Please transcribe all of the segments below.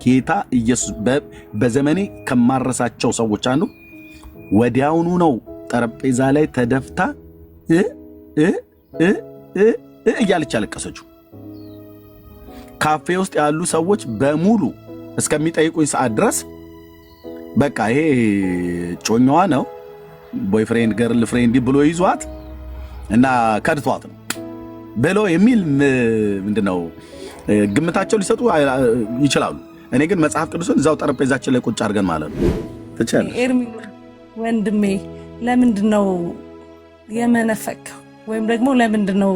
ጌታ ኢየሱስ በዘመኔ ከማረሳቸው ሰዎች አንዱ ወዲያውኑ ነው ጠረጴዛ ላይ ተደፍታ እያለች ያለቀሰችው። ካፌ ውስጥ ያሉ ሰዎች በሙሉ እስከሚጠይቁኝ ሰዓት ድረስ በቃ ይሄ ጮኛዋ ነው ቦይፍሬንድ ገርል ፍሬንድ ብሎ ይዟት እና ከድቷት ነው ብሎ የሚል ምንድነው ግምታቸው ሊሰጡ ይችላሉ። እኔ ግን መጽሐፍ ቅዱስን እዛው ጠረጴዛችን ላይ ቁጭ አድርገን ማለት ነው ትችላለህ። ኤርሚ ወንድሜ ለምንድነው የመነፈቀው ወይም ደግሞ ለምንድነው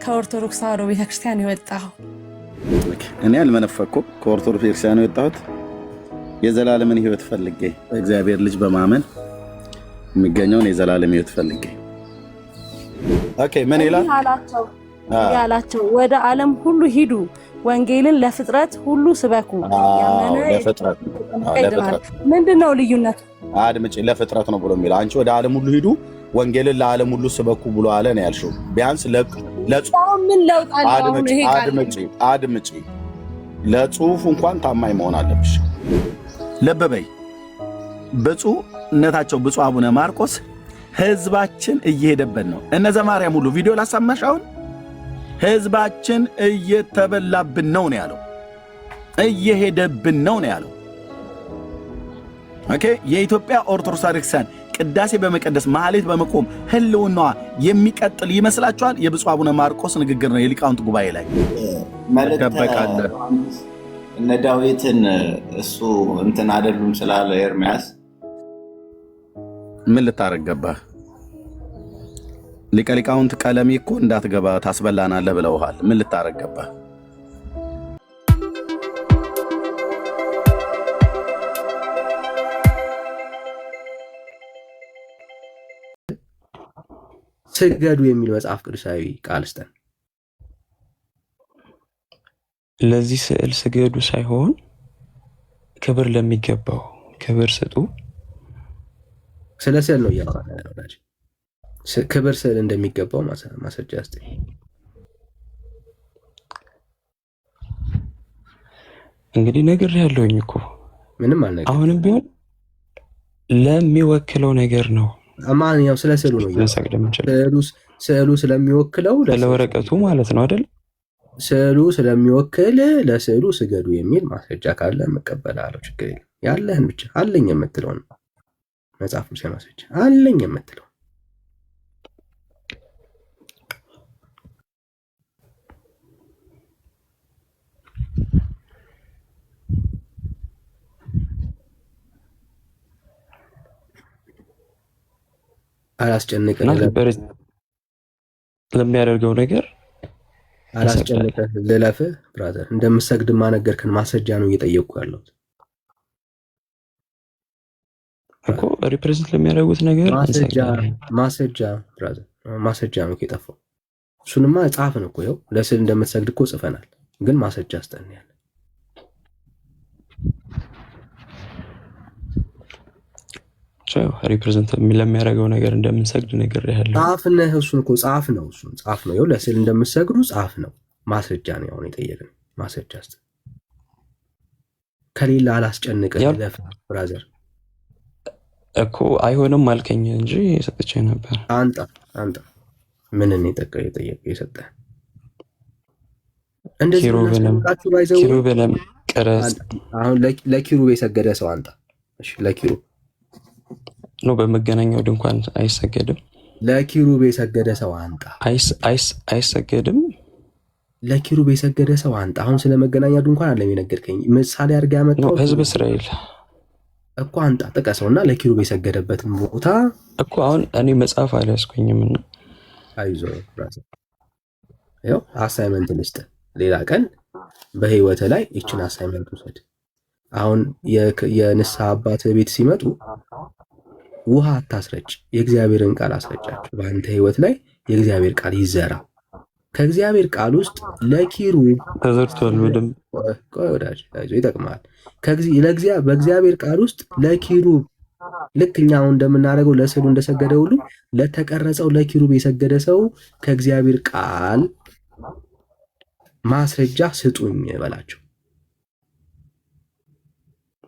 ከኦርቶዶክስ ተዋሕዶ ቤተክርስቲያን የወጣው? እኔ አልመነፈኩም። ከኦርቶዶክስ ቤተክርስቲያን የወጣሁት የዘላለምን ሕይወት ፈልጌ እግዚአብሔር ልጅ በማመን የሚገኘውን የዘላለም ሕይወት ፈልጌ። ኦኬ ምን ይላል ያላቸው? ወደ ዓለም ሁሉ ሂዱ ወንጌልን ለፍጥረት ሁሉ ስበኩ። ለፍጥረት ምንድነው ልዩነቱ? አድምጪ፣ ለፍጥረት ነው ብሎ የሚለው አንቺ ወደ ዓለም ሁሉ ሂዱ ወንጌልን ለዓለም ሁሉ ስበኩ ብሎ አለ ነው ያልሽው። ቢያንስ ምን ለውጥ አለው? አድምጪ፣ ለጽሁፉ እንኳን ታማኝ መሆን አለብሽ። ለበበይ ብፁዕነታቸው ብፁዕ አቡነ ማርቆስ ህዝባችን እየሄደበት ነው። እነ ዘማርያም ሁሉ ቪዲዮ ላሳማሽ። አሁን ህዝባችን እየተበላብን ነው ነው ያለው፣ እየሄደብን ነው ነው ያለው። ኦኬ የኢትዮጵያ ኦርቶዶክስ ቤተክርስቲያን ቅዳሴ በመቀደስ ማህሌት በመቆም ህልውናዋ የሚቀጥል ይመስላችኋል? የብፁዕ አቡነ ማርቆስ ንግግር ነው የሊቃውንት ጉባኤ ላይ መለከበቃለ እነ ዳዊትን እሱ እንትን አይደሉም ስላለ ኤርምያስ ምን ልታረግ ገባህ? ሊቀ ሊቃውንት ቀለሜ እኮ እንዳትገባ ታስበላናለህ ብለውሃል። ምን ልታረግ ገባህ? ስገዱ የሚል መጽሐፍ ቅዱሳዊ ቃል ስጠን። ለዚህ ስዕል ስገዱ ሳይሆን ክብር ለሚገባው ክብር ስጡ። ስለ ስዕል ነው እያወራን ያለው። ክብር ስዕል እንደሚገባው ማስረጃ ስጠኝ። እንግዲህ ነገር ያለውኝ እኮ ምንም አልነገርም። አሁንም ቢሆን ለሚወክለው ነገር ነው። አማን ያው ስለ ስዕሉ ነው ስዕሉ ስለሚወክለው ለወረቀቱ ማለት ነው አይደል? ስዕሉ ስለሚወክል ለስዕሉ ስገዱ የሚል ማስረጃ ካለ መቀበላለሁ። ችግር የለም። ያለህን ብቻ አለኝ የምትለው ነው መጽሐፍ ቅዱስ ማስረጃ አለኝ የምትለው አላስጨንቅህ ለሚያደርገው ነገር አላስጨንቅህ ልለፍህ ብራዘር። እንደምሰግድማ ነገርክን ማስረጃ ነው እየጠየቅኩ ያለሁት እኮ ሪፕሬዘንት ለሚያደርጉት ነገር ማስረጃ ብራዘር፣ ማስረጃ ነው የጠፋው። እሱንማ ጻፍን እኮ ይኸው ለስዕል እንደምትሰግድ እኮ ጽፈናል፣ ግን ማስረጃ አስጠን ያለ ሪፕሬዘንት ለሚያደርገው ነገር እንደምንሰግድ ነገር ያለው ጻፍነህ። እሱን እኮ ጻፍ ነው ይኸው ለስዕል እንደምትሰግዱ ጻፍ ነው። ማስረጃ ነው አሁን የጠየቅን ማስረጃ አስጠን። ከሌላ አላስጨንቅህ ለፍ ብራዘር እኮ አይሆንም አልከኝ እንጂ ሰጥቼ ነበር። አንተ ምንን የጠየቀ የሰጠህ እንደዚህ ኪሩቤልም ቀረጽ። አሁን ለኪሩብ የሰገደ ሰው አንተ እሺ፣ ለኪሩብ ነው በመገናኛው ድንኳን አይሰገድም። ለኪሩብ የሰገደ ሰው አንተ አይሰገድም። ለኪሩብ የሰገደ ሰው አንተ አሁን ስለ መገናኛ ድንኳን አለ የነገርከኝ ምሳሌ አድርገህ ያመጣው ህዝብ እስራኤል እኮ አንተ ጥቀሰውና ለኪሩብ የሰገደበትን ቦታ እኮ አሁን እኔ መጽሐፍ አልያዝኩኝምና አይዞህ ብራዘር፣ ያው አሳይመንት ልስጥ። ሌላ ቀን በህይወት ላይ ይችን አሳይመንት ውሰድ። አሁን የንስሐ አባት ቤት ሲመጡ ውሃ አታስረጭ፣ የእግዚአብሔርን ቃል አስረጫቸው። በአንተ ህይወት ላይ የእግዚአብሔር ቃል ይዘራ። ከእግዚአብሔር ቃል ውስጥ ለኪሩብ ተዘርቷል። በደንብ ወዳጅ ይጠቅማል። በእግዚአብሔር ቃል ውስጥ ለኪሩብ ልክ እኛ አሁን እንደምናደርገው ለስዕሉ እንደሰገደ ሁሉ ለተቀረጸው ለኪሩብ የሰገደ ሰው ከእግዚአብሔር ቃል ማስረጃ ስጡኝ በላቸው።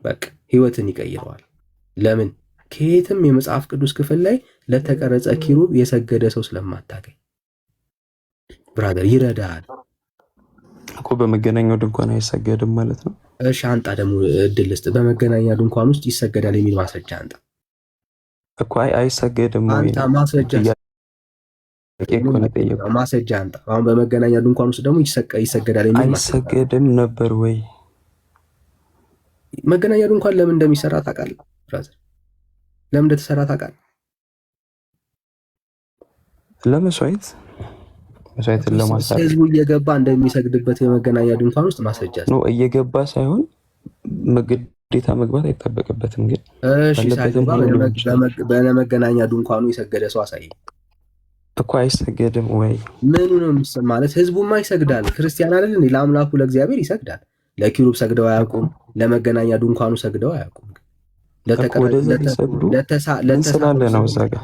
በቃ ህይወትን ይቀይረዋል። ለምን? ከየትም የመጽሐፍ ቅዱስ ክፍል ላይ ለተቀረጸ ኪሩብ የሰገደ ሰው ስለማታገኝ ብራዘር ይረዳል እኮ። በመገናኛው ድንኳን አይሰገድም ማለት ነው። እሺ አንጣ ደግሞ እድል ልስጥ። በመገናኛ ድንኳን ውስጥ ይሰገዳል የሚል ማስረጃ አንጣ እኮ። አይሰገድም ወይ አንጣ ማስረጃ ማስረጃ አንጣ። አሁን በመገናኛ ድንኳን ውስጥ ደግሞ ይሰገዳል የሚል አይሰገድም ነበር ወይ? መገናኛ ድንኳን ለምን እንደሚሰራ ታውቃለህ ብራዘር? ለምን እንደተሰራ ታውቃለህ? ለመስዋዕትን ለማሳረፍ ህዝቡ እየገባ እንደሚሰግድበት የመገናኛ ድንኳን ውስጥ ማስረጃ ነው። እየገባ ሳይሆን ግዴታ መግባት አይጠበቅበትም። ግን በመገናኛ ድንኳኑ የሰገደ ሰው አሳይ እኮ። አይሰገድም ወይ? ምኑ ነው ማለት? ህዝቡማ ይሰግዳል። ክርስቲያን አይደል እንዴ? ለአምላኩ ለእግዚአብሔር ይሰግዳል። ለኪሩብ ሰግደው አያውቁም። ለመገናኛ ድንኳኑ ሰግደው አያውቁም። ምን ስላለ ነው እዛ ጋር?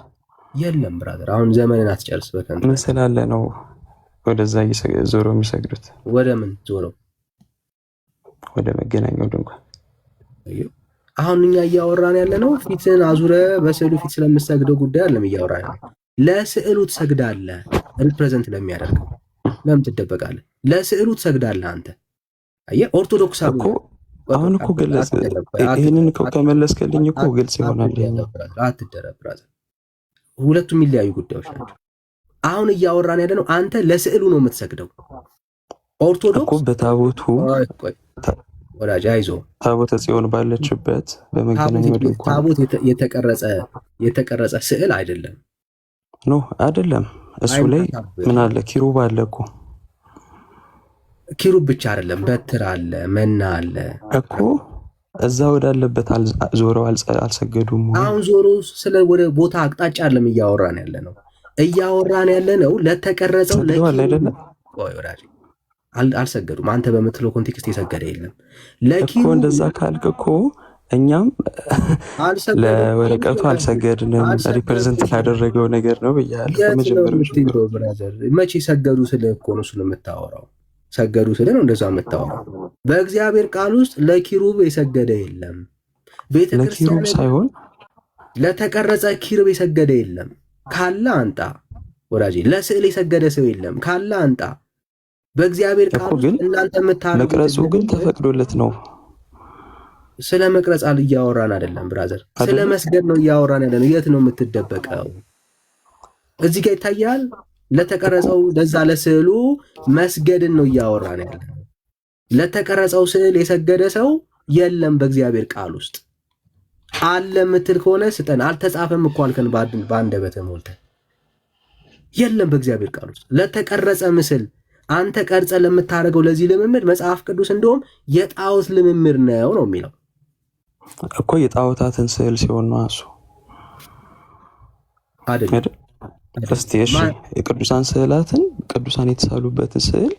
የለም ብራዘር፣ አሁን ዘመንን አትጨርስ በከንቱ። ምን ስላለ ነው ወደዛ ዞሮ የሚሰግዱት? ወደ ምን ዞረው? ወደ መገናኛው ድንኳን። አሁን እኛ እያወራን ያለ ነው ፊትን አዙረ በስዕሉ ፊት ስለምሰግደው ጉዳይ አይደለም እያወራን ያለ። ለስዕሉ ትሰግዳለህ፣ ሪፕሬዘንት ለሚያደርገው። ለምን ትደበቃለህ? ለስዕሉ ትሰግዳለህ አንተ። አየህ ኦርቶዶክሳዊ እኮ አሁን እኮ ግልጽ። ይሄንን እኮ ከመለስከልኝ እኮ ግልጽ ይሆናል። አትደረብ ብራዘር፣ ሁለቱም የሚለያዩ ጉዳዮች ናቸው። አሁን እያወራን ያለ ነው አንተ ለስዕሉ ነው የምትሰግደው። ኦርቶዶክስ እኮ በታቦቱ ወዳጅ አይዞህ፣ ታቦተ ጽዮን ባለችበት በመገናኛው ድንኳን ታቦት የተቀረጸ ስዕል አይደለም። ኖ አይደለም። እሱ ላይ ምን አለ? ኪሩብ አለ እኮ። ኪሩብ ብቻ አይደለም፣ በትር አለ፣ መና አለ እኮ። እዛ ወዳለበት ዞረው አልሰገዱም። አሁን ዞሮ ስለ ወደ ቦታ አቅጣጫ አይደለም እያወራን ያለ ነው። እያወራን ያለ ነው ለተቀረጸው አይደለም። ወዳጅ አልሰገዱም። አንተ በምትለው ኮንቴክስት የሰገደ የለም። እኮ እንደዛ ካልክ እኮ እኛም ለወረቀቱ አልሰገድንም፣ ሪፕሬዘንት ላደረገው ነገር ነው ብያለሁ። መቼ ሰገዱ ስለ እኮ ነው እሱን የምታወራው። ሰገዱ ስለ ነው እንደዛ የምታወራው። በእግዚአብሔር ቃል ውስጥ ለኪሩብ የሰገደ የለም። ለኪሩብ ሳይሆን ለተቀረጸ ኪሩብ የሰገደ የለም። ካለ አንጣ ወዳጄ። ለስዕል የሰገደ ሰው የለም። ካለ አንጣ። በእግዚአብሔር ቃል ውስጥ እናንተ የምታረጉት መቅረጹ ግን ተፈቅዶለት ነው። ስለ መቅረጽ እያወራን አይደለም ብራዘር፣ ስለ መስገድ ነው እያወራን ያለ ነው። የት ነው የምትደበቀው? እዚህ ጋር ይታያል። ለተቀረጸው ለዛ ለስዕሉ መስገድን ነው እያወራን ያለ ነው። ለተቀረጸው ስዕል የሰገደ ሰው የለም በእግዚአብሔር ቃል ውስጥ። አለ የምትል ከሆነ ስጠን። አልተጻፈም እኮ አልከን በአንደበትህ ሞልተህ። የለም በእግዚአብሔር ቃል ውስጥ ለተቀረጸ ምስል አንተ ቀርጸ ለምታደርገው ለዚህ ልምምድ መጽሐፍ ቅዱስ እንደውም የጣዖት ልምምድ ነው የሚለው እኮ። የጣዖታትን ስዕል ሲሆን ነው እሱ አይደል? እስቲ እሺ፣ የቅዱሳን ስዕላትን ቅዱሳን የተሳሉበትን ስዕል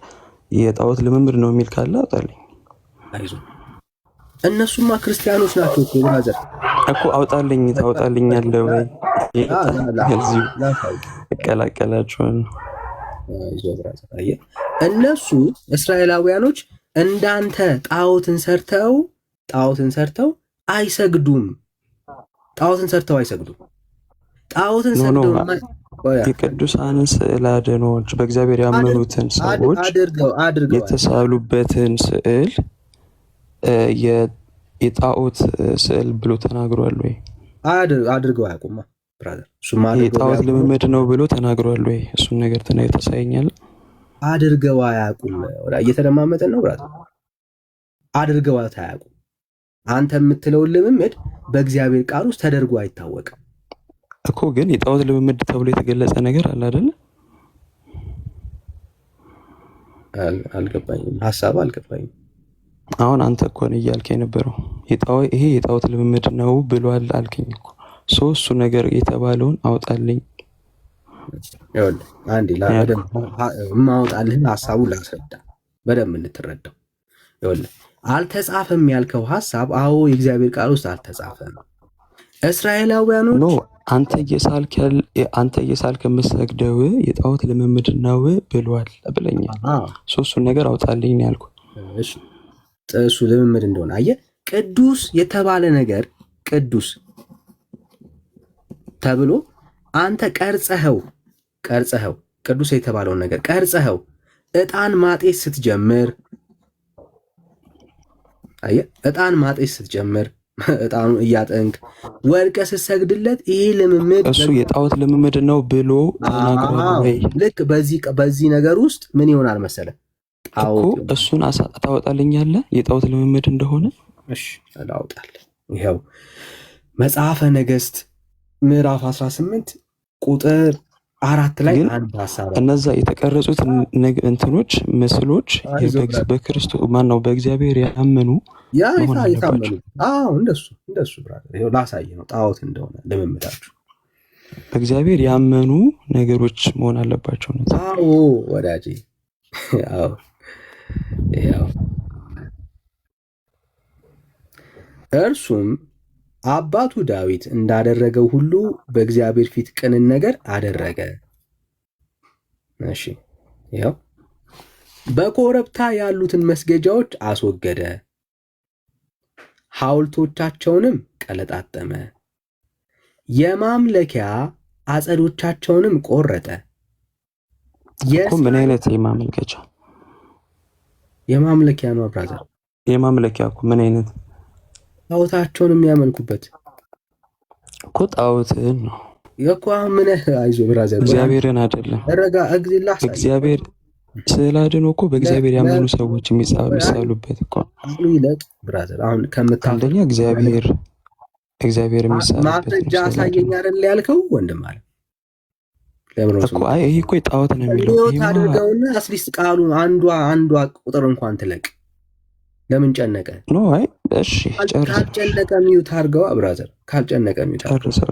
የጣዖት ልምምድ ነው የሚል ካለ አውጣልኝ። አይዞህ፣ እነሱማ ክርስቲያኖች ናቸው እኮ ብራዘር እኮ። አውጣልኝ። ታውጣልኛለህ ወይ? እዚሁ እቀላቀላችኋል። እነሱ እስራኤላውያኖች እንዳንተ ጣዖትን ሰርተው አይሰግዱም። ጣዖትን ሰርተው አይሰግዱም። ጣዖትን ሰርተው የቅዱሳንን ስዕል አድኖች በእግዚአብሔር ያመኑትን ሰዎች የተሳሉበትን ስዕል የጣዖት ስዕል ብሎ ተናግሯል ወይ? አድርገው አያውቁማ ብራዘር። የጣዖት ልምምድ ነው ብሎ ተናግሯል ወይ? እሱን ነገር ታሳየኛለህ? አድርገው አያውቁም። እየተለማመጠን ነው ብራዘር። አድርገው አያውቁም። አንተ የምትለውን ልምምድ በእግዚአብሔር ቃል ውስጥ ተደርጎ አይታወቅም እኮ። ግን የጣዖት ልምምድ ተብሎ የተገለጸ ነገር አለ አይደለ? አልገባኝም። ሀሳብ አልገባኝም። አሁን አንተ እኮ ነው እያልክ የነበረው ይሄ የጣዖት ልምምድ ነው ብሏል አልከኝ እኮ። እሱ ነገር የተባለውን አውጣልኝ። አንዴ የማወጣልህን ሀሳቡን ላስረዳ በደንብ እንድትረዳው። አልተጻፈም ያልከው ሀሳብ፣ አዎ የእግዚአብሔር ቃል ውስጥ አልተጻፈም። እስራኤላውያኖች አንተ እየሳልክ የምትሰግደው የጣዖት ልምምድ ነው ብሏል ብለኛል። እሱን ነገር አውጣልኝ ነው ያልኩህ። እሱ ልምምድ እንደሆነ አየህ። ቅዱስ የተባለ ነገር ቅዱስ ተብሎ አንተ ቀርጸኸው ቅዱስ የተባለውን ነገር ቀርጸኸው ዕጣን ማጤስ ስትጀምር አየህ፣ ዕጣን ማጤስ ስትጀምር ዕጣኑ እያጠንክ ወድቀ ስትሰግድለት ይሄ ልምምድ እሱ የጣዖት ልምምድ ነው ብሎ ተናግሯል ወይ? ልክ በዚህ ነገር ውስጥ ምን ይሆናል መሰለ እኮ እሱን ታወጣልኛለህ የጣዖት ልምምድ እንደሆነ። እሺ አላውጣለሁ። ይኸው መጽሐፈ ነገሥት ምዕራፍ 18 ቁጥር 4 ላይ አንድ ሐሳብ እነዛ የተቀረጹት እንትኖች ምስሎች በክርስቶስ ማነው በእግዚአብሔር ያመኑ የታመኑ እንደሱ ብራዘር ይኸው ላሳይ ነው ጣዖት እንደሆነ ልምምዳችሁ በእግዚአብሔር ያመኑ ነገሮች መሆን አለባቸው ነው። አዎ ወዳጄ ያው እርሱም አባቱ ዳዊት እንዳደረገው ሁሉ በእግዚአብሔር ፊት ቅንን ነገር አደረገ። እሺ ይኸው በኮረብታ ያሉትን መስገጃዎች አስወገደ፣ ሐውልቶቻቸውንም ቀለጣጠመ፣ የማምለኪያ አጸዶቻቸውንም ቆረጠ። ምን አይነት የማምለኪያ ነው ብራዘር? የማምለኪያ ምን አይነት ጣዖታቸውን የሚያመልኩበት እኮ ጣዖትን ነው እኮ። ምን አይዞህ ብራዘር፣ እግዚአብሔርን አይደለም። እግዚአብሔር ስዕል አድኖ እኮ በእግዚአብሔር ያመኑ ሰዎች የሚሳሉበት እኮ ይለቅ ብራዘር። አሁን አንደኛ እግዚአብሔር የሚሳሉበት ማስረጃ አሳየኝ አይደል ያልከው ወንድም አለ እኮ። አይ ይሄ እኮ ጣዖት ነው የሚለው ታደርገውና አትሊስት ቃሉ አንዷ ቁጥር እንኳን ትለቅ። ለምን ጨነቀ? ኖ አይ እሺ ጨርሰው። ካልጨነቀ ሚዩት አድርገው ብራዘር፣ ካልጨነቀ ሚዩት ጨርሰው።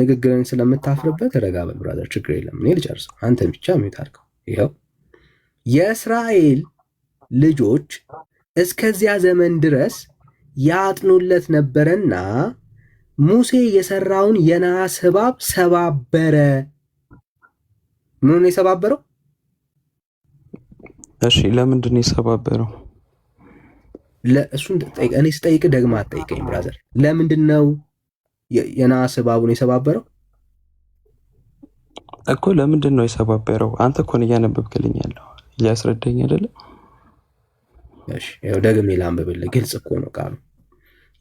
ንግግርን ስለምታፍርበት ረጋ በል ብራዘር፣ ችግር የለም እኔ ልጨርሰው፣ አንተ ብቻ ሚዩት አድርገው። ይኸው የእስራኤል ልጆች እስከዚያ ዘመን ድረስ ያጥኑለት ነበረና ሙሴ የሰራውን የናስ እባብ ሰባበረ። ምኑን የሰባበረው? እሺ ለምንድን ነው የሰባበረው? ለእሱን እኔ ስጠይቅ ደግማ አትጠይቀኝ ብራዘር። ለምንድን ነው የናስ እባቡን የሰባበረው እኮ? ለምንድን ነው የሰባበረው? አንተ እኮ ነው እያነበብክልኝ ያለው እያስረዳኝ አይደለ? እሺ ይኸው ደግሜ ላንብብልህ፣ ግልጽ እኮ ነው ቃሉ።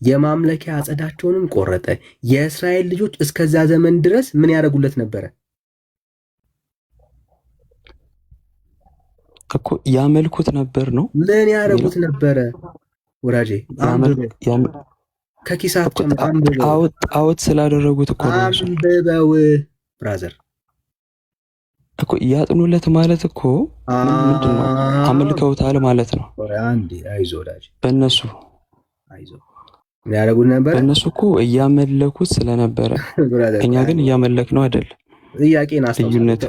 የማምለኪያ አጸዳቸውንም ቆረጠ። የእስራኤል ልጆች እስከዛ ዘመን ድረስ ምን ያደርጉለት ነበረ እኮ? ያመልኩት ነበር ነው። ምን ያደርጉት ነበረ ወራጄ? ከኪሳቸው ጣዖት ስላደረጉት እኮ ነው። አንብበው ብራዘር እኮ ያጥኑለት ማለት እኮ ምንድን ነው? አመልከውታል ማለት ነው። አንዴ አይዞህ ወዳጄ፣ በእነሱ አይዞህ ምን ያደርጉት ነበር? በእነሱ እኮ እያመለኩት ስለነበረ እኛ ግን እያመለክ ነው አይደለም። ጥያቄን አስተውሉት።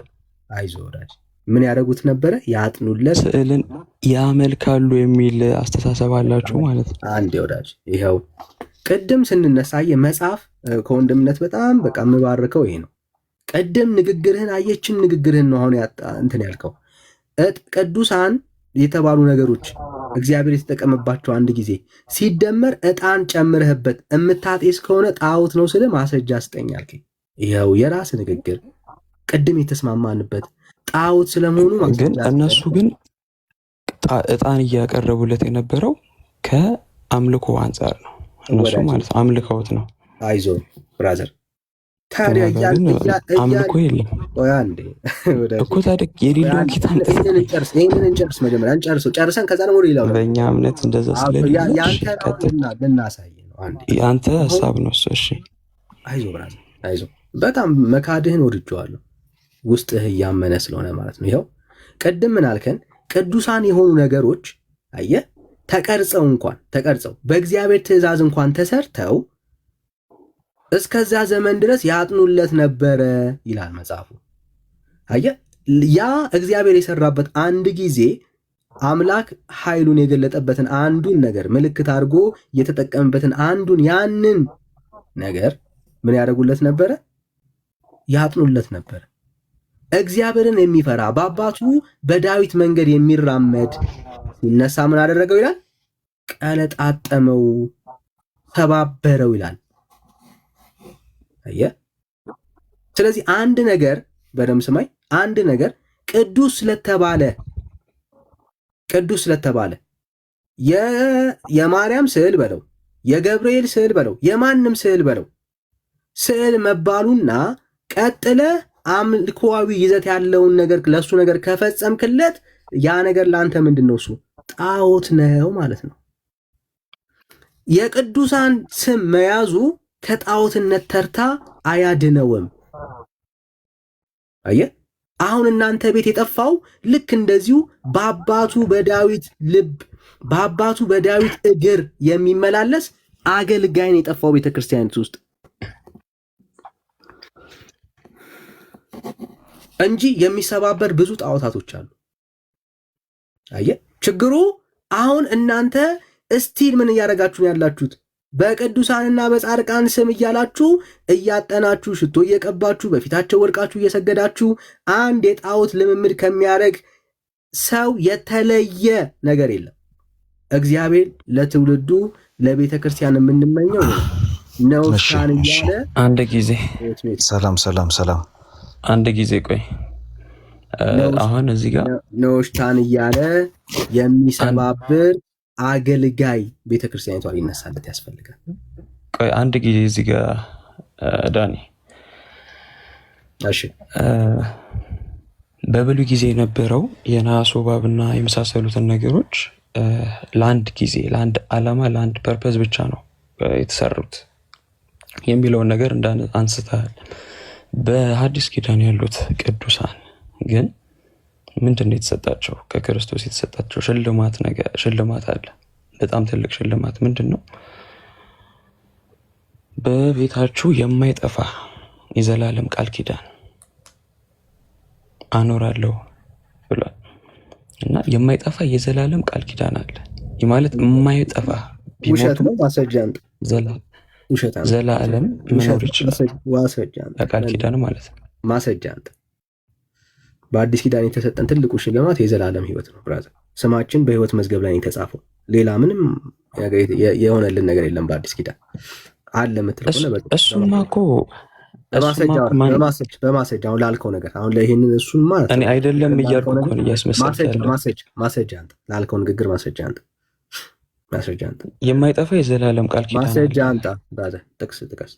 አይዞህ ወዳጄ፣ ምን ያደርጉት ነበረ? ያጥኑለት፣ ስዕልን ያመልካሉ የሚል አስተሳሰብ አላችሁ ማለት ነው። አንዴ ወዳጄ፣ ይኸው ቅድም ስንነሳ የመጽሐፍ ከወንድምነት በጣም በቃ የምባርከው ይሄ ነው። ቅድም ንግግርህን አየችን፣ ንግግርህን ነው አሁን እንትን ያልከው። ቅዱሳን የተባሉ ነገሮች እግዚአብሔር የተጠቀመባቸው አንድ ጊዜ ሲደመር ዕጣን ጨምረህበት የምታጤስ ከሆነ ጣዖት ነው ስለ ማስረጃ ስጠኝ አልከኝ። ይኸው የራስ ንግግር ቅድም የተስማማንበት ጣዖት ስለመሆኑ ግን እነሱ ግን ዕጣን እያቀረቡለት የነበረው ከአምልኮ አንጻር ነው። እነሱ ማለት አምልከውት ነው። አይዞ ብራዘር፣ ታዲያ አምልኮ የለም እኮ። ታዲያ የሌለውን ጌታ ይህንን እንጨርስ፣ መጀመሪያ እንጨርሰው፣ ጨርሰን ከዛ ደግሞ ሌላው በእኛ እምነት እንደዛ ስለሌለ ልናሳይ ነው። የአንተ ሀሳብ ነው እሱ። እሺ አይዞ ብራዘር፣ አይዞ። በጣም መካድህን ወድጀዋለሁ፣ ውስጥህ እያመነ ስለሆነ ማለት ነው። ይኸው ቅድም ምን አልከን? ቅዱሳን የሆኑ ነገሮች አየህ ተቀርጸው በእግዚአብሔር ትእዛዝ እንኳን ተሰርተው እስከዛ ዘመን ድረስ ያጥኑለት ነበረ ይላል መጽሐፉ። አየህ ያ እግዚአብሔር የሰራበት አንድ ጊዜ አምላክ ኃይሉን የገለጠበትን አንዱን ነገር ምልክት አድርጎ የተጠቀምበትን አንዱን ያንን ነገር ምን ያደርጉለት ነበረ? ያጥኑለት ነበረ። እግዚአብሔርን የሚፈራ በአባቱ በዳዊት መንገድ የሚራመድ ሲነሳ ምን አደረገው ይላል? ቀለጣጠመው ተባበረው ይላል። አየህ። ስለዚህ አንድ ነገር በደም ስማይ፣ አንድ ነገር ቅዱስ ስለተባለ የማርያም ስዕል በለው የገብርኤል ስዕል በለው የማንም ስዕል በለው ስዕል መባሉና ቀጥለ አምልኮዊ ይዘት ያለውን ነገር ለሱ ነገር ከፈጸምክለት ያ ነገር ለአንተ ምንድን ነው? እሱ ጣዖት ነው ማለት ነው። የቅዱሳን ስም መያዙ ከጣዖትነት ተርታ አያድነውም። አየህ፣ አሁን እናንተ ቤት የጠፋው ልክ እንደዚሁ በአባቱ በዳዊት ልብ በአባቱ በዳዊት እግር የሚመላለስ አገልጋይን የጠፋው ቤተክርስቲያኒት ውስጥ እንጂ የሚሰባበር ብዙ ጣዖታቶች አሉ። አየህ፣ ችግሩ አሁን እናንተ እስቲል ምን እያደረጋችሁ ነው ያላችሁት? በቅዱሳንና በጻድቃን ስም እያላችሁ እያጠናችሁ ሽቶ እየቀባችሁ በፊታቸው ወድቃችሁ እየሰገዳችሁ አንድ የጣዖት ልምምድ ከሚያደርግ ሰው የተለየ ነገር የለም። እግዚአብሔር ለትውልዱ ለቤተ ክርስቲያን የምንመኘው ነው። ሻን እያለ አንድ ጊዜ ሰላም አንድ ጊዜ ቆይ፣ አሁን እዚህ ጋር ነውሽታን እያለ የሚሰባብር አገልጋይ ቤተክርስቲያኒቷ ሊነሳለት ያስፈልጋል። ቆይ አንድ ጊዜ እዚህ ጋር ዳኒ፣ እሺ፣ በብሉይ ጊዜ የነበረው የነሐስ እባብና የመሳሰሉትን ነገሮች ለአንድ ጊዜ ለአንድ ዓላማ ለአንድ ፐርፐዝ ብቻ ነው የተሰሩት የሚለውን ነገር አንስተሃል። በሐዲስ ኪዳን ያሉት ቅዱሳን ግን ምንድን ነው የተሰጣቸው? ከክርስቶስ የተሰጣቸው ሽልማት አለ። በጣም ትልቅ ሽልማት ምንድን ነው? በቤታችሁ የማይጠፋ የዘላለም ቃል ኪዳን አኖራለሁ ብሏል። እና የማይጠፋ የዘላለም ቃል ኪዳን አለ። ይህ ማለት የማይጠፋ ውሸት ነው። ማስረጃ ዘላለም መኖር ይችላል ቃል ኪዳን ማለት ነው። ማስረጃ በአዲስ ኪዳን የተሰጠን ትልቁ ሽልማት የዘላለም ሕይወት ነው። ብራዘር፣ ስማችን በሕይወት መዝገብ ላይ የተጻፈው ሌላ ምንም የሆነልን ነገር የለም። በአዲስ ኪዳን አለ የምትለው እሱማ እኮ በማስረጃ አሁን ላልከው ነገር አሁን ለይህንን እሱን ማለት እኔ አይደለም እያልኩ እኮ ነው እያስመሰልክ ማስረጃ አንተ ላልከው ንግግር ማስረጃ አንተ የማይጠፋ የዘላለም ቃል ኪዳን ማስረጃ አንተ ብራዘር፣ ጥቀስ።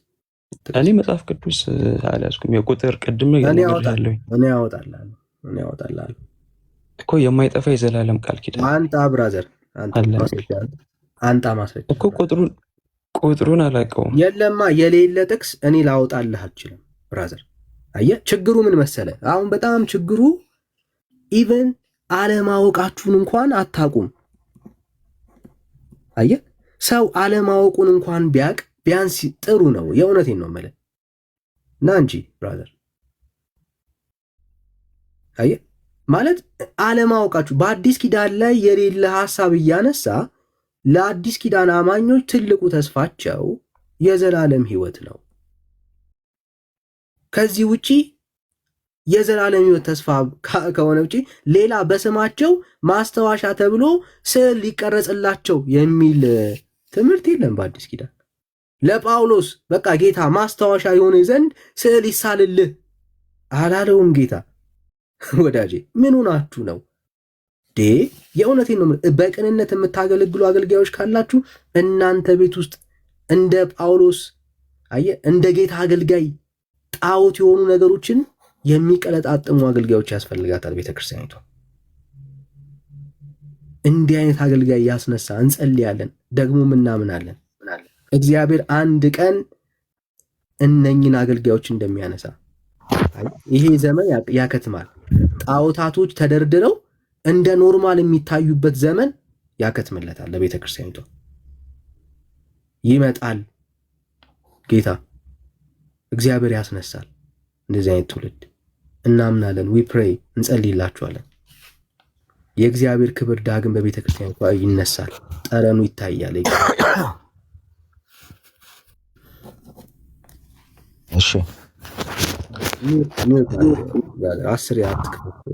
እኔ መጽሐፍ ቅዱስ አልያዝኩም። የቁጥር ቅድም እኔ ያወጣልሃለሁ እኮ የማይጠፋ የዘላለም ቃል ኪዳን አንተ ብራዘር፣ አንተ ማስረጃ እኮ ቁጥሩን አላውቀውም። የለማ የሌለ ጥቅስ እኔ ላወጣልህ አልችልም ብራዘር። አየህ፣ ችግሩ ምን መሰለ? አሁን በጣም ችግሩ ኢቨን አለማወቃችሁን እንኳን አታውቁም። አየህ፣ ሰው አለማወቁን እንኳን ቢያቅ ቢያንስ ጥሩ ነው። የእውነቴን ነው የምልህ ና እንጂ ብራዘር። አየህ ማለት አለማወቃችሁ በአዲስ ኪዳን ላይ የሌለ ሐሳብ እያነሳ ለአዲስ ኪዳን አማኞች ትልቁ ተስፋቸው የዘላለም ሕይወት ነው። ከዚህ ውጪ የዘላለም ሕይወት ተስፋ ከሆነ ውጪ ሌላ በስማቸው ማስታወሻ ተብሎ ስዕል ሊቀረጽላቸው የሚል ትምህርት የለም በአዲስ ኪዳን። ለጳውሎስ በቃ ጌታ ማስታወሻ የሆነ ዘንድ ስዕል ይሳልልህ አላለውም ጌታ። ወዳጄ ምን ሆናችሁ ነው? የእውነቴን ነው። በቅንነት የምታገለግሉ አገልጋዮች ካላችሁ እናንተ ቤት ውስጥ እንደ ጳውሎስ አየህ፣ እንደ ጌታ አገልጋይ ጣዖት የሆኑ ነገሮችን የሚቀለጣጥሙ አገልጋዮች ያስፈልጋታል ቤተክርስቲያኒቷ። እንዲህ አይነት አገልጋይ ያስነሳ። እንጸልያለን፣ ደግሞ ምናምናለን እግዚአብሔር አንድ ቀን እነኝን አገልጋዮች እንደሚያነሳ። ይሄ ዘመን ያከትማል። ጣዖታቶች ተደርድረው እንደ ኖርማል የሚታዩበት ዘመን ያከትምለታል። ለቤተ ክርስቲያኒቷ ይመጣል ጌታ፣ እግዚአብሔር ያስነሳል እንደዚህ አይነት ትውልድ። እናምናለን። ዊ ፕሬይ፣ እንጸልይላችኋለን። የእግዚአብሔር ክብር ዳግም በቤተ ክርስቲያኒቷ ይነሳል። ጠረኑ ይታያል። እሺ፣ 10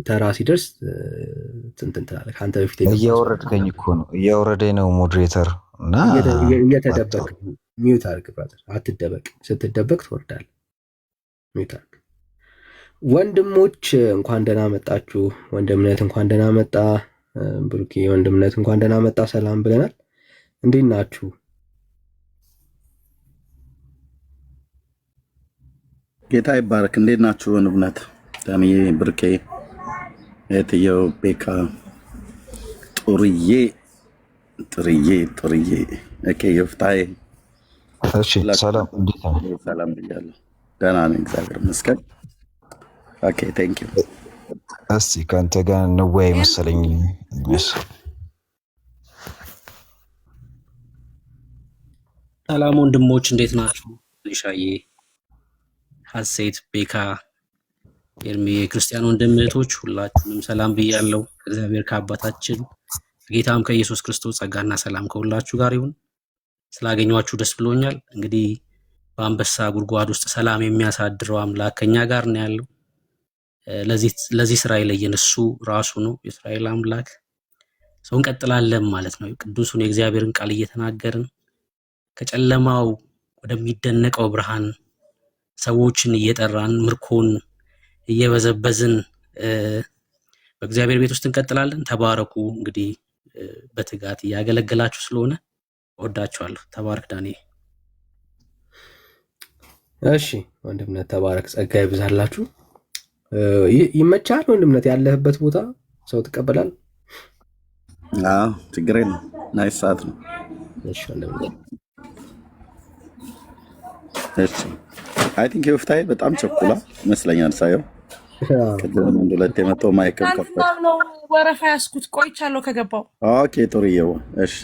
ተራ ሲደርስ እንትን ትላለህ። አንተ በፊት እያወረድከኝ እኮ ነው፣ እያወረደኝ ነው ሞዴሬተር እና ሚዩት አድርግ ብራዘር፣ አትደበቅ። ስትደበቅ ትወርዳለህ። ሚዩት አድርግ። ወንድሞች እንኳን ደህና መጣችሁ። ወንድምነት እንኳን ደህና መጣ። ብሩኬ ወንድምነት እንኳን ደህና መጣ። ሰላም ብለናል። እንዴት ናችሁ? ጌታ ይባረክ። እንዴት ናችሁ? ወንድምነት ዳንዬ፣ ብሩኬ፣ እህትየው ቤካ፣ ጡርዬ ኦኬ፣ ይፍታዬ፣ እሺ፣ ሰላም እንዴት ነው? ሰላም ብያለሁ። ደህና ነኝ እግዚአብሔር ይመስገን። ኦኬ ቴንክ ዩ። እስቲ ከአንተ ጋር እንወያይ መሰለኝ። ሰላም ወንድሞች እንዴት ናችሁ? ሊሻዬ፣ ሀሴት፣ ቤካ፣ ኤርሚ፣ የክርስቲያን ወንድም እህቶች ሁላችሁንም ሰላም ብያለሁ። እግዚአብሔር ከአባታችን ጌታም ከኢየሱስ ክርስቶስ ጸጋና ሰላም ከሁላችሁ ጋር ይሁን። ስላገኘኋችሁ ደስ ብሎኛል። እንግዲህ በአንበሳ ጉድጓድ ውስጥ ሰላም የሚያሳድረው አምላክ ከኛ ጋር ነው ያለው። ለዚህ ስራ የለየን እሱ ራሱ ነው፣ የእስራኤል አምላክ። ሰው እንቀጥላለን ማለት ነው። ቅዱሱን የእግዚአብሔርን ቃል እየተናገርን ከጨለማው ወደሚደነቀው ብርሃን ሰዎችን እየጠራን ምርኮን እየበዘበዝን በእግዚአብሔር ቤት ውስጥ እንቀጥላለን። ተባረኩ። እንግዲህ በትጋት እያገለገላችሁ ስለሆነ እወዳችኋለሁ። ተባረክ ዳኔ። እሺ ወንድምነት ተባረክ፣ ጸጋ ይብዛላችሁ። ይመቻል ወንድምነት፣ ያለህበት ቦታ ሰው ትቀበላል? አዎ ችግር የለም። ናይስ ሰዓት ነው። እሺ ወንድምነት፣ እሺ አይ ቲንክ ይፍታዬ በጣም ቸኩላ ይመስለኛል ሳየው። ቅድም አንድ ሁለት የመጣው ማይክል ከፈተ ነው ወረፋ ያስኩት ቆይቻለሁ ከገባው። ኦኬ ጦርዬው፣ እሺ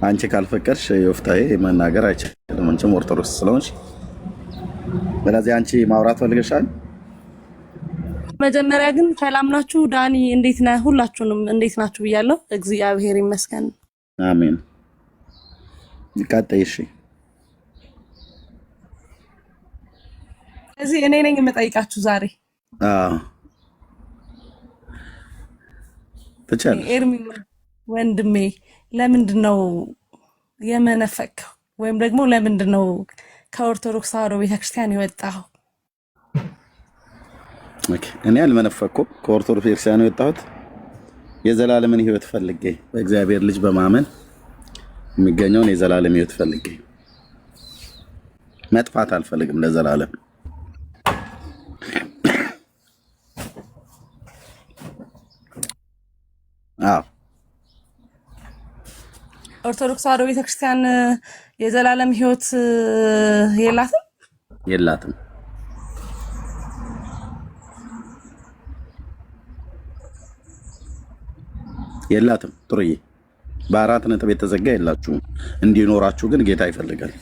አንቺ ካልፈቀድሽ ይፍታዬ መናገር አይችልም። አንቺም ኦርቶዶክስ ስለሆንሽ ስለዚህ አንቺ ማውራት ፈልገሻል። መጀመሪያ ግን ሰላም ናችሁ? ዳኒ እንዴት ነህ? ሁላችሁንም እንዴት ናችሁ ብያለሁ። እግዚአብሔር ይመስገን። አሜን። ይቀጥይ። እሺ እዚህ እኔ ነኝ የምጠይቃችሁ ዛሬ። ትችያለሽ። ኤርሚ ወንድሜ ለምንድን ነው የመነፈቅከው? ወይም ደግሞ ለምንድን ነው ከኦርቶዶክስ ተዋሕዶ ቤተክርስቲያን የወጣኸው? እኔ አልመነፈኩም። ከኦርቶዶክስ ቤተክርስቲያን የወጣሁት የዘላለምን ሕይወት ፈልጌ በእግዚአብሔር ልጅ በማመን የሚገኘውን የዘላለም ሕይወት ፈልጌ፣ መጥፋት አልፈልግም ለዘላለም። ኦርቶዶክስ ተዋሕዶ ቤተክርስቲያን የዘላለም ሕይወት የላትም? የላትም። ጥሩዬ፣ በአራት ነጥብ የተዘጋ የላችሁም። እንዲኖራችሁ ግን ጌታ ይፈልጋል።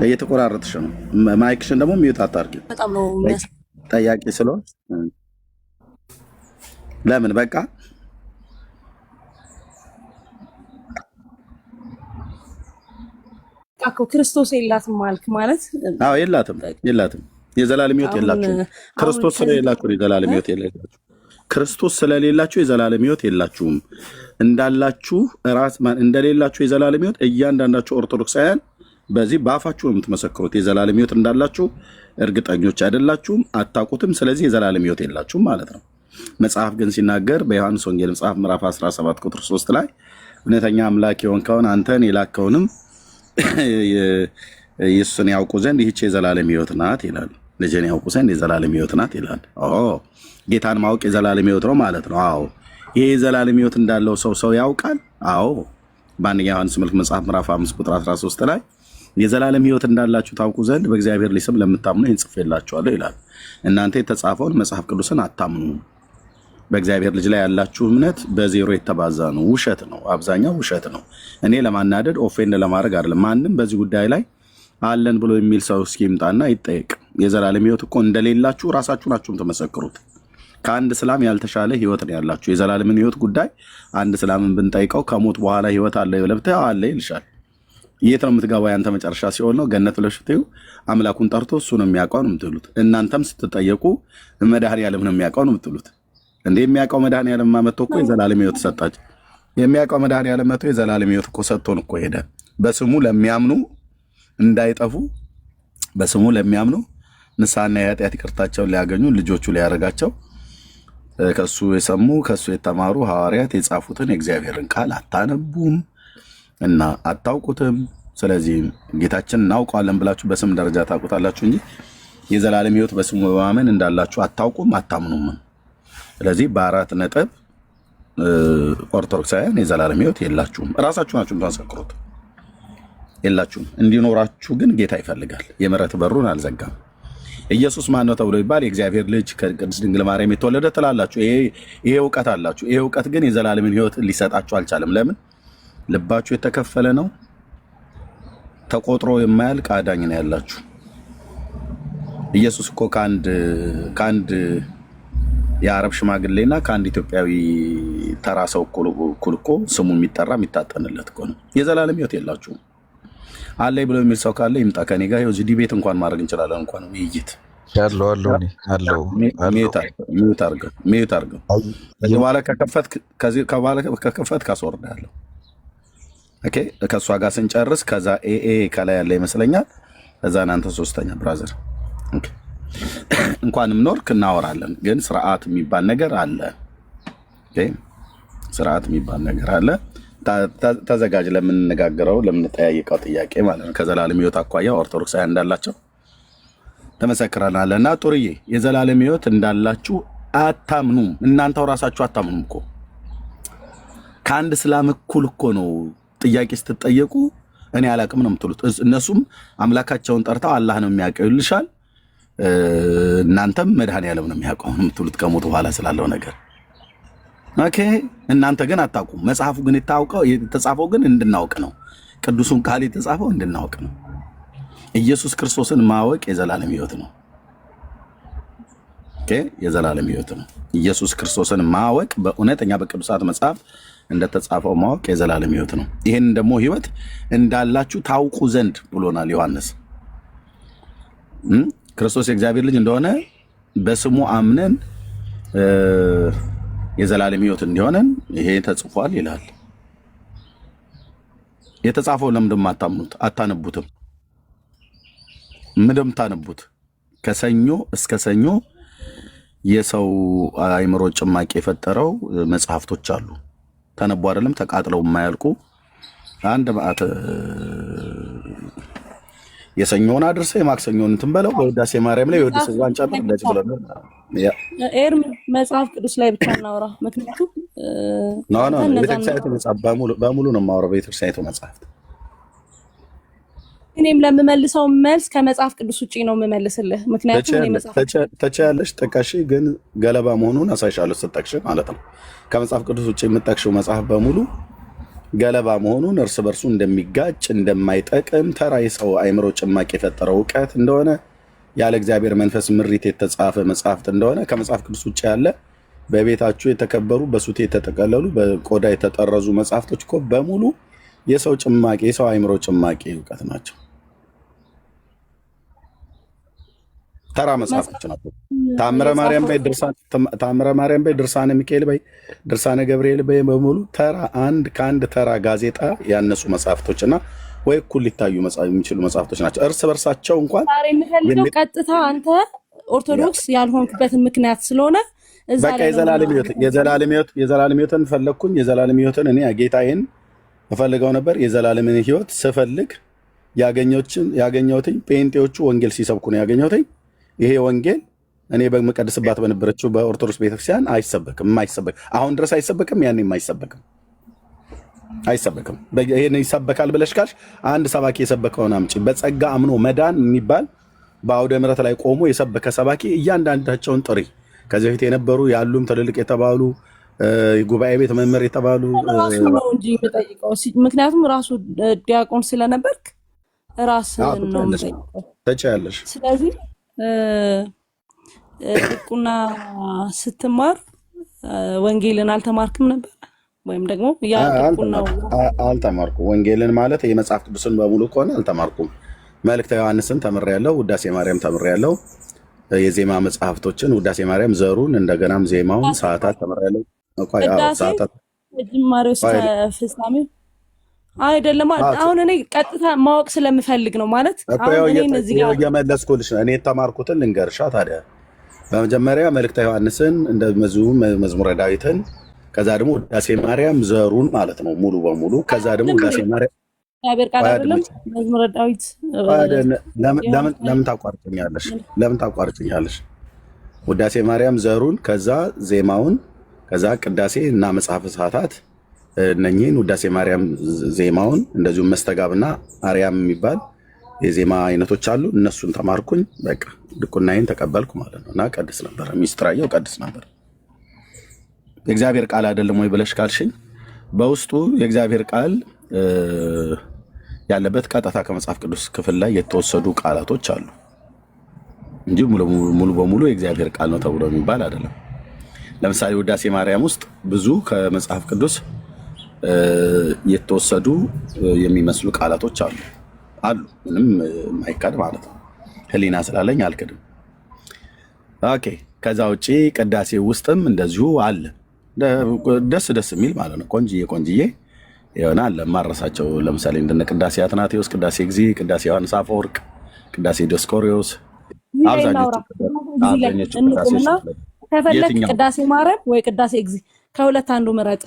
እየተቆራረጥሽ ነው። ማይክሽን ደግሞ ሚዩት አታርጊ። በጣም ነው ጠያቂ ስለሆነ ለምን በቃ ክርስቶስ የላትም ማልክ ማለት? አዎ የላትም። የዘላለም ሕይወት የላችሁም። ክርስቶስ ስለሌላችሁ የዘላለም ሕይወት የላችሁም። ክርስቶስ ስለሌላችሁ የዘላለም ሕይወት የላችሁም። እንዳላችሁ እንደሌላችሁ የዘላለም ሕይወት እያንዳንዳችሁ ኦርቶዶክሳውያን በዚህ በአፋችሁ ነው የምትመሰክሩት። የዘላለም ሕይወት እንዳላችሁ እርግጠኞች አይደላችሁም፣ አታውቁትም። ስለዚህ የዘላለም ሕይወት የላችሁም ማለት ነው። መጽሐፍ ግን ሲናገር በዮሐንስ ወንጌል መጽሐፍ ምዕራፍ 17 ቁጥር 3 ላይ እውነተኛ አምላክ የሆንከውን አንተን የላከውንም ኢየሱስን ያውቁ ዘንድ ይህች የዘላለም ሕይወት ናት ይላል። ልጅን ያውቁ ዘንድ የዘላለም ሕይወት ናት ይላል። ጌታን ማወቅ የዘላለም ሕይወት ነው ማለት ነው። አዎ ይሄ የዘላለም ሕይወት እንዳለው ሰው ያውቃል። አዎ በአንደኛ ዮሐንስ መልክ መጽሐፍ ምዕራፍ 5 ቁጥር 13 ላይ የዘላለም ሕይወት እንዳላችሁ ታውቁ ዘንድ በእግዚአብሔር ልጅ ስም ለምታምኑ ይህን ጽፌላችኋለሁ ይላል። እናንተ የተጻፈውን መጽሐፍ ቅዱስን አታምኑ። በእግዚአብሔር ልጅ ላይ ያላችሁ እምነት በዜሮ የተባዛ ነው። ውሸት ነው፣ አብዛኛው ውሸት ነው። እኔ ለማናደድ ኦፌንድ ለማድረግ አይደለም። ማንም በዚህ ጉዳይ ላይ አለን ብሎ የሚል ሰው እስኪምጣና ይጠየቅ። የዘላለም ሕይወት እኮ እንደሌላችሁ ራሳችሁ ናችሁም ተመሰክሩት። ከአንድ እስላም ያልተሻለ ሕይወት ነው ያላችሁ። የዘላለምን ሕይወት ጉዳይ አንድ እስላምን ብንጠይቀው ከሞት በኋላ ሕይወት አለ ብለህ አለ ይልሻል። የት ነው የምትገባው? ያንተ መጨረሻ ሲሆን ነው ገነት ብለሽ ስትዩ አምላኩን ጠርቶ እሱ ነው የሚያውቀው ነው የምትሉት። እናንተም ስትጠየቁ መድኃኔዓለም ነው የሚያውቀው ነው የምትሉት። እንዴ የሚያውቀው መድኃኔዓለም መጥቶ እኮ የዘላለም ሕይወት ሰጣች። የሚያውቀው መድኃኔዓለም መጥቶ የዘላለም ሕይወት እኮ ሰጥቶን እኮ ሄደ። በስሙ ለሚያምኑ እንዳይጠፉ በስሙ ለሚያምኑ ንስሐና የኃጢአት ይቅርታቸውን ሊያገኙ ልጆቹ ሊያደርጋቸው ከሱ የሰሙ ከሱ የተማሩ ሐዋርያት የጻፉትን የእግዚአብሔርን ቃል አታነቡም እና አታውቁትም። ስለዚህ ጌታችን እናውቀዋለን ብላችሁ በስም ደረጃ ታውቁታላችሁ እንጂ የዘላለም ሕይወት በስሙ በማመን እንዳላችሁ አታውቁም፣ አታምኑም። ስለዚህ በአራት ነጥብ ኦርቶዶክሳውያን የዘላለም ሕይወት የላችሁም። እራሳችሁ ናችሁ የምታስከክሩት። የላችሁም። እንዲኖራችሁ ግን ጌታ ይፈልጋል። የምሕረት በሩን አልዘጋም። ኢየሱስ ማን ነው ተብሎ ይባል የእግዚአብሔር ልጅ ከቅድስት ድንግል ማርያም የተወለደ ትላላችሁ። ይሄ እውቀት አላችሁ። ይሄ እውቀት ግን የዘላለምን ሕይወት ሊሰጣችሁ አልቻለም። ለምን? ልባችሁ የተከፈለ ነው። ተቆጥሮ የማያልቅ አዳኝ ነው ያላችሁ። ኢየሱስ እኮ ከአንድ የአረብ ሽማግሌና ከአንድ ኢትዮጵያዊ ተራ ሰው እኩል እኮ ስሙ የሚጠራ የሚታጠንለት እኮ ነው። የዘላለም ሕይወት የላችሁም። አለኝ ብሎ የሚል ሰው ካለ ይምጣ ከኔ ጋር። ይኸው ዲቤት እንኳን ማድረግ እንችላለን። እንኳን ውይይት ሚዩት አድርገው በኋላ ከከፈት ካስወርዳለሁ። ኦኬ ከእሷ ጋር ስንጨርስ ከዛ ኤኤ ከላይ ያለ ይመስለኛል። ከዛ እናንተ ሶስተኛ ብራዘር እንኳንም ኖርክ እናወራለን። ግን ስርዓት የሚባል ነገር አለ። ስርዓት የሚባል ነገር አለ። ተዘጋጅ ለምንነጋገረው ለምንጠያየቀው ጥያቄ ማለት ነው። ከዘላለም ሕይወት አኳያ ኦርቶዶክሳውያን እንዳላቸው ተመሰክረናል። እና ጡርዬ የዘላለም ሕይወት እንዳላችሁ አታምኑም። እናንተው ራሳችሁ አታምኑም እኮ። ከአንድ እስላም እኩል እኮ ነው ጥያቄ ስትጠየቁ እኔ አላቅም ነው የምትሉት። እነሱም አምላካቸውን ጠርተው አላህ ነው የሚያውቀው ይልሻል። እናንተም መድኃኔዓለም ነው የሚያውቀው ነው የምትሉት ከሞት በኋላ ስላለው ነገር። ኦኬ እናንተ ግን አታውቁም። መጽሐፉ ግን የተጻፈው ግን እንድናውቅ ነው። ቅዱሱን ቃል የተጻፈው እንድናውቅ ነው። ኢየሱስ ክርስቶስን ማወቅ የዘላለም ሕይወት ነው። ኦኬ የዘላለም ሕይወት ነው። ኢየሱስ ክርስቶስን ማወቅ በእውነተኛ በቅዱሳት መጽሐፍ እንደተጻፈው ማወቅ የዘላለም ሕይወት ነው። ይሄን ደግሞ ሕይወት እንዳላችሁ ታውቁ ዘንድ ብሎናል ዮሐንስ። ክርስቶስ የእግዚአብሔር ልጅ እንደሆነ በስሙ አምነን የዘላለም ሕይወት እንዲሆነን ይሄ ተጽፏል ይላል። የተጻፈው ለምንድን አታምኑት? አታነቡትም? ምንድን ታነቡት? ከሰኞ እስከ ሰኞ የሰው አእምሮ ጭማቂ የፈጠረው መጽሐፍቶች አሉ። ተነቡ አይደለም? ተቃጥለው የማያልቁ አንድ ማዕት የሰኞውን አድርሰ የማክሰኞውን እንትን በለው በውዳሴ ማርያም ላይ የወደ ስዋን ጨምር እንደዚህ ብለን ኤርሚ መጽሐፍ ቅዱስ ላይ ብቻ እናውራ። ምክንያቱም ቤተክርስቲያኒቱ መጽሐፍ በሙሉ ነው የማወራው። ቤተክርስቲያኒቱ መጽሐፍ እኔም ለምመልሰው መልስ ከመጽሐፍ ቅዱስ ውጪ ነው የምመልስልህ። ምክንያቱም እኔ መጽሐፍ ተቻለሽ ጠቃሽ ግን ገለባ መሆኑን አሳይሻለሁ ስትጠቅሽ ማለት ነው። ከመጽሐፍ ቅዱስ ውጪ የምጠቅሽው መጽሐፍ በሙሉ ገለባ መሆኑን እርስ በርሱ እንደሚጋጭ እንደማይጠቅም ተራ የሰው አእምሮ ጭማቂ የፈጠረው እውቀት እንደሆነ ያለ እግዚአብሔር መንፈስ ምሪት የተጻፈ መጽሐፍት እንደሆነ ከመጽሐፍ ቅዱስ ውጭ ያለ በቤታችሁ የተከበሩ በሱቴ የተጠቀለሉ በቆዳ የተጠረዙ መጽሐፍቶች እኮ በሙሉ የሰው ጭማቂ የሰው አእምሮ ጭማቂ እውቀት ናቸው። ተራ መጽሐፎች ናቸው። ታምረ ማርያም በይ ድርሳነ ሚካኤል በይ ድርሳነ ገብርኤል በይ በሙሉ ተራ ከአንድ ተራ ጋዜጣ ያነሱ መጽሐፍቶችና ወይ እኩል ሊታዩ የሚችሉ መጽሐፍቶች ናቸው። እርስ በርሳቸው እንኳን የምፈልገው ቀጥታ አንተ ኦርቶዶክስ ያልሆንክበትን ምክንያት ስለሆነ በቃ የዘላለም ሕይወትን ፈለግኩኝ። የዘላለም ሕይወትን እኔ ጌታዬን እፈልገው ነበር። የዘላለምን ሕይወት ስፈልግ ያገኘሁትኝ ጴንጤዎቹ ወንጌል ሲሰብኩ ነው ያገኘሁትኝ። ይሄ ወንጌል እኔ በምቀድስባት በነበረችው በኦርቶዶክስ ቤተክርስቲያን አይሰበክም። አሁን ድረስ አይሰበክም። ያኔም አይሰበክም። ይሄን ይሰበካል ብለሽ ካልሽ አንድ ሰባኪ የሰበከውን አምጪ። በጸጋ አምኖ መዳን የሚባል በአውደ ምሕረት ላይ ቆሞ የሰበከ ሰባኪ እያንዳንዳቸውን ጥሪ። ከዚህ በፊት የነበሩ ያሉም ትልልቅ የተባሉ ጉባኤ ቤት መምህር የተባሉ ራሱ ነው እንጂ የምጠይቀው። ምክንያቱም ራሱ ዲያቆን ስለነበርክ ራስን ነው የምጠይቀው። ተቻለሽ። ስለዚህ ዲቁና ስትማር ወንጌልን አልተማርክም ነበር? ወይም ደግሞ ያደርኩ ነው? አልተማርኩም። ወንጌልን ማለት የመጽሐፍ ቅዱስን በሙሉ ከሆነ አልተማርኩም። መልእክተ ዮሐንስን ተምሬያለሁ። ውዳሴ ማርያም ተምሬያለሁ። የዜማ መጽሐፍቶችን ውዳሴ ማርያም ዘሩን፣ እንደገናም ዜማውን፣ ሰዓታት ተምሬያለሁ። ሰዓታት ጅማሬው እስከ ፍጻሜው አይደለም። አሁን እኔ ቀጥታ ማወቅ ስለምፈልግ ነው ማለት አሁን እኔ እነዚህ ጋር እየመለስኩልሽ ነው። እኔ የተማርኩትን ልንገርሻ ታዲያ። በመጀመሪያ መልእክተ ዮሐንስን፣ እንደ መዝሙረ ዳዊትን፣ ከዛ ደግሞ ውዳሴ ማርያም ዘሩን ማለት ነው ሙሉ በሙሉ። ከዛ ደግሞ ውዳሴ ማርያም እግዚአብሔር ቃል አይደለም መዝሙረ ዳዊት። ለምን ታቋርጭኛለሽ? ለምን ታቋርጭኛለሽ? ውዳሴ ማርያም ዘሩን፣ ከዛ ዜማውን፣ ከዛ ቅዳሴ እና መጽሐፈ ሰዓታት እነኚህን ውዳሴ ማርያም ዜማውን፣ እንደዚሁም መስተጋብና አርያም የሚባል የዜማ አይነቶች አሉ። እነሱን ተማርኩኝ። በቃ ድቁናዬን ተቀበልኩ ማለት ነው። እና ቀድስ ነበር፣ ሚስጥራየው ቀድስ ነበር። የእግዚአብሔር ቃል አይደለም ወይ ብለሽ ካልሽኝ በውስጡ የእግዚአብሔር ቃል ያለበት ቀጥታ ከመጽሐፍ ቅዱስ ክፍል ላይ የተወሰዱ ቃላቶች አሉ እንጂ ሙሉ በሙሉ የእግዚአብሔር ቃል ነው ተብሎ የሚባል አይደለም። ለምሳሌ ውዳሴ ማርያም ውስጥ ብዙ ከመጽሐፍ ቅዱስ የተወሰዱ የሚመስሉ ቃላቶች አሉ። ምንም የማይካድ ማለት ነው። ሕሊና ስላለኝ አልክድም። ኦኬ። ከዛ ውጪ ቅዳሴ ውስጥም እንደዚሁ አለ፣ ደስ የሚል ማለት ነው። ቆንጅዬ የሆነ አለ ማረሳቸው። ለምሳሌ እንደነ ቅዳሴ አትናቴዎስ፣ ቅዳሴ እግዚእ፣ ቅዳሴ ዮሐንስ አፈወርቅ፣ ቅዳሴ ዲዮስቆሮስ፣ አብዛኞቹ ከፈለክ ቅዳሴ ማርያም ወይ ቅዳሴ እግዚእ ከሁለት አንዱ ምረጥ።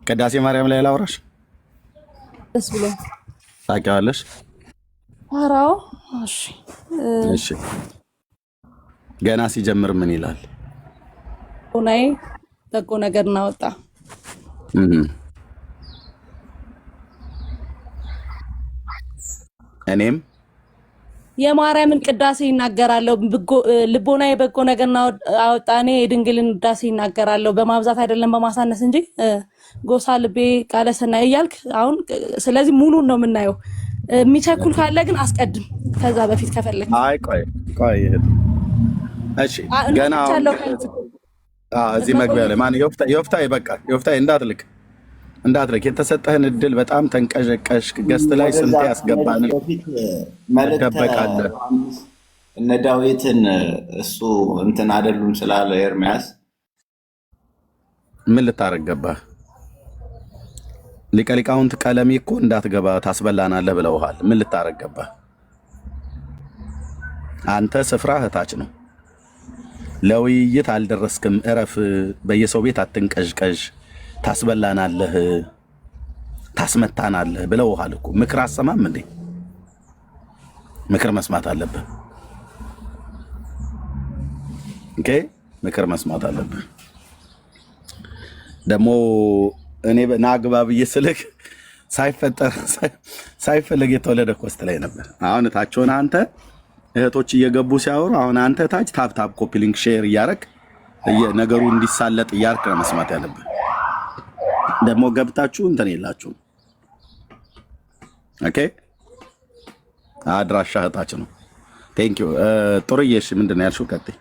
ቅዳሴ ማርያም ላይ ላውራሽ ደስ ብሎ ታውቂዋለሽ? አራው እሺ። ገና ሲጀምር ምን ይላል? ሆናይ በጎ ነገር እናወጣ። እኔም የማርያምን ቅዳሴ ይናገራለሁ። ልቦናዬ በጎ ነገር አወጣ። እኔ የድንግልን ቅዳሴ ይናገራለሁ፣ በማብዛት አይደለም በማሳነስ እንጂ። ጎሳ ልቤ ቃለ ሰናይ እያልክ አሁን፣ ስለዚህ ሙሉን ነው የምናየው። የሚቸኩል ካለ ግን አስቀድም፣ ከዛ በፊት ከፈለግ። አይ ቆይ እሺ። ገና እዚህ መግቢያ ላይ ማን ዮፍታሔ፣ በቃ ዮፍታሔ እንዳትልክ የተሰጠህን እድል በጣም ተንቀዠቀሽ። ገስት ላይ ስንቴ ያስገባን ትደበቃለህ። እነ ዳዊትን እሱ እንትን አይደሉም ስላለ ኤርሚያስ ምን ልታረግ ገባህ? ሊቀ ሊቃውንት ቀለሜ እኮ እንዳትገባ ታስበላናለህ ብለውሃል። ምን ልታረግ ገባህ? አንተ ስፍራ እህታች ነው። ለውይይት አልደረስክም። እረፍ። በየሰው ቤት አትንቀዥቀዥ። ታስበላናለህ፣ ታስመታናለህ ብለውሃል እኮ። ምክር አሰማም እንዴ? ምክር መስማት አለብህ። ኦኬ፣ ምክር መስማት አለብህ። ደግሞ እኔ ናግባ ብዬ ስልክ ሳይፈለግ የተወለደ ኮስት ላይ ነበር። አሁን ታች ሆነህ አንተ እህቶች እየገቡ ሲያወሩ፣ አሁን አንተ ታች ታፕ ኮፒ ሊንክ ሼር እያረክ ነገሩ እንዲሳለጥ እያርክ ነው መስማት ያለብህ። ደግሞ ገብታችሁ እንትን የላችሁም። ኦኬ፣ አድራሻ እህታች ነው። ቴንኪዩ ጥሩዬ። እሺ፣ ምንድን ነው ያልሽው? ቀጥይ።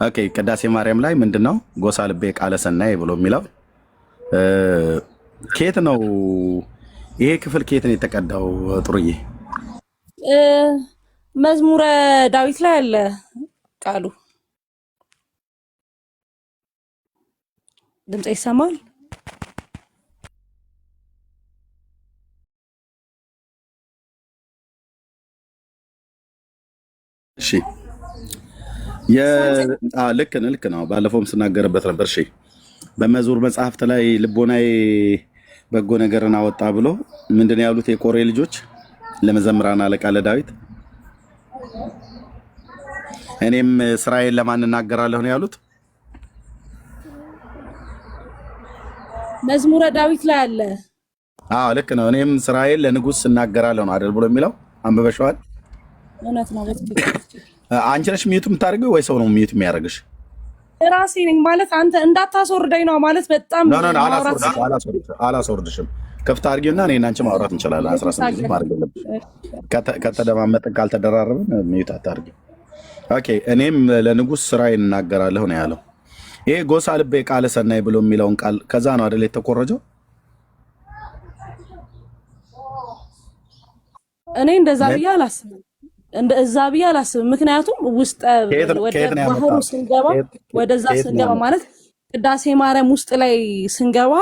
ኦኬ፣ ቅዳሴ ማርያም ላይ ምንድን ነው ጎሳ ልቤ ቃለ ሰናይ ብሎ የሚለው ኬት ነው? ይሄ ክፍል ኬት ነው የተቀዳው? ጥሩዬ፣ መዝሙረ ዳዊት ላይ አለ ቃሉ። ድምጽ ይሰማል? እሺ፣ ልክ ነው። ባለፈውም ስናገርበት ነበር። እሺ፣ በመዝሙር መጽሐፍት ላይ ልቦናዬ በጎ ነገርን አወጣ ብሎ ምንድን ያሉት የቆሬ ልጆች ለመዘምራን አለቃ ለዳዊት? እኔም ስራዬን ለማን እናገራለሁ ነው ያሉት? መዝሙረ ዳዊት ላይ አለ። ልክ ነው። እኔም ስራዬን ለንጉሥ እናገራለሁ ነው አይደል ብሎ የሚለው አንብበሽዋል? እውነት ነው። አንቺ ነሽ ሚዩት የምታደርገው ወይ ሰው ነው ሚዩት የሚያደርግሽ? ራሴ ነኝ ማለት አንተ እንዳታስወርደኝ ነው ማለት። በጣም አላስወርድሽም። ክፍት አድርጊውና እኔ እና አንቺ ማውራት እንችላለን። 18 ጊዜ ማድረግ የለብሽ። ከተደማመጥን ካልተደራረብን ሚዩት አታድርጊ። ኦኬ፣ እኔም ለንጉሥ ስራዬን እናገራለሁ ነው ያለው። ይሄ ጎሳ ልቤ ቃለ ሰናይ ብሎ የሚለውን ቃል ከዛ ነው አይደል የተቆረጀው? እኔ እንደዛ ብዬ አላስብም። እንደዛ ብዬ አላስብም። ምክንያቱም ውስጥ ወደ ባህሩ ስንገባ ወደዛ ስንገባ ማለት ቅዳሴ ማርያም ውስጥ ላይ ስንገባ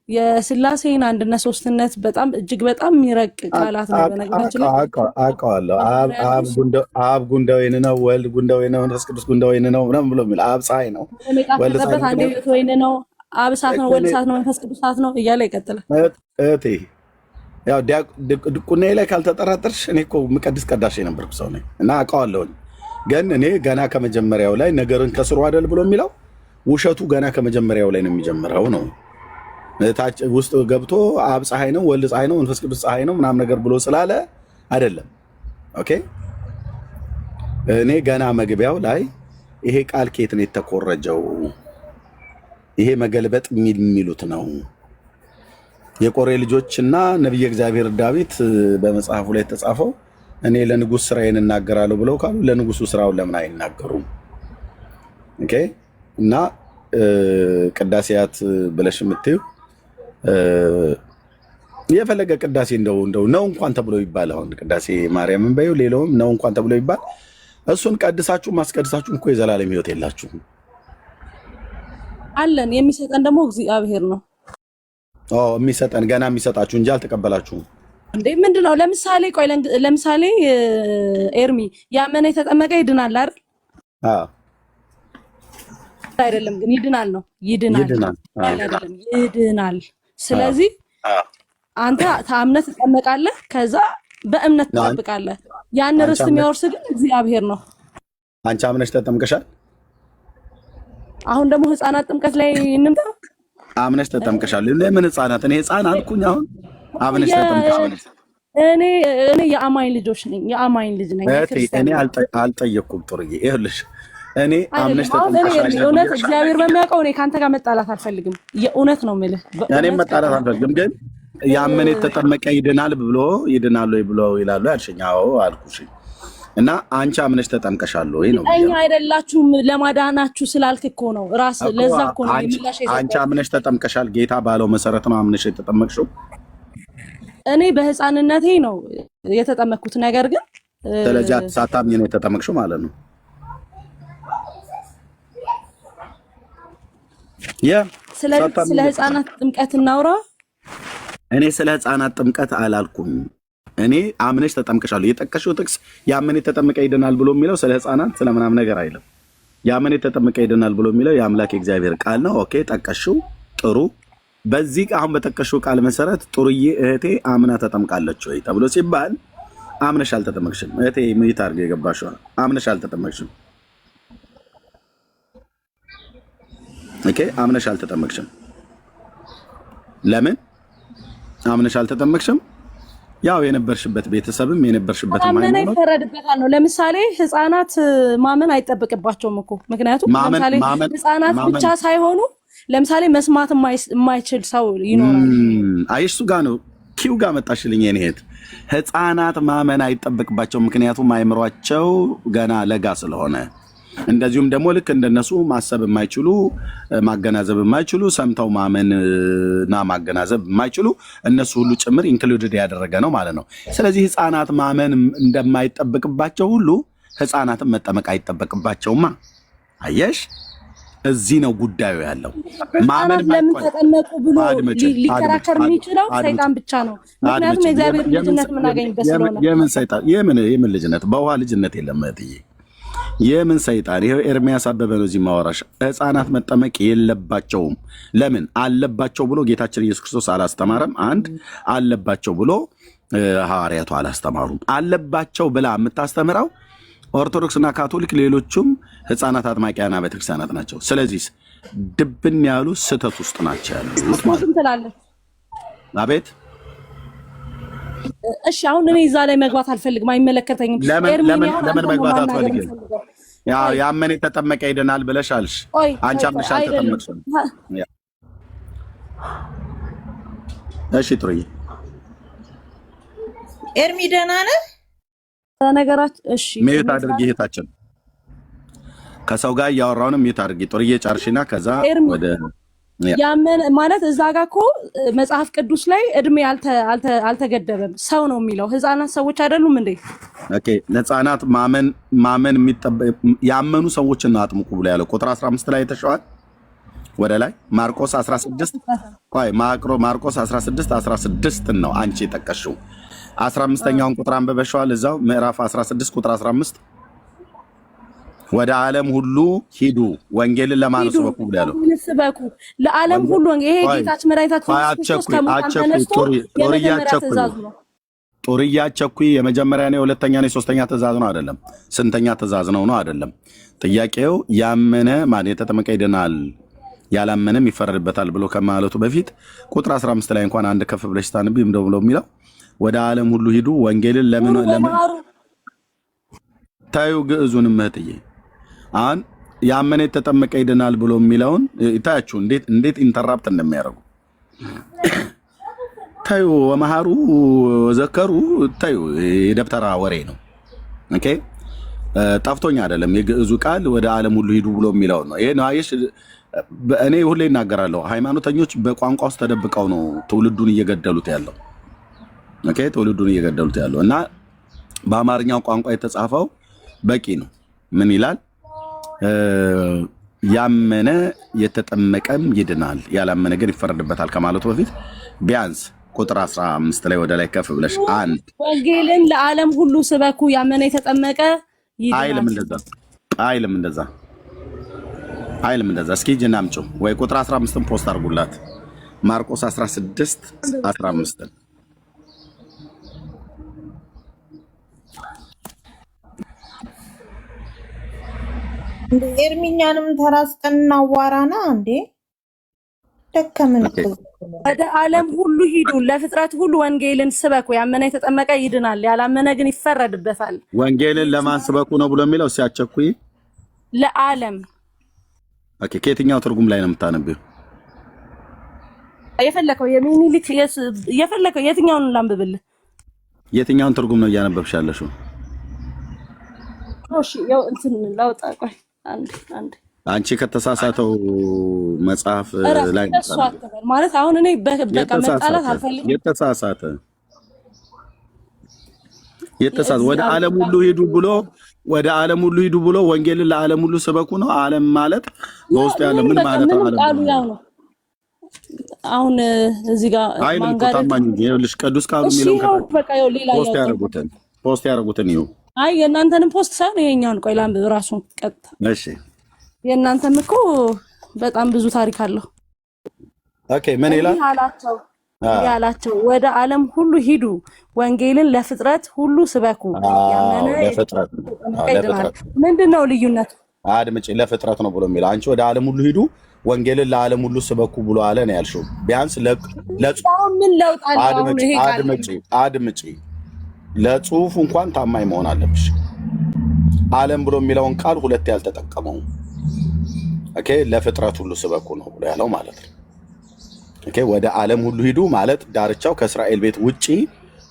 የስላሴን አንድነት ሶስትነት በጣም እጅግ በጣም የሚረቅ ቃላት ነው። በነገራችን ላይ አውቀዋለሁ። አብ ጉንዳወይን ነው፣ ወልድ ጉንዳወይን ነው፣ መንፈስ ቅዱስ ጉንዳወይን ነው ምናምን ብሎ የሚል አብ ፀሐይ ነው፣ ወልድ ፀሐይ ነው፣ አንዴ ወይን ነው፣ አብ እሳት ነው፣ ወልድ እሳት ነው፣ መንፈስ ቅዱስ እሳት ነው እያለ ይቀጥላል። እቴ ያው ድቁናዬ ላይ ካልተጠራጠርሽ እኔ እኮ የምቀድስ ቀዳሽ የነበርኩ ሰው ነኝ እና አውቀዋለሁኝ። ግን እኔ ገና ከመጀመሪያው ላይ ነገርን ከስሩ አይደል ብሎ የሚለው ውሸቱ ገና ከመጀመሪያው ላይ ነው የሚጀምረው ነው። ታች ውስጥ ገብቶ አብ ፀሐይ ነው፣ ወልድ ፀሐይ ነው፣ መንፈስ ቅዱስ ፀሐይ ነው ምናምን ነገር ብሎ ስላለ አይደለም። ኦኬ እኔ ገና መግቢያው ላይ ይሄ ቃል ከየት ነው የተኮረጀው? ይሄ መገልበጥ የሚሉት ነው። የቆሬ ልጆችና ነቢየ እግዚአብሔር ዳዊት በመጽሐፉ ላይ የተጻፈው እኔ ለንጉሥ ስራዬን እናገራለሁ ብለው ካሉ ለንጉሱ ስራውን ለምን አይናገሩም? ኦኬ እና ቅዳሴያት ብለሽ የምትይው የፈለገ ቅዳሴ እንደው ነው እንኳን ተብሎ ይባል። አሁን ቅዳሴ ማርያምን በይው ሌላውም ነው እንኳን ተብሎ ይባል። እሱን ቀድሳችሁ ማስቀድሳችሁም እኮ የዘላለም ሕይወት የላችሁም። አለን የሚሰጠን ደግሞ እግዚአብሔር ነው። የሚሰጠን ገና የሚሰጣችሁ እንጂ አልተቀበላችሁም እንዴ? ምንድነው? ለምሳሌ ኤርሚ ያመነ የተጠመቀ ይድናል አይደል? አይደለም ግን ይድናል ነው። ይድናል። ስለዚህ አንተ ታምነህ ትጠመቃለህ፣ ከዛ በእምነት ትጠብቃለህ። ያን ርስት የሚያወርስ ግን እግዚአብሔር ነው። አንቺ አምነሽ ተጠምቀሻል። አሁን ደግሞ ህፃናት ጥምቀት ላይ እንምጣ። አምነሽ ተጠምቀሻል። ለምን ህፃናት? እኔ ህፃን አልኩኝ። አሁን አምነሽ ተጠምቀሻል። እኔ የአማኝ ልጆች ነኝ። የአማኝ ልጅ ነኝ። እኔ አልጠየቅኩም። ጥሩዬ ይኸውልሽ እኔ አምነሽ ተጠምቀሻል። እውነት እግዚአብሔር በሚያውቀው እኔ ካንተ ጋር መጣላት አልፈልግም። የእውነት ነው የምልህ። እኔም መጣላት አልፈልግም፣ ግን ያመነ የተጠመቀ ይድናል ብሎ ይላሉ ያልሽኝ። አዎ አልኩሽ። እና አንቺ አምነሽ ተጠምቀሻል ወይ ነው? እኛ አይደላችሁም ለማዳናችሁ ስላልክ እኮ ነው ራስ። ለዛ እኮ ነው የሚላሽ። አንቺ አምነሽ ተጠምቀሻል። ጌታ ባለው መሰረት ነው አምነሽ የተጠመቅሽው። እኔ በህፃንነቴ ነው የተጠመቅኩት። ነገር ግን ስለዚህ ሳታምኚ ነው የተጠመቅሽው ማለት ነው። ስለ ህፃናት ጥምቀት እናውራ። እኔ ስለ ህፃናት ጥምቀት አላልኩም። እኔ አምነሽ ተጠምቀሻለሁ የጠቀሽው ጥቅስ ያመነ የተጠመቀ ይድናል ብሎ የሚለው ስለ ህፃናት ስለ ምናምን ነገር አይልም። ያመነ የተጠመቀ ይድናል ብሎ የሚለው የአምላክ የእግዚአብሔር ቃል ነው። ኦኬ ጠቀሽው፣ ጥሩ። በዚህ አሁን በጠቀሽው ቃል መሰረት ጥሩዬ እህቴ አምና ተጠምቃለች ወይ ተብሎ ሲባል አምነሽ አልተጠመቅሽም እህቴ። ምን ታርገ የገባሽው? አምነሽ አልተጠመቅሽም። ኦኬ አምነሽ አልተጠመቅሽም። ለምን አምነሽ አልተጠመቅሽም? ያው የነበርሽበት ቤተሰብም የነበርሽበት ማመን ይፈረድበታል ነው። ለምሳሌ ህፃናት ማመን አይጠበቅባቸውም እኮ። ምክንያቱም ለምሳሌ ህፃናት ብቻ ሳይሆኑ ለምሳሌ መስማት የማይችል ሰው ይኖራል። አይሱ ጋር ነው ኪው ጋር መጣሽልኝ የኔ እህት። ህፃናት ማመን አይጠበቅባቸውም፣ ምክንያቱም አይምሯቸው ገና ለጋ ስለሆነ። እንደዚሁም ደግሞ ልክ እንደነሱ ማሰብ የማይችሉ ማገናዘብ የማይችሉ ሰምተው ማመንና ማገናዘብ የማይችሉ እነሱ ሁሉ ጭምር ኢንክሉድድ ያደረገ ነው ማለት ነው። ስለዚህ ህፃናት ማመን እንደማይጠበቅባቸው ሁሉ ህፃናትን መጠመቅ አይጠበቅባቸውማ። አየሽ፣ እዚህ ነው ጉዳዩ ያለው። ማመን ለምን ተጠመቁ ብሎ ሊከራከር የሚችለው ሰይጣን ብቻ ነው። ምክንያቱም የእግዚአብሔር ልጅነት የምናገኝበት ስለሆነ። የምን ሰይጣን? የምን ልጅነት? በውሃ ልጅነት የለም እህትዬ። የምን ሰይጣን? ይሄው ኤርሚያስ አበበ ነው እዚህ ማወራሽ። ህፃናት መጠመቅ የለባቸውም። ለምን አለባቸው ብሎ ጌታችን ኢየሱስ ክርስቶስ አላስተማረም። አንድ አለባቸው ብሎ ሐዋርያቱ አላስተማሩም። አለባቸው ብላ የምታስተምረው ኦርቶዶክስና ካቶሊክ፣ ሌሎቹም ህፃናት አጥማቂያና ቤተክርስቲያናት ናቸው። ስለዚህ ድብን ያሉ ስህተት ውስጥ ናቸው ያሉት ማለት። አቤት። እሺ አሁን እኔ እዛ ላይ መግባት አልፈልግም፣ አይመለከተኝም። ለምን መግባት አትፈልግም? ያው ያመነ የተጠመቀ ይድናል ብለሻልሽ። አንቺ አምነሽ አልተጠመቅሽም። እሺ ጥሩዬ፣ ኤርሚ ደህና ነህ? ነገራችን እሺ፣ ሜት አድርጊ እህታችን። ከሰው ጋር እያወራውንም የት አድርጊ ጦርዬ ጨርሽና ከዛ ወደ ያመነ ማለት እዛ ጋር እኮ መጽሐፍ ቅዱስ ላይ እድሜ አልተገደበም። ሰው ነው የሚለው። ህፃናት ሰዎች አይደሉም እንዴ? ኦኬ ለህፃናት ማመን ያመኑ ሰዎችን ነው አጥምቁ ብሎ ያለው ቁጥር 15 ላይ ተሸዋል። ወደ ላይ ማርቆስ 16 ቆይ ማርቆስ 16 ነው አንቺ የጠቀሽው። 15ኛውን ቁጥር አንበበሽዋል እዛው ምዕራፍ 16 ቁጥር 15 ወደ ዓለም ሁሉ ሂዱ ወንጌልን ለማን ስበኩ ብሎ ያለው ስበኩ ለዓለም ሁሉ ይሄ ጌታችን መድኃኒታችን ኢየሱስ ጦርያ ቸኩይ የመጀመሪያ ነው የሁለተኛ ነው የሶስተኛ ትእዛዝ ነው አይደለም። ስንተኛ ትእዛዝ ነው አይደለም። ጥያቄው ያመነ ማን የተጠመቀ ይድናል ያላመነም ይፈረድበታል ብሎ ከማለቱ በፊት ቁጥር 15 ላይ እንኳን አንድ ከፍ ብለሽ ታንቢ እንደው ብሎ የሚለው ወደ ዓለም ሁሉ ሂዱ ወንጌልን ለምን ታዩ ግዕዙንም እህትዬ አሁን ያመነ የተጠመቀ ይድናል ብሎ የሚለውን ታያችሁ እንዴት ኢንተራፕት እንደሚያደርጉ ታዩ ወመሃሩ ዘከሩ ታዩ የደብተራ ወሬ ነው። ኦኬ ጠፍቶኝ አይደለም የግዕዙ ቃል ወደ ዓለም ሁሉ ሂዱ ብሎ የሚለው ነው። ይሄ ነው አይሽ እኔ ሁሌ እናገራለሁ ሃይማኖተኞች በቋንቋ ውስጥ ተደብቀው ነው ትውልዱን እየገደሉት ያለው። ኦኬ ትውልዱን እየገደሉት ያለው እና በአማርኛው ቋንቋ የተጻፈው በቂ ነው። ምን ይላል? ያመነ የተጠመቀም ይድናል ያላመነ ግን ይፈረድበታል ከማለቱ በፊት ቢያንስ ቁጥር 15 ላይ ወደ ላይ ከፍ ብለሽ አንድ ወንጌልን ለዓለም ሁሉ ስበኩ ያመነ የተጠመቀ ይድናል አይልም እንደዛ። እስኪ ጅና አምጪው ወይ ቁጥር 15ን ፖስት አድርጉላት ማርቆስ 16:15 እንዴ ኤርሚኛንም ተራስቀን እናዋራና እንዴ ደከመን። ወደ ዓለም ሁሉ ሂዱ ለፍጥረት ሁሉ ወንጌልን ስበኩ ያመነ የተጠመቀ ይድናል ያላመነ ግን ይፈረድበታል። ወንጌልን ለማን ስበኩ ነው ብሎ የሚለው ሲያቸኩይ ለዓለም። ኦኬ ከየትኛው ትርጉም ላይ ነው የምታነቢው? የፈለከው የሚኒሊክ የፈለከው የትኛውን ላንብብልህ? የትኛውን ትርጉም ነው እያነበብሽ ያለሽው? እሺ ያው እንትን ላውጣ ቆይ አንድ አንቺ ከተሳሳተው መጽሐፍ ላይ ማለት አሁን እኔ በቃ መጣላት አልፈልግም። የተሳሳተ ወደ ዓለም ሁሉ ሂዱ ብሎ ወንጌልን ለዓለም ሁሉ ስበኩ ነው። ዓለም ማለት በውስጥ ያለ ምን ማለት ነው? ዓለም አሁን እዚህ ጋር ማንጋር ታማኝ ይኸውልሽ ቅዱስ ቃሉ የሚለው ፖስት ያደረጉትን ይኸው አይ የእናንተንም ፖስት ሳይሆን ይሄኛውን ቆይ ላንብብ ራሱን ቀጥታ። እሺ የእናንተም እኮ በጣም ብዙ ታሪክ አለው። ኦኬ ምን ይላል? ያላቸው ወደ ዓለም ሁሉ ሂዱ ወንጌልን ለፍጥረት ሁሉ ስበኩ ያመነ ለፍጥረት ምንድነው ልዩነቱ? አድምጪ ለፍጥረት ነው ብሎ የሚለው አንቺ ወደ ዓለም ሁሉ ሂዱ ወንጌልን ለዓለም ሁሉ ስበኩ ብሎ አለ ነው ያልሽው። ቢያንስ ምን ለውጥ አለው? አድምጪ ለጽሁፉ እንኳን ታማኝ መሆን አለብሽ። ዓለም ብሎ የሚለውን ቃል ሁለት ያልተጠቀመው ኦኬ ለፍጥረት ሁሉ ስበኩ ነው ብሎ ያለው ማለት ነው። ኦኬ ወደ ዓለም ሁሉ ሂዱ ማለት ዳርቻው ከእስራኤል ቤት ውጪ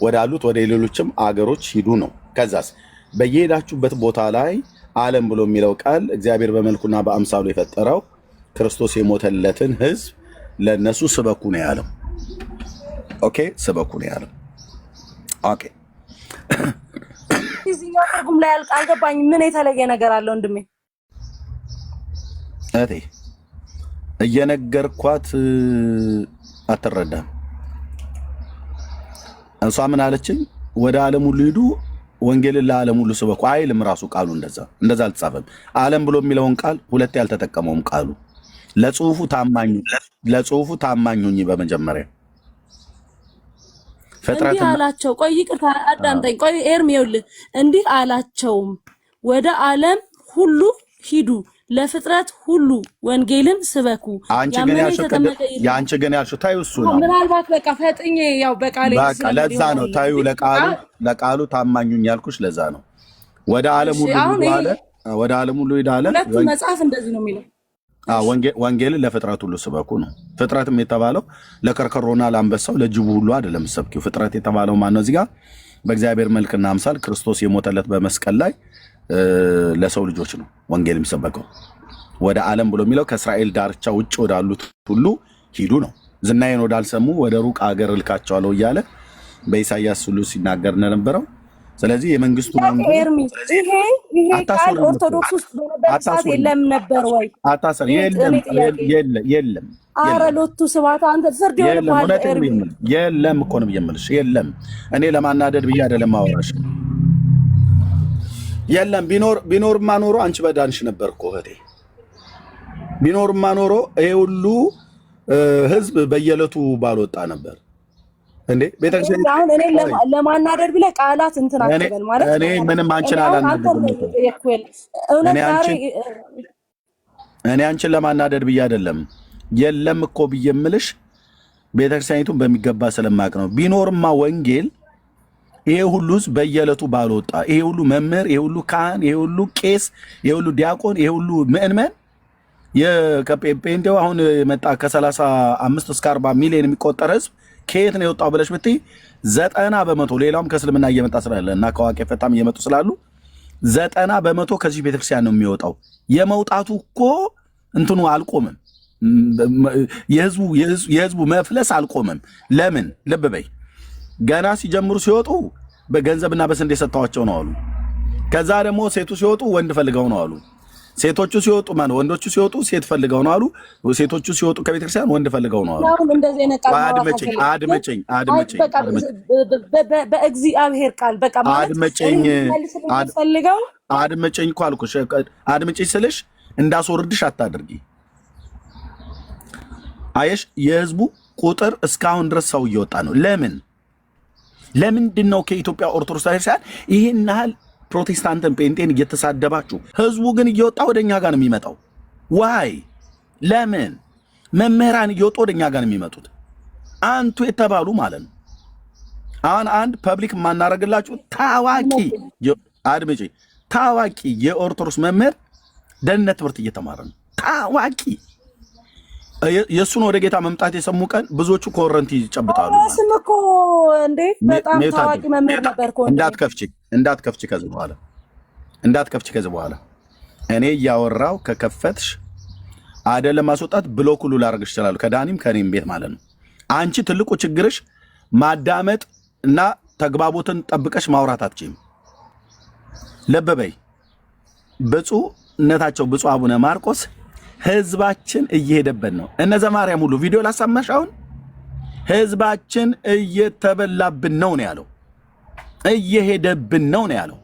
ወዳሉት ወደ ሌሎችም አገሮች ሂዱ ነው። ከዛስ በየሄዳችሁበት ቦታ ላይ ዓለም ብሎ የሚለው ቃል እግዚአብሔር በመልኩና በአምሳሉ የፈጠረው ክርስቶስ የሞተለትን ሕዝብ ለነሱ ስበኩ ነው ያለው። ኦኬ ስበኩ ነው ያለው። ኦኬ እዚህኛው ትርጉም ላይ አልገባኝም። ምን የተለየ ነገር አለው ወንድሜ? እቴ እየነገርኳት አትረዳም። እሷ ምን አለችኝ? ወደ ዓለም ሁሉ ሂዱ ወንጌልን ለዓለም ሁሉ ስበኩ አይልም ራሱ ቃሉ። እንደዛ አልተጻፈም። ዓለም ብሎ የሚለውን ቃል ሁለት ያልተጠቀመውም ቃሉ። ለጽሁፉ ታማኝ ሁኚ በመጀመሪያ እንዲህ አላቸው። ቆይ ይቅርታ አዳምጠኝ። ቆይ ኤርሚ ይኸውልህ እንዲህ አላቸውም ወደ ዓለም ሁሉ ሂዱ ለፍጥረት ሁሉ ወንጌልን ስበኩ። አንቺ ግን ያልሽው ታዩ እሱ ነው። ምናልባት በቃ ፈጥኜ ያው በቃሌ ለዛ ነው ታዩ ለቃሉ ታማኙኝ ያልኩሽ ለዛ ነው። ወደ ዓለም ሁሉ ሂዱ አለ። ሁለቱ መጽሐፍ እንደዚህ ነው የሚለው። ወንጌልን ለፍጥረት ሁሉ ስበኩ ነው። ፍጥረትም የተባለው ለከርከሮና ለአንበሳው ለጅቡ ሁሉ አይደለም ሰብኪው። ፍጥረት የተባለው ማን ነው? እዚህ ጋር በእግዚአብሔር መልክና አምሳል ክርስቶስ የሞተለት በመስቀል ላይ ለሰው ልጆች ነው ወንጌል የሚሰበከው። ወደ ዓለም ብሎ የሚለው ከእስራኤል ዳርቻ ውጭ ወዳሉት ሁሉ ሂዱ ነው። ዝናዬን ወዳልሰሙ ወደ ሩቅ አገር እልካቸዋለሁ እያለ በኢሳይያስ ሁሉ ሲናገር እንደነበረው። ስለዚህ የመንግስቱ ይሄ ቃል ኦርቶዶክስ ውስጥ በነበረ ሰዓት የለም ነበር ወይ? አታሰር የለም። ኧረ ሎቱ ስብሐት አንተ ፍርድ ይሆንብሃል። የለም እኮ ነው የምልሽ። የለም እኔ ለማናደድ ብዬ አይደለም አወራሽ። የለም ቢኖርማ ኖሮ አንቺ በዳንሽ ነበር እኮ እህቴ። ቢኖርማ ኖሮ ይሄ ሁሉ ህዝብ በየዕለቱ ባልወጣ ነበር እንዴ። ቤተክርስቲያን አሁን እኔ ለማናደድ ብለህ ቃላት እንትን አትበል ማለት እኔ ምንም አንቺን አላናደድም። እኔ አንቺን ለማናደድ ብዬ አይደለም። የለም እኮ ብዬ የምልሽ ቤተክርስቲያኒቱን በሚገባ ስለማቅ ነው። ቢኖርማ ወንጌል ይሄ ሁሉ ህዝብ በየዕለቱ ባልወጣ፣ ይሄ ሁሉ መምህር፣ ይሄ ሁሉ ካህን፣ ይሄ ሁሉ ቄስ፣ ይሄ ሁሉ ዲያቆን፣ ይሄ ሁሉ ምእመን የጴንጤው አሁን መጣ ከ35 እስከ 40 ሚሊዮን የሚቆጠር ህዝብ ከየት ነው የወጣው ብለሽ ብትይ 90% ሌላውም ከእስልምና እየመጣ ስላለ እና ከዋቄ ፈታም እየመጡ ስላሉ 90% ከዚህ ቤተክርስቲያን ነው የሚወጣው። የመውጣቱ እኮ እንትኑ አልቆምም። የህዝቡ መፍለስ አልቆምም። ለምን ልብ በይ። ገና ሲጀምሩ ሲወጡ በገንዘብና በስንዴ ሰጥተዋቸው ነው አሉ። ከዛ ደግሞ ሴቱ ሲወጡ ወንድ ፈልገው ነው አሉ። ሴቶቹ ሲወጡ ወንዶቹ ሲወጡ ሴት ፈልገው ነው አሉ። ሴቶቹ ሲወጡ ከቤተክርስቲያን ወንድ ፈልገው ነው አሉ። አድመጭኝ በእግዚአብሔር ቃል በቃ አድመጭኝ እኮ አልኩሽ። አድመጭኝ ስልሽ እንዳስወርድሽ አታድርጊ። አየሽ፣ የህዝቡ ቁጥር እስካሁን ድረስ ሰው እየወጣ ነው። ለምንድን ነው ከኢትዮጵያ ኦርቶዶክስ ቤተክርስቲያን ይህን ያህል ፕሮቴስታንትን ጴንጤን እየተሳደባችሁ ህዝቡ ግን እየወጣ ወደኛ ጋር ነው የሚመጣው? ዋይ ለምን? መምህራን እየወጡ ወደኛ ጋር ነው የሚመጡት፣ አንቱ የተባሉ ማለት ነው። አሁን አንድ ፐብሊክ የማናረግላችሁ ታዋቂ የኦርቶዶክስ መምህር ደህንነት ትምህርት እየተማረ ነው። ታዋቂ የእሱን ወደ ጌታ መምጣት የሰሙ ቀን ብዙዎቹ ኮረንቲ ይጨብጣሉ። ስም እኮ እንዴ በጣም ታዋቂ መምህር ነበር እኮ። እንዳትከፍቺ ከዚህ በኋላ እኔ እያወራው ከከፈትሽ አይደለም ማስወጣት ብሎክ ሁሉ ላደርግሽ እችላለሁ፣ ከዳኒም ከኔም ቤት ማለት ነው። አንቺ ትልቁ ችግርሽ ማዳመጥ እና ተግባቦትን ጠብቀሽ ማውራት አትችይም። ልብ በይ። ብፁዕነታቸው ብፁዕ አቡነ ማርቆስ ህዝባችን እየሄደበት ነው። እነ ዘማርያም ሁሉ ቪዲዮ ላሳመሽ። አሁን ህዝባችን እየተበላብን ነው ያለው፣ እየሄደብን ነው ያለው።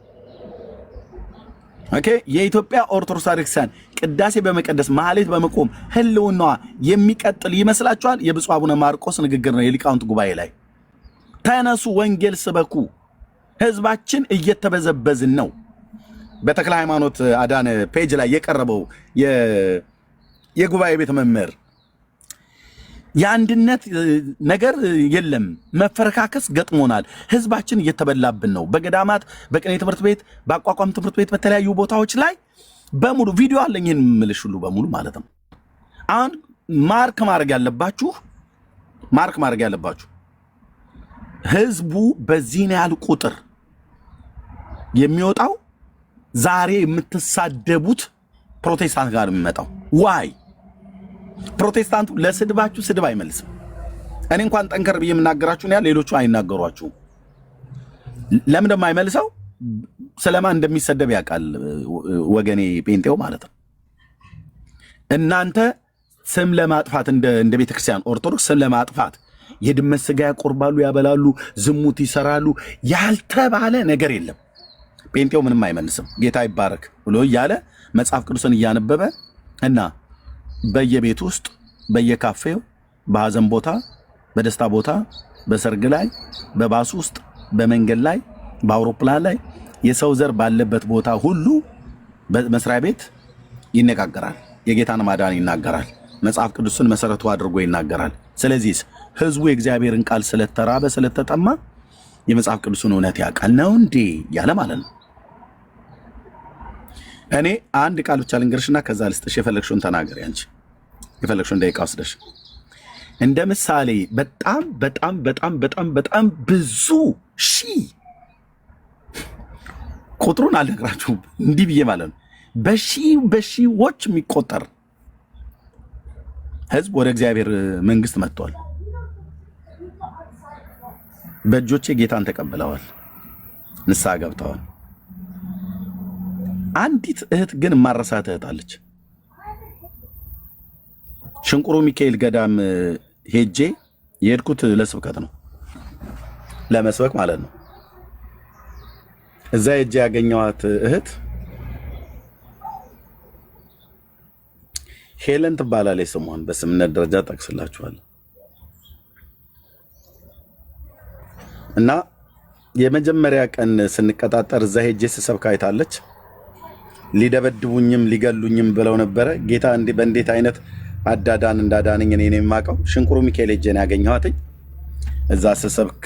ኦኬ። የኢትዮጵያ ኦርቶዶክስ ቤተክርስቲያን ቅዳሴ በመቀደስ ማህሌት በመቆም ህልውናዋ የሚቀጥል ይመስላችኋል? የብፁዕ አቡነ ማርቆስ ንግግር ነው የሊቃውንት ጉባኤ ላይ። ተነሱ፣ ወንጌል ስበኩ፣ ህዝባችን እየተበዘበዝን ነው። በተክለ ሃይማኖት አዳነ ፔጅ ላይ የቀረበው የጉባኤ ቤት መምህር የአንድነት ነገር የለም፣ መፈረካከስ ገጥሞናል፣ ህዝባችን እየተበላብን ነው። በገዳማት፣ በቅኔ ትምህርት ቤት፣ በአቋቋም ትምህርት ቤት፣ በተለያዩ ቦታዎች ላይ በሙሉ ቪዲዮ አለኝ። ይህን የምልሽ ሁሉ በሙሉ ማለት ነው። አሁን ማርክ ማድረግ ያለባችሁ ህዝቡ በዚህን ያህል ቁጥር የሚወጣው ዛሬ የምትሳደቡት ፕሮቴስታንት ጋር የሚመጣው ዋይ? ፕሮቴስታንቱ ለስድባችሁ ስድብ አይመልስም። እኔ እንኳን ጠንከር ብዬ የምናገራችሁን ያህል ሌሎቹ አይናገሯችሁም። ለምን ደግሞ አይመልሰው? ስለማን እንደሚሰደብ ያውቃል ወገኔ ጴንጤው ማለት ነው። እናንተ ስም ለማጥፋት እንደ ቤተክርስቲያን ኦርቶዶክስ ስም ለማጥፋት የድመት ስጋ ያቆርባሉ፣ ያበላሉ፣ ዝሙት ይሰራሉ፣ ያልተባለ ነገር የለም። ጴንጤው ምንም አይመልስም። ጌታ ይባረክ ብሎ እያለ መጽሐፍ ቅዱስን እያነበበ እና በየቤት ውስጥ በየካፌው በሐዘን ቦታ፣ በደስታ ቦታ፣ በሰርግ ላይ፣ በባስ ውስጥ፣ በመንገድ ላይ፣ በአውሮፕላን ላይ የሰው ዘር ባለበት ቦታ ሁሉ በመስሪያ ቤት ይነጋገራል። የጌታን ማዳን ይናገራል። መጽሐፍ ቅዱስን መሰረቱ አድርጎ ይናገራል። ስለዚህ ህዝቡ የእግዚአብሔርን ቃል ስለተራበ ስለተጠማ የመጽሐፍ ቅዱስን እውነት ያውቃል ነው እንዴ ያለ ማለት ነው። እኔ አንድ ቃል ብቻ ልንገርሽና ከዛ ልስጥሽ። የፈለግሽውን ተናገሪ አንቺ፣ የፈለግሽውን ደቂቃ ወስደሽ እንደ ምሳሌ በጣም በጣም በጣም በጣም በጣም ብዙ ሺህ ቁጥሩን አልነግራችሁም እንዲህ ብዬ ማለት ነው። በሺዎች የሚቆጠር ህዝብ ወደ እግዚአብሔር መንግስት መጥቷል። በእጆቼ ጌታን ተቀብለዋል፣ ንስሐ ገብተዋል። አንዲት እህት ግን ማረሳት እህት አለች። ሽንቁሩ ሚካኤል ገዳም ሄጄ የሄድኩት ለስብከት ነው፣ ለመስበክ ማለት ነው። እዛ ሄጄ ያገኘኋት እህት ሄለን ትባላለች። ስሟን በስምነት ደረጃ ጠቅስላችኋለሁ። እና የመጀመሪያ ቀን ስንቀጣጠር እዛ ሄጄ ስሰብክ አይታለች። ሊደበድቡኝም ሊገሉኝም ብለው ነበረ። ጌታ በእንዴት አይነት አዳዳን እንዳዳነኝ እኔ ነው የማውቀው። ሽንቁሩ ሚካኤል ሄጄ ነው ያገኘኋትኝ። እዛ ስሰብክ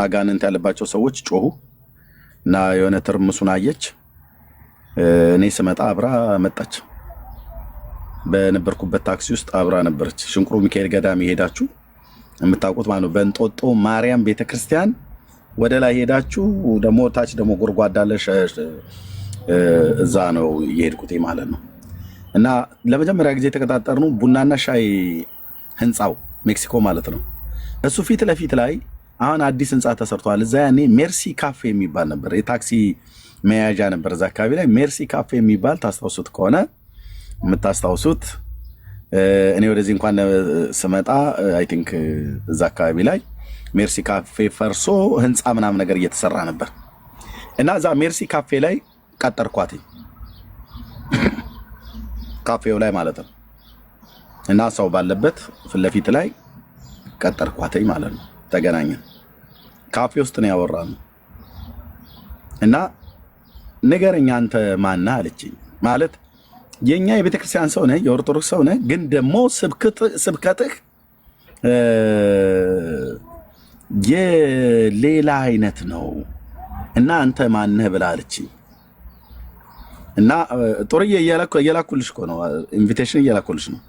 አጋንንት ያለባቸው ሰዎች ጮሁ እና የሆነ ትርምሱን አየች። እኔ ስመጣ አብራ መጣች። በነበርኩበት ታክሲ ውስጥ አብራ ነበረች። ሽንቁሩ ሚካኤል ገዳም ሄዳችሁ የምታውቁት ማለት ነው። በእንጦጦ ማርያም ቤተክርስቲያን ወደ ላይ ሄዳችሁ ደግሞ ታች ደግሞ ጉድጓድ አለ። እዛ ነው የሄድኩት ማለት ነው። እና ለመጀመሪያ ጊዜ የተቀጣጠርነው ቡናና ሻይ ህንፃው ሜክሲኮ ማለት ነው። እሱ ፊት ለፊት ላይ አሁን አዲስ ህንፃ ተሰርቷል። እዛ ያኔ ሜርሲ ካፌ የሚባል ነበር፣ የታክሲ መያዣ ነበር እዛ አካባቢ ላይ ሜርሲ ካፌ የሚባል ታስታውሱት ከሆነ የምታስታውሱት። እኔ ወደዚህ እንኳን ስመጣ አይ ቲንክ እዛ አካባቢ ላይ ሜርሲ ካፌ ፈርሶ ህንፃ ምናምን ነገር እየተሰራ ነበር እና እዛ ሜርሲ ካፌ ላይ ቀጠርኳት፣ ካፌው ላይ ማለት ነው። እና ሰው ባለበት ፊት ለፊት ላይ ቀጠርኳት ማለት ነው። ተገናኘን፣ ካፌ ውስጥ ነው ያወራነው። እና ንገረኝ አንተ ማነህ አለችኝ። ማለት የኛ የቤተክርስቲያን ሰው ነህ፣ የኦርቶዶክስ ሰው ነህ፣ ግን ደግሞ ስብከትህ የሌላ አይነት ነው እና አንተ ማነህ ብላ አለችኝ። እና ጦርዬ እየላኩልሽ እኮ ነው፣ ኢንቪቴሽን እየላኩልሽ ነው።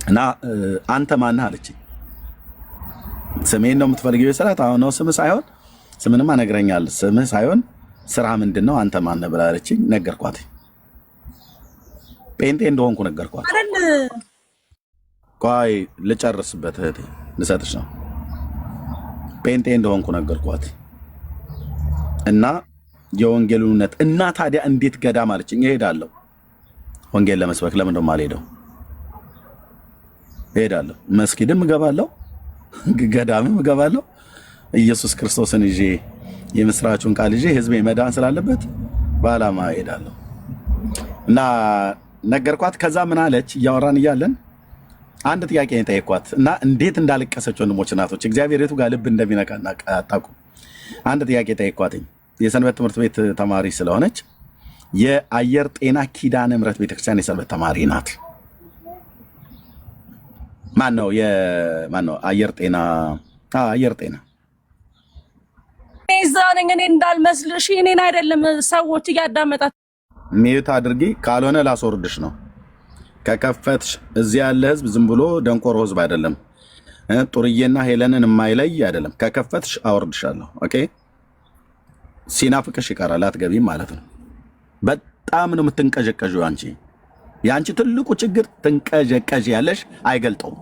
እና አንተ ማነህ አለችኝ። ስሜን ነው የምትፈልጊው የሰራት? አሁን ነው ስምህ ሳይሆን ስምንማ ነግረኛል። ስምህ ሳይሆን ስራ ምንድን ነው? አንተ ማነህ ብላ አለችኝ። ነገርኳት። ጴንጤ እንደሆንኩ ነገርኳት። ቆይ ልጨርስበት እህቴ፣ ልሰጥሽ ነው። ጴንጤ እንደሆንኩ ነገርኳት እና የወንጌሉን እውነት እና ታዲያ እንዴት ገዳም አለችኝ። እሄዳለሁ ወንጌል ለመስበክ። ለምን እንደውም አልሄደው? እሄዳለሁ፣ መስጊድም እገባለሁ፣ ገዳምም እገባለሁ። ኢየሱስ ክርስቶስን ይዤ የምስራቹን ቃል ይዤ ህዝቤ መዳን ስላለበት በዓላማ እሄዳለሁ እና ነገርኳት። ከዛ ምን አለች? እያወራን እያለን አንድ ጥያቄ ጠየኳት እና እንዴት እንዳለቀሰች ወንድሞች እናቶች፣ እግዚአብሔር የቱ ጋር ልብ እንደሚነካ አታውቁም። አንድ ጥያቄ ጠየኳትኝ። የሰንበት ትምህርት ቤት ተማሪ ስለሆነች የአየር ጤና ኪዳነ ምሕረት ቤተክርስቲያን የሰንበት ተማሪ ናት። ማነው አየር ጤና? አየር ጤና እዛ ነኝ እኔ እንዳልመስልሽ። እኔን አይደለም ሰዎች እያዳመጣት ሚዩት አድርጊ፣ ካልሆነ ላስወርድሽ ነው። ከከፈትሽ እዚህ ያለ ህዝብ ዝም ብሎ ደንቆሮ ህዝብ አይደለም። ጡርዬና ሄለንን የማይለይ አይደለም። ከከፈትሽ አወርድሻለሁ። ኦኬ። ሲናፍቅሽ ይቀራል፣ አትገቢም ማለት ነው። በጣም ነው የምትንቀዠቀዡ። የአንቺ ትልቁ ችግር ትንቀዠቀዥ ያለሽ አይገልጠውም።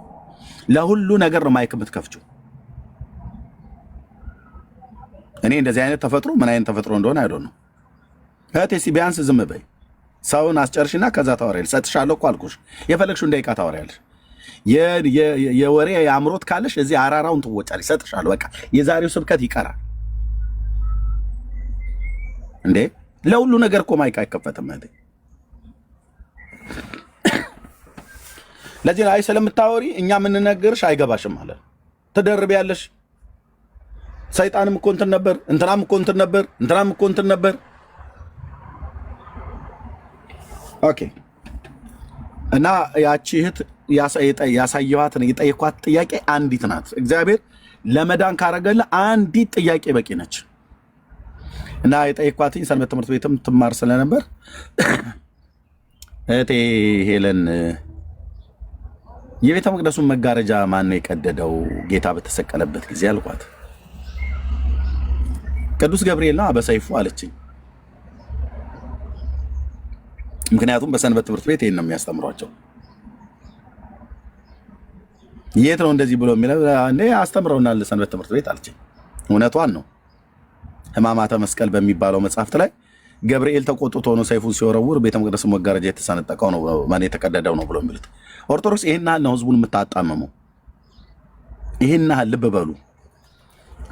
ለሁሉ ነገር ነው ማይክ የምትከፍችው። እኔ እንደዚህ አይነት ተፈጥሮ ምን አይነት ተፈጥሮ እንደሆነ አይዶ ነው። እህቴ ቢያንስ ዝም በይ፣ ሰውን አስጨርሽና ከዛ ታወሪያለሽ። ሰጥሻለሁ እኮ አልኩሽ። የፈለግሽውን ደቂቃ ታወሪያለሽ። የወሬ የአእምሮት ካለሽ እዚህ አራራውን ትወጫለሽ። ሰጥሻለሁ። በቃ የዛሬው ስብከት ይቀራል እንዴ? ለሁሉ ነገር እኮ ማይክ አይከፈትም። ለዚህ ላይ ስለምታወሪ እኛ የምንነግርሽ አይገባሽም ማለት ትደርቢያለሽ። ሰይጣንም እኮ እንትን ነበር፣ እንትናም እኮ እንትን ነበር፣ እንትናም እኮ እንትን ነበር። ኦኬ። እና ያቺ እህት ያሳየኋትን የጠየኳት ጥያቄ አንዲት ናት። እግዚአብሔር ለመዳን ካረገለ አንዲት ጥያቄ በቂ ነች። እና የጠየኳትኝ ሰንበት ትምህርት ቤትም ትማር ስለነበር እህቴ ሄለን የቤተ መቅደሱን መጋረጃ ማን ነው የቀደደው ጌታ በተሰቀለበት ጊዜ አልኳት። ቅዱስ ገብርኤል ነው በሰይፉ አለችኝ። ምክንያቱም በሰንበት ትምህርት ቤት ይሄን ነው የሚያስተምሯቸው። የት ነው እንደዚህ ብሎ የሚለው እንዴ? አስተምረውናል ሰንበት ትምህርት ቤት አለችኝ። እውነቷን ነው። ሕማማተ መስቀል በሚባለው መጽሐፍት ላይ ገብርኤል ተቆጥቶ ነው ሰይፉን ሲወረውር ቤተ መቅደስ መጋረጃ የተሰነጠቀው ነው ማን የተቀደደው ነው ብሎ የሚሉት። ኦርቶዶክስ ይሄን ያህል ነው ህዝቡን የምታጣመመው። ይሄን ያህል ልብ በሉ።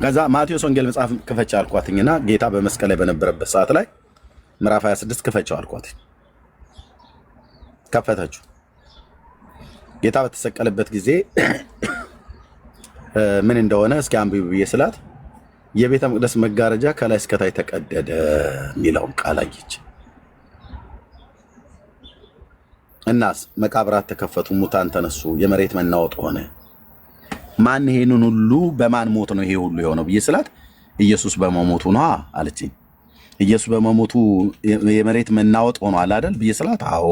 ከዛ ማቴዎስ ወንጌል መጽሐፍ ክፈች አልኳትኝና ጌታ በመስቀል ላይ በነበረበት ሰዓት ላይ ምዕራፍ 26 ክፈችው አልኳት። ከፈተችው። ጌታ በተሰቀለበት ጊዜ ምን እንደሆነ እስኪ አንብቢ ብዬ ስላት የቤተ መቅደስ መጋረጃ ከላይ እስከታይ ተቀደደ የሚለውን ቃል አየች። እናስ መቃብራት ተከፈቱ፣ ሙታን ተነሱ፣ የመሬት መናወጥ ሆነ። ማን ይሄንን ሁሉ በማን ሞት ነው ይሄ ሁሉ የሆነው ብዬ ስላት ኢየሱስ በመሞቱ ነው አለችኝ። ኢየሱስ በመሞቱ የመሬት መናወጥ ሆኗል አይደል ብዬ ስላት አዎ።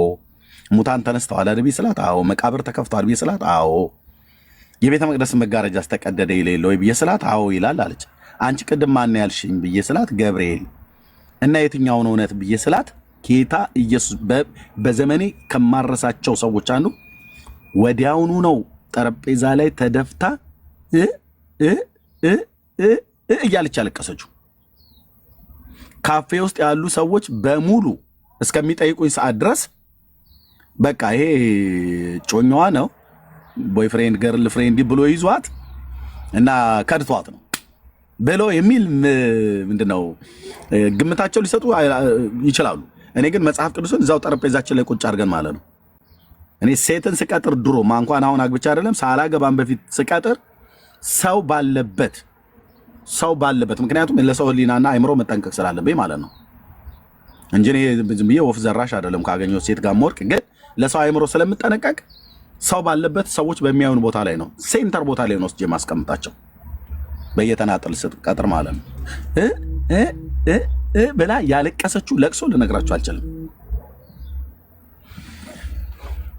ሙታን ተነስተዋል አይደል ብዬ ስላት አዎ። መቃብር ተከፍቷል ብዬ ስላት አዎ። የቤተ መቅደስ መጋረጃ ተቀደደ ይላል ወይ ብዬ ስላት አዎ ይላል አለች። አንቺ ቅድም ማን ያልሽኝ ብዬ ስላት ገብርኤል። እና የትኛውን እውነት ብዬ ስላት ጌታ ኢየሱስ በዘመኔ ከማረሳቸው ሰዎች አንዱ ወዲያውኑ ነው ጠረጴዛ ላይ ተደፍታ እያለች ያለቀሰችው። ካፌ ውስጥ ያሉ ሰዎች በሙሉ እስከሚጠይቁኝ ሰዓት ድረስ በቃ ይሄ ጮኛዋ ነው ቦይፍሬንድ ገርል ፍሬንድ ብሎ ይዟት እና ከድቷት ነው ብሎ የሚል ምንድነው ግምታቸው ሊሰጡ ይችላሉ። እኔ ግን መጽሐፍ ቅዱስን እዛው ጠረጴዛችን ላይ ቁጭ አድርገን ማለት ነው። እኔ ሴትን ስቀጥር ድሮ ማንኳን አሁን አግብቻ አይደለም ሳላገባም በፊት ስቀጥር ሰው ባለበት ምክንያቱም ለሰው ሕሊናና አይምሮ መጠንቀቅ ስላለብኝ ማለት ነው እንጂ እኔ ዝም ብዬ ወፍ ዘራሽ አይደለም። ካገኘው ሴት ጋር ሞርቅ ግን ለሰው አይምሮ ስለምጠነቀቅ ሰው ባለበት ሰዎች በሚያዩን ቦታ ላይ ነው ሴንተር ቦታ ላይ ነው ወስጄ ማስቀምጣቸው በየተናጠል ስትቀጥር ማለት ነው። ብላ ያለቀሰችው ለቅሶ ልነግራችሁ አልችልም።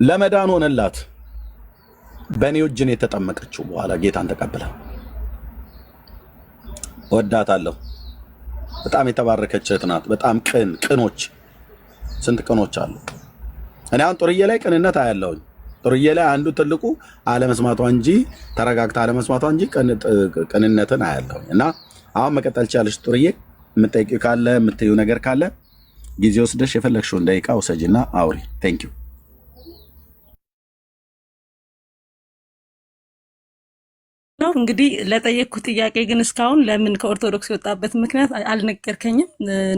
ለመዳን ሆነላት። በእኔ እጅን የተጠመቀችው በኋላ ጌታን ተቀብላ ወዳታለሁ። በጣም የተባረከች እህት ናት። በጣም ቅኖች ስንት ቅኖች አሉ። እኔ አሁን ጥሩዬ ላይ ቅንነት አያለሁኝ። ጥሩዬ ላይ አንዱ ትልቁ አለመስማቷ እንጂ ተረጋግታ አለመስማቷ እንጂ ቅንነትን አያለሁኝ። እና አሁን መቀጠል ቻለሽ ጥሩዬ። የምትጠይቂው ካለ የምትይው ነገር ካለ ጊዜ ወስደሽ የፈለግሽውን ደቂቃ ውሰጂና አውሪ። ቴንክ ዩ። ነው እንግዲህ ለጠየቅኩት ጥያቄ ግን እስካሁን ለምን ከኦርቶዶክስ የወጣበት ምክንያት አልነገርከኝም።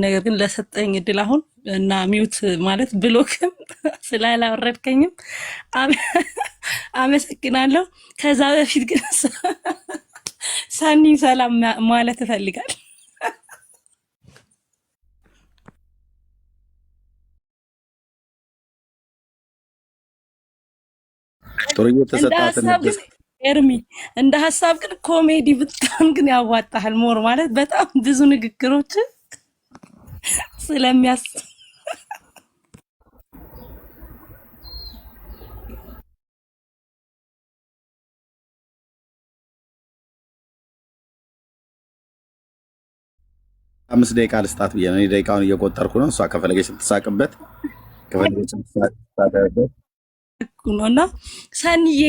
ነገር ግን ለሰጠኝ እድል አሁን እና ሚውት ማለት ብሎክም ስላላወረድከኝም አመሰግናለሁ። ከዛ በፊት ግን ሰኒ ሰላም ማለት እፈልጋለሁ። ጥሩ እየተሰጣት ኤርሚ እንደ ሀሳብ ግን ኮሜዲ ብትሆን ግን ያዋጣሃል ሞር ማለት በጣም ብዙ ንግግሮች ስለሚያስ አምስት ደቂቃ ልስጣት ብዬ ነው። እኔ ደቂቃውን እየቆጠርኩ ነው። እሷ ከፈለገች ስትሳቅበት ከፈለገች ስትሳቅበት ነውና ሰኒዬ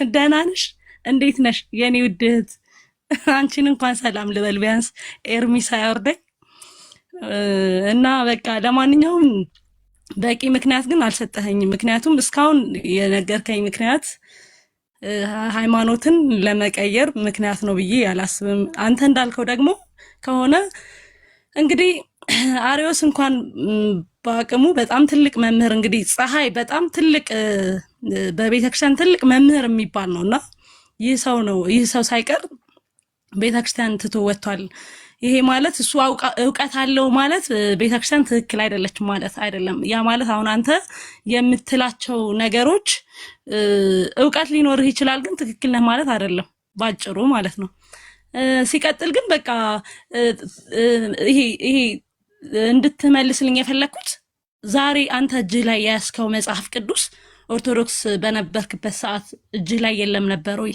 ደህና ነሽ? እንዴት ነሽ የኔ ውድ እህት? አንቺን እንኳን ሰላም ልበል ቢያንስ ኤርሚ ሳያወርደኝ እና በቃ ለማንኛውም በቂ ምክንያት ግን አልሰጠኸኝም። ምክንያቱም እስካሁን የነገርከኝ ምክንያት ሃይማኖትን ለመቀየር ምክንያት ነው ብዬ አላስብም። አንተ እንዳልከው ደግሞ ከሆነ እንግዲህ አሪዮስ እንኳን በአቅሙ በጣም ትልቅ መምህር እንግዲህ ፀሐይ በጣም ትልቅ በቤተክርስቲያን ትልቅ መምህር የሚባል ነውና ይህ ሰው ሳይቀር ቤተክርስቲያን ትቶ ወጥቷል። ይሄ ማለት እሱ እውቀት አለው ማለት ቤተክርስቲያን ትክክል አይደለች ማለት አይደለም። ያ ማለት አሁን አንተ የምትላቸው ነገሮች እውቀት ሊኖርህ ይችላል፣ ግን ትክክል ነህ ማለት አይደለም ባጭሩ ማለት ነው። ሲቀጥል ግን በቃ ይሄ እንድትመልስልኝ የፈለኩት ዛሬ አንተ እጅህ ላይ የያዝከው መጽሐፍ ቅዱስ ኦርቶዶክስ በነበርክበት ሰዓት እጅህ ላይ የለም ነበር ወይ?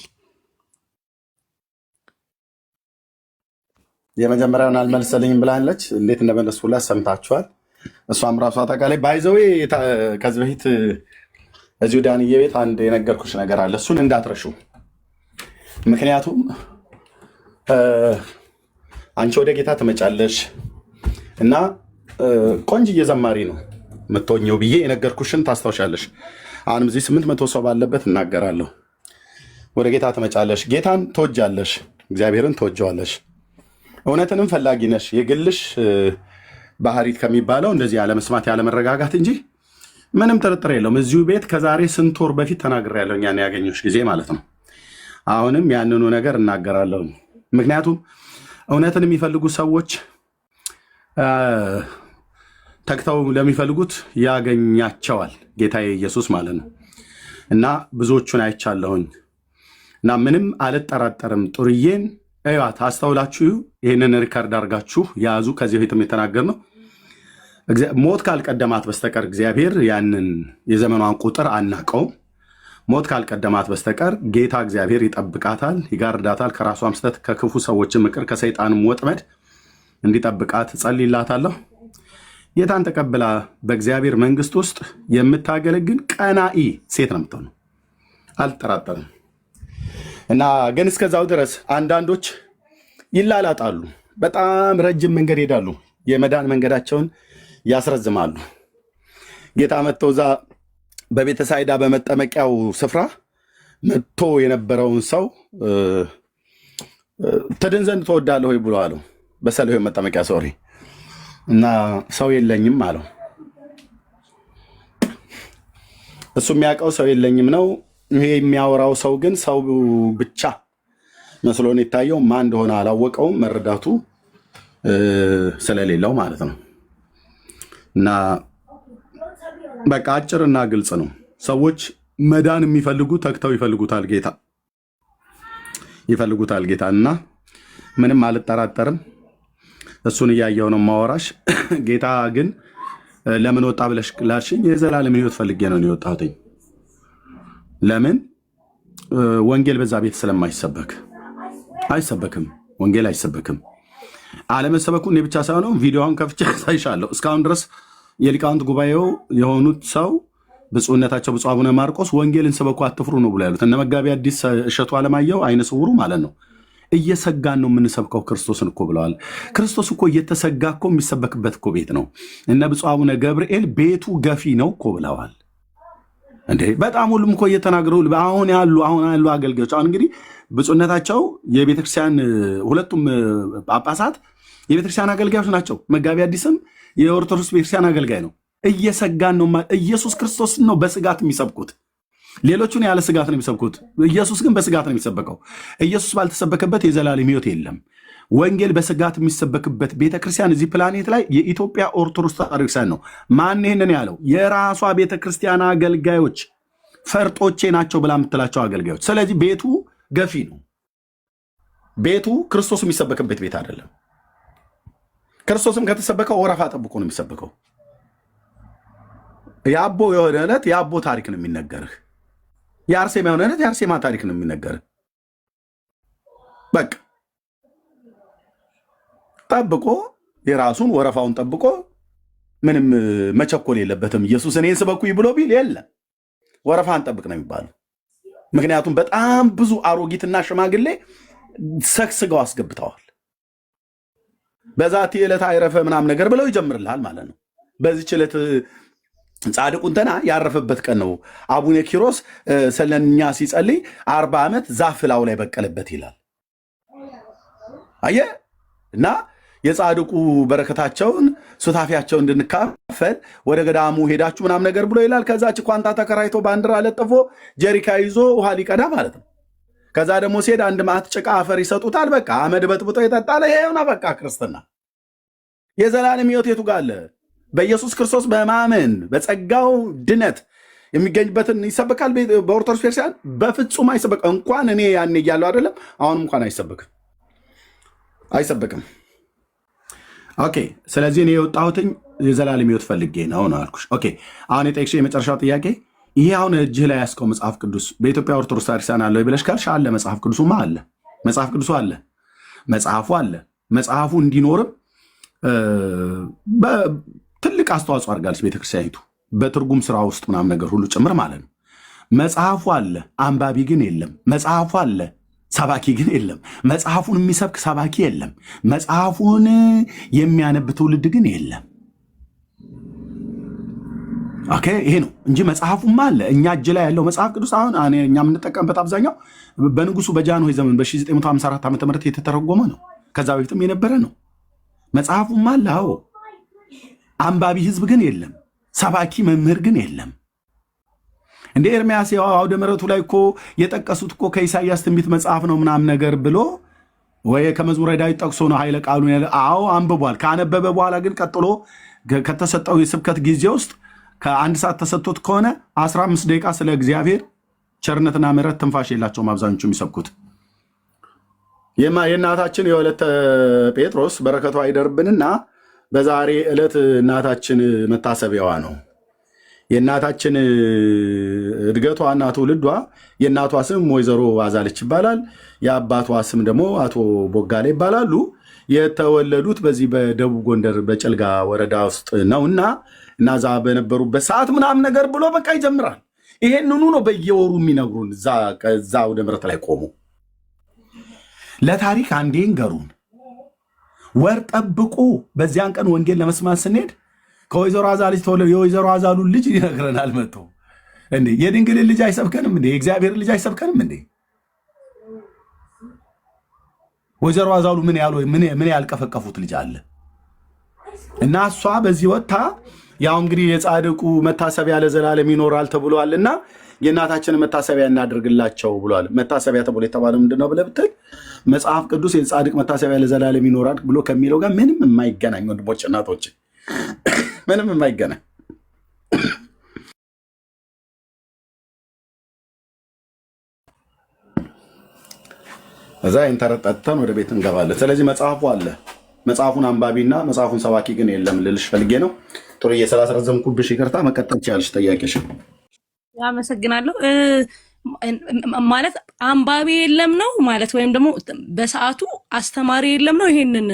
የመጀመሪያውን አልመልሰልኝም ብላለች። እንዴት እንደመለስኩላት ሰምታችኋል። እሷም ራሷ አጠቃላይ ባይዘዌ ከዚህ በፊት እዚሁ ዳንዬ ቤት አንድ የነገርኩሽ ነገር አለ። እሱን እንዳትረሹ። ምክንያቱም አንቺ ወደ ጌታ ትመጫለሽ እና ቆንጅዬ ዘማሪ ነው የምትሆኘው ብዬ የነገርኩሽን ታስታውሻለሽ። አሁንም እዚህ 800 ሰው ባለበት እናገራለሁ። ወደ ጌታ ትመጫለሽ፣ ጌታን ትወጃለሽ፣ እግዚአብሔርን ትወጀዋለሽ፣ እውነትንም ፈላጊ ነሽ። የግልሽ ባህሪት ከሚባለው እንደዚህ ያለመስማት ያለመረጋጋት እንጂ ምንም ጥርጥር የለውም። እዚሁ ቤት ከዛሬ ስንት ወር በፊት ተናግሬያለሁ፣ እኛን ያገኘሽ ጊዜ ማለት ነው። አሁንም ያንኑ ነገር እናገራለሁ። ምክንያቱም እውነትን የሚፈልጉ ሰዎች ተግተው ለሚፈልጉት ያገኛቸዋል ጌታ ኢየሱስ ማለት ነው። እና ብዙዎቹን አይቻለሁኝ እና ምንም አልጠራጠርም። ጥሩዬን እዩዋት፣ አስተውላችሁ ይህንን ሪካርድ አድርጋችሁ ያዙ። ከዚህ በፊትም የተናገር ነው። ሞት ካልቀደማት በስተቀር እግዚአብሔር ያንን የዘመኗን ቁጥር አናቀውም። ሞት ካልቀደማት በስተቀር ጌታ እግዚአብሔር ይጠብቃታል፣ ይጋርዳታል። ከራሷም ስተት ከክፉ ሰዎች ምክር ከሰይጣንም ወጥመድ እንዲጠብቃት ጸልይላታለሁ። ጌታን ተቀብላ በእግዚአብሔር መንግስት ውስጥ የምታገለግል ቀናኢ ሴት ነው የምትሆነው፣ አልጠራጠርም። እና ግን እስከዛው ድረስ አንዳንዶች ይላላጣሉ፣ በጣም ረጅም መንገድ ይሄዳሉ፣ የመዳን መንገዳቸውን ያስረዝማሉ። ጌታ መጥቶ እዛ በቤተሳይዳ በመጠመቂያው ስፍራ መጥቶ የነበረውን ሰው ትድን ዘንድ ትወዳለህ ወይ ብሎ አለው። በሰሊሆም መጠመቂያ ሶሪ እና ሰው የለኝም አለው። እሱ የሚያውቀው ሰው የለኝም ነው። ይሄ የሚያወራው ሰው ግን ሰው ብቻ መስሎን የታየው ማን እንደሆነ አላወቀውም፣ መረዳቱ ስለሌለው ማለት ነው። እና በቃ አጭርና ግልጽ ነው። ሰዎች መዳን የሚፈልጉ ተግተው ይፈልጉታል ጌታ እና ምንም አልጠራጠርም። እሱን እያየው ነው ማወራሽ። ጌታ ግን ለምን ወጣ ብለሽ ላልሽኝ የዘላለም ሕይወት ፈልጌ ነው የወጣሁት። ለምን ወንጌል በዛ ቤት ስለማይሰበክ አይሰበክም። ወንጌል አይሰበክም። አለመሰበኩ እኔ ብቻ ሳይሆን ቪዲዮውን ከፍቼ ሳይሻለሁ እስካሁን ድረስ የሊቃውንት ጉባኤው የሆኑት ሰው ብፁዕነታቸው ብፁዕ አቡነ ማርቆስ ወንጌልን ስበኩ አትፍሩ ነው ብሎ ያሉት። እነ መጋቢ አዲስ እሸቱ አለማየሁ አይነ ስውሩ ማለት ነው። እየሰጋን ነው የምንሰብከው ክርስቶስን እኮ ብለዋል። ክርስቶስ እኮ እየተሰጋ እኮ የሚሰበክበት እኮ ቤት ነው። እነ ብፁዕ አቡነ ገብርኤል ቤቱ ገፊ ነው እኮ ብለዋል። እንዴ በጣም ሁሉም እኮ እየተናገሩ አሁን ያሉ አገልጋዮች አሁን እንግዲህ ብፁዕነታቸው የቤተክርስቲያን ሁለቱም ጳጳሳት የቤተክርስቲያን አገልጋዮች ናቸው። መጋቢ አዲስም የኦርቶዶክስ ቤተክርስቲያን አገልጋይ ነው። እየሰጋን ነው። ኢየሱስ ክርስቶስን ነው በስጋት የሚሰብኩት። ሌሎቹን ያለ ስጋት ነው የሚሰብኩት። ኢየሱስ ግን በስጋት ነው የሚሰበከው። ኢየሱስ ባልተሰበከበት የዘላለም ሕይወት የለም። ወንጌል በስጋት የሚሰበክበት ቤተክርስቲያን እዚህ ፕላኔት ላይ የኢትዮጵያ ኦርቶዶክስ ቤተክርስቲያን ነው። ማን ይህንን ያለው? የራሷ ቤተክርስቲያን አገልጋዮች ፈርጦቼ ናቸው ብላ የምትላቸው አገልጋዮች። ስለዚህ ቤቱ ገፊ ነው። ቤቱ ክርስቶስ የሚሰበክበት ቤት አይደለም። ክርስቶስም ከተሰበከው ወረፋ ጠብቆ ነው የሚሰበከው። የአቦ የሆነ ዕለት የአቦ ታሪክ ነው የሚነገርህ። የአርሴማ የሆነ ዕለት የአርሴማ ታሪክ ነው የሚነገርህ። በቃ ጠብቆ የራሱን ወረፋውን ጠብቆ ምንም መቸኮል የለበትም። ኢየሱስ እኔን ስበኩኝ ብሎ ቢል የለም ወረፋን ጠብቅ ነው የሚባለው። ምክንያቱም በጣም ብዙ አሮጊትና ሽማግሌ ሰግስገው አስገብተዋል። በዛቲ ዕለት አይረፈ ምናምን ነገር ብለው ይጀምርልሃል ማለት ነው። በዚህች ዕለት ጻድቁ እንትና ያረፈበት ቀን ነው። አቡነ ኪሮስ ስለኛ ሲጸልይ 40 ዓመት ዛፍ ላዩ ላይ በቀለበት ይላል። አየህ እና የጻድቁ በረከታቸውን ሱታፊያቸውን እንድንካፈል ወደ ገዳሙ ሄዳችሁ ምናምን ነገር ብሎ ይላል። ከዛች ኳንታ ተከራይቶ ባንዲራ ለጥፎ ጀሪካ ይዞ ውሃ ሊቀዳ ማለት ነው። ከዛ ደግሞ ሲሄድ አንድ ማት ጭቃ አፈር ይሰጡታል። በቃ አመድ በጥብጦ ይጠጣል። ይሄውና በቃ ክርስትና። የዘላለም ሕይወት የቱ ጋር አለ? በኢየሱስ ክርስቶስ በማመን በጸጋው ድነት የሚገኝበትን ይሰበካል። በኦርቶዶክስ ቤተክርስቲያን በፍጹም አይሰበክም። እንኳን እኔ ያኔ እያለሁ አይደለም አሁንም እንኳን አይሰበክም። ኦኬ። ስለዚህ እኔ የወጣሁትኝ የዘላለም ሕይወት ፈልጌ ነው አልኩሽ። ኦኬ። አሁን የጠየቅሽው የመጨረሻው ጥያቄ ይሄ አሁን እጅህ ላይ ያስከው መጽሐፍ ቅዱስ በኢትዮጵያ ኦርቶዶክስ ቤተክርስቲያን አለ ብለሽ ካልሽ አለ። መጽሐፍ ቅዱሱማ አለ። መጽሐፍ ቅዱሱ አለ። መጽሐፉ አለ። መጽሐፉ እንዲኖርም ትልቅ አስተዋጽኦ አድርጋለች ቤተክርስቲያኒቱ በትርጉም ስራ ውስጥ ምናምን ነገር ሁሉ ጭምር ማለት ነው። መጽሐፉ አለ፣ አንባቢ ግን የለም። መጽሐፉ አለ፣ ሰባኪ ግን የለም። መጽሐፉን የሚሰብክ ሰባኪ የለም። መጽሐፉን የሚያነብ ትውልድ ግን የለም። ኦኬ፣ ይሄ ነው እንጂ መጽሐፉማ አለ። እኛ እጅ ላይ ያለው መጽሐፍ ቅዱስ አሁን እኛ የምንጠቀምበት አብዛኛው በንጉሱ በጃንሆይ ዘመን በ1954 ዓ.ም የተተረጎመ ነው። ከዛ በፊትም የነበረ ነው። መጽሐፉማ አለ። አዎ፣ አንባቢ ህዝብ ግን የለም። ሰባኪ መምህር ግን የለም። እንደ ኤርምያስ አውደ ምሕረቱ ላይ እኮ የጠቀሱት እኮ ከኢሳይያስ ትንቢት መጽሐፍ ነው ምናምን ነገር ብሎ ወይ ከመዝሙረ ዳዊት ጠቅሶ ነው ኃይለ ቃሉን አዎ አንብቧል። ካነበበ በኋላ ግን ቀጥሎ ከተሰጠው የስብከት ጊዜ ውስጥ ከአንድ ሰዓት ተሰጥቶት ከሆነ 15 ደቂቃ ስለ እግዚአብሔር ቸርነትና ምሕረት ትንፋሽ የላቸውም አብዛኞቹ የሚሰብኩት። የእናታችን የወለተ ጴጥሮስ በረከቷ አይደርብንና በዛሬ ዕለት እናታችን መታሰቢያዋ ነው። የእናታችን እድገቷና ትውልዷ የእናቷ ስም ወይዘሮ አዛለች ይባላል። የአባቷ ስም ደግሞ አቶ ቦጋሌ ይባላሉ። የተወለዱት በዚህ በደቡብ ጎንደር በጨልጋ ወረዳ ውስጥ ነውና እናዛ በነበሩበት ሰዓት ምናምን ነገር ብሎ በቃ ይጀምራል። ይሄንኑ ነው በየወሩ የሚነግሩን። እዛ ወደ ምሕረት ላይ ቆሙ። ለታሪክ አንዴ እንገሩን። ወር ጠብቁ። በዚያን ቀን ወንጌል ለመስማት ስንሄድ ከወይዘሮ አዛልጅ ተወለደ። የወይዘሮ አዛሉን ልጅ ይነግረናል መጥቶ። እንዴ የድንግልን ልጅ አይሰብከንም እንዴ? የእግዚአብሔር ልጅ አይሰብከንም እንዴ? ወይዘሮ አዛሉ ምን ያልቀፈቀፉት ልጅ አለ? እና እሷ በዚህ ወጥታ ያው እንግዲህ የጻድቁ መታሰቢያ ለዘላለም ይኖራል ተብሏልና የእናታችንን መታሰቢያ እናደርግላቸው ብሏል። መታሰቢያ ተብሎ የተባለው ምንድነው ብለህ ብትል መጽሐፍ ቅዱስ የጻድቅ መታሰቢያ ለዘላለም ይኖራል ብሎ ከሚለው ጋር ምንም የማይገናኝ ወንድሞች እናቶች፣ ምንም የማይገናኝ እዛ ኢንተረጠተን ወደ ቤት እንገባለን። ስለዚህ መጽሐፉ አለ። መጽሐፉን አንባቢና መጽሐፉን ሰባኪ ግን የለም ልልሽ ፈልጌ ነው። ጥሩዬ ስላስረዘምኩብሽ ይቅርታ። መቀጠል ትችያለሽ ጥያቄሽ። አመሰግናለሁ። ማለት አንባቢ የለም ነው ማለት ወይም ደግሞ በሰዓቱ አስተማሪ የለም ነው? ይሄንን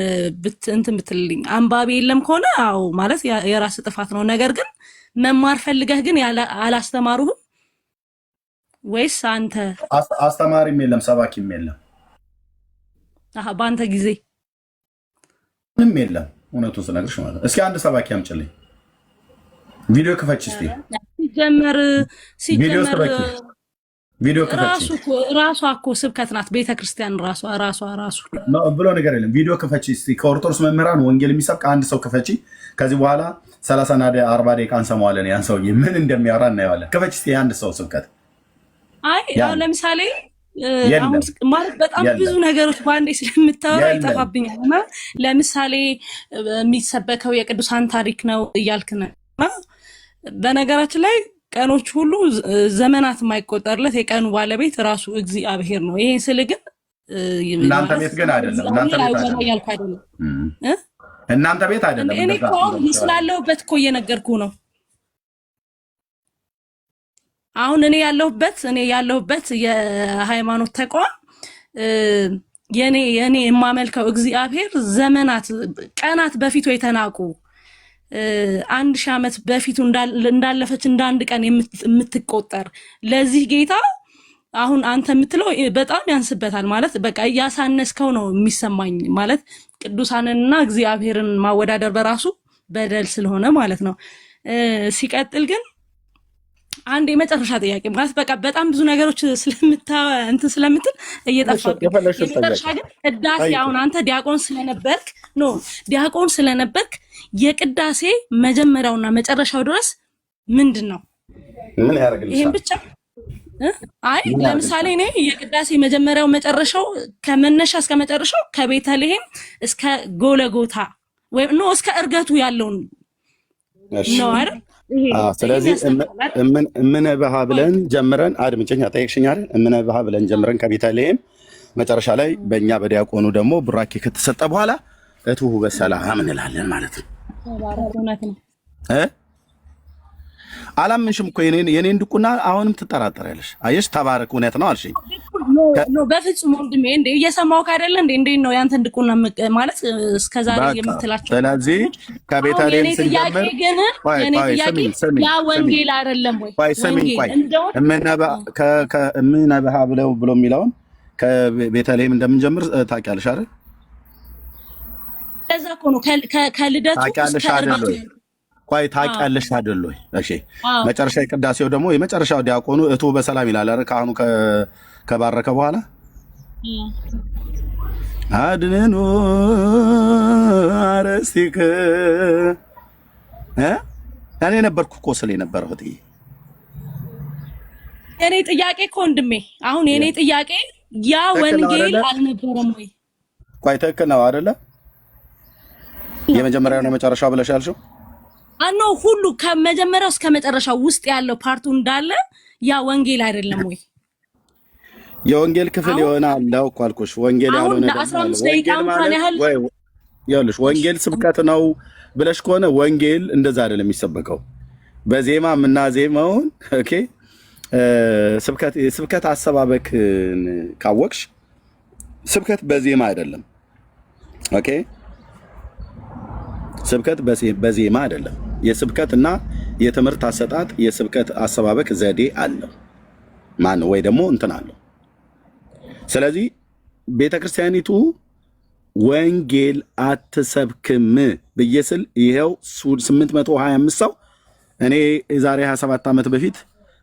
እንትን ብትልልኝ። አንባቢ የለም ከሆነ አዎ ማለት የራስ ጥፋት ነው። ነገር ግን መማር ፈልገህ ግን አላስተማሩህም ወይስ አንተ? አስተማሪም የለም ሰባኪም የለም። በአንተ ጊዜ ምንም የለም። እውነቱን ስነግርሽ ማለት እስኪ አንድ ሰባኪ አምጪልኝ። ቪዲዮ ክፈች እስቲ። ሲጀመር ቪዲዮ ክፈች። ራሷ እኮ ስብከት ናት ቤተክርስቲያን። ራሷ ብሎ ነገር የለም። ቪዲዮ ክፈች እስቲ። ከኦርቶዶክስ መምህራን ወንጌል የሚሰብክ አንድ ሰው ክፈች። ከዚህ በኋላ 30 እና 40 ደቂቃ እንሰማዋለን። ያን ሰውዬ ምን እንደሚያወራ እናየዋለን። ክፈች እስቲ የአንድ ሰው ስብከት። አይ አሁን ለምሳሌ አሁን ማለት በጣም ብዙ ነገሮች በአንዴ ስለምታወራ ይጠፋብኛል። እና ለምሳሌ የሚሰበከው የቅዱሳን ታሪክ ነው እያልክ ነው። በነገራችን ላይ ቀኖች ሁሉ ዘመናት የማይቆጠርለት የቀኑ ባለቤት ራሱ እግዚአብሔር ነው። ይሄን ስል ግን እናንተ ቤት ግን አይደለም። እናንተ ቤት አይደለም። እኔ እኮ ስላለሁበት እኮ እየነገርኩህ ነው። አሁን እኔ ያለሁበት የሃይማኖት ተቋም የኔ የማመልከው እግዚአብሔር ዘመናት ቀናት በፊቱ የተናቁ 1000 ዓመት በፊቱ እንዳለፈች እንዳንድ ቀን የምትቆጠር ለዚህ ጌታ አሁን አንተ የምትለው በጣም ያንስበታል። ማለት በቃ እያሳነስከው ነው የሚሰማኝ። ማለት ቅዱሳንንና እግዚአብሔርን ማወዳደር በራሱ በደል ስለሆነ ማለት ነው። ሲቀጥል ግን አንድ የመጨረሻ ጥያቄ ማለት በቃ በጣም ብዙ ነገሮች ስለምትል እየጠፋብኝ የመጨረሻ ግን ቅዳሴ አሁን አንተ ዲያቆን ስለነበርክ የቅዳሴ መጀመሪያውና መጨረሻው ድረስ ምንድን ነው? ምን ያደርግልሻል? ይሄን ብቻ አይ ለምሳሌ እኔ የቅዳሴ መጀመሪያው መጨረሻው ከመነሻ እስከ መጨረሻው ከቤተልሔም እስከ ጎለጎታ ወይም ነው እስከ እርገቱ ያለውን ነው አይደል? ስለዚህ እምነበሃ ብለን ጀምረን አድምጭኝ፣ ጠየቅሽኝ አይደል? እምነበሃ ብለን ጀምረን ከቤተልሔም መጨረሻ ላይ በእኛ በዲያቆኑ ደግሞ ቡራኬ ከተሰጠ በኋላ እትሁ በሰላም እንላለን ማለት ነው። አላምንሽም እኮ የኔን ድቁና አሁንም ትጠራጠሪያለሽ። አየሽ፣ ተባረክ እውነት ነው አልሽኝ። ኖ በፍጹም ወንድሜ እንዴ እየሰማሁህ አይደለ እንዴ? እንዴት ነው ያንተ እንድቁና ማለት እስከዛሬ የምትላቸው? ስለዚህ ከቤተልሔም ስንጀምር ያ ወንጌል አይደለም ወይ? ወንጌል እንደው እምነበሃ ብሎ የሚለውን ከቤተልሔም እንደምንጀምር ታውቂያለሽ አይደል? ለዛ እኮ ነው ከልደቱ ታውቂያለሽ አይደል ወይ? ቆይ ታውቂያለሽ አይደል ወይ? እሺ መጨረሻ የቅዳሴው ደግሞ የመጨረሻው ዲያቆኑ እቱ በሰላም ይላል አይደል? ካህኑ ከባረከ በኋላ አድነኑ አረስቲክ እኔ ነበርኩ እኮ ስለ የነበረው እትዬ። የኔ ጥያቄ እኮ ወንድሜ አሁን የኔ ጥያቄ ያ ወንጌል አልነበረም ወይ? ቆይ ትክክል ነው አይደለ? የመጀመሪያው ነው መጨረሻው ብለሽ ያልሽው አኖ ሁሉ ከመጀመሪያው እስከ መጨረሻው ውስጥ ያለው ፓርቱ እንዳለ ያ ወንጌል አይደለም ወይ? የወንጌል ክፍል ይሆናል እኮ አልኩሽ። ወንጌል ያልሆነ ይኸውልሽ ወንጌል ስብከት ነው ብለሽ ከሆነ ወንጌል እንደዛ አይደለም የሚሰበከው። በዜማ የምናዜመውን ኦኬ ስብከት አሰባበክን ካወቅሽ ስብከት በዜማ አይደለም። ኦኬ ስብከት በዜማ አይደለም። የስብከትና የትምህርት አሰጣጥ የስብከት አሰባበክ ዘዴ አለው ማን ወይ ደግሞ እንትን አለው። ስለዚህ ቤተክርስቲያኒቱ ወንጌል አትሰብክም ብዬ ስል ይሄው 825 ሰው እኔ የዛሬ 27 ዓመት በፊት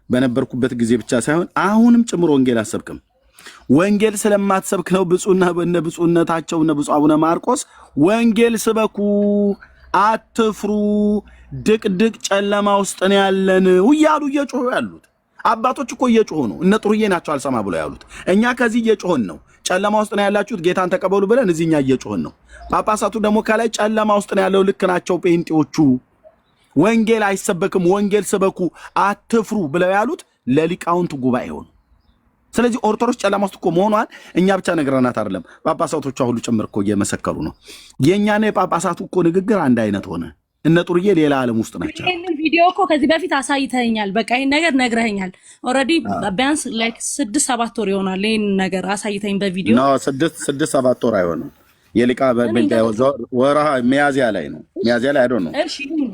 በነበርኩበት ጊዜ ብቻ ሳይሆን አሁንም ጭምር ወንጌል አትሰብክም። ወንጌል ስለማትሰብክ ነው ብፁዕና በእነ ብፁዕነታቸው እነ ብፁዕ አቡነ ማርቆስ ወንጌል ስበኩ አትፍሩ ድቅድቅ ጨለማ ውስጥ ነው ያለን እያሉ እየጮሁ ያሉት። አባቶች እኮ እየጮሁ ነው። እነ ጥሩዬ ናቸው አልሰማ ብለው ያሉት። እኛ ከዚህ እየጮህን ነው። ጨለማ ውስጥ ነው ያላችሁት ጌታን ተቀበሉ ብለን እዚህኛ እየጮህን ነው። ጳጳሳቱ ደግሞ ከላይ ጨለማ ውስጥ ነው ያለው ልክ ናቸው ጴንጤዎቹ ወንጌል አይሰበክም ወንጌል ስበኩ አትፍሩ ብለው ያሉት ለሊቃውንት ጉባኤ ሆኑ። ስለዚህ ኦርቶዶክስ ጨለማ ውስጥ እኮ መሆኗን እኛ ብቻ ነግረናት አይደለም ጳጳሳቶቿ ሁሉ ጭምር እኮ እየመሰከሩ ነው። የኛና የጳጳሳቱ እኮ ንግግር አንድ አይነት ሆነ። እነ ጥሩዬ ሌላ ዓለም ውስጥ ናቸው። ይሄንን ቪዲዮ እኮ ከዚህ በፊት አሳይተኛል። በቃ ይሄን ነገር ነግረኸኛል ኦልሬዲ ቢያንስ ላይክ 6-7 ወር ይሆናል። ይሄን ነገር አሳይተኝ በቪዲዮ ነው 6-7 ወር አይሆንም። የሊቃ ወርሃ ሚያዝያ ላይ ነው። ሚያዝያ ላይ አይደል ነው።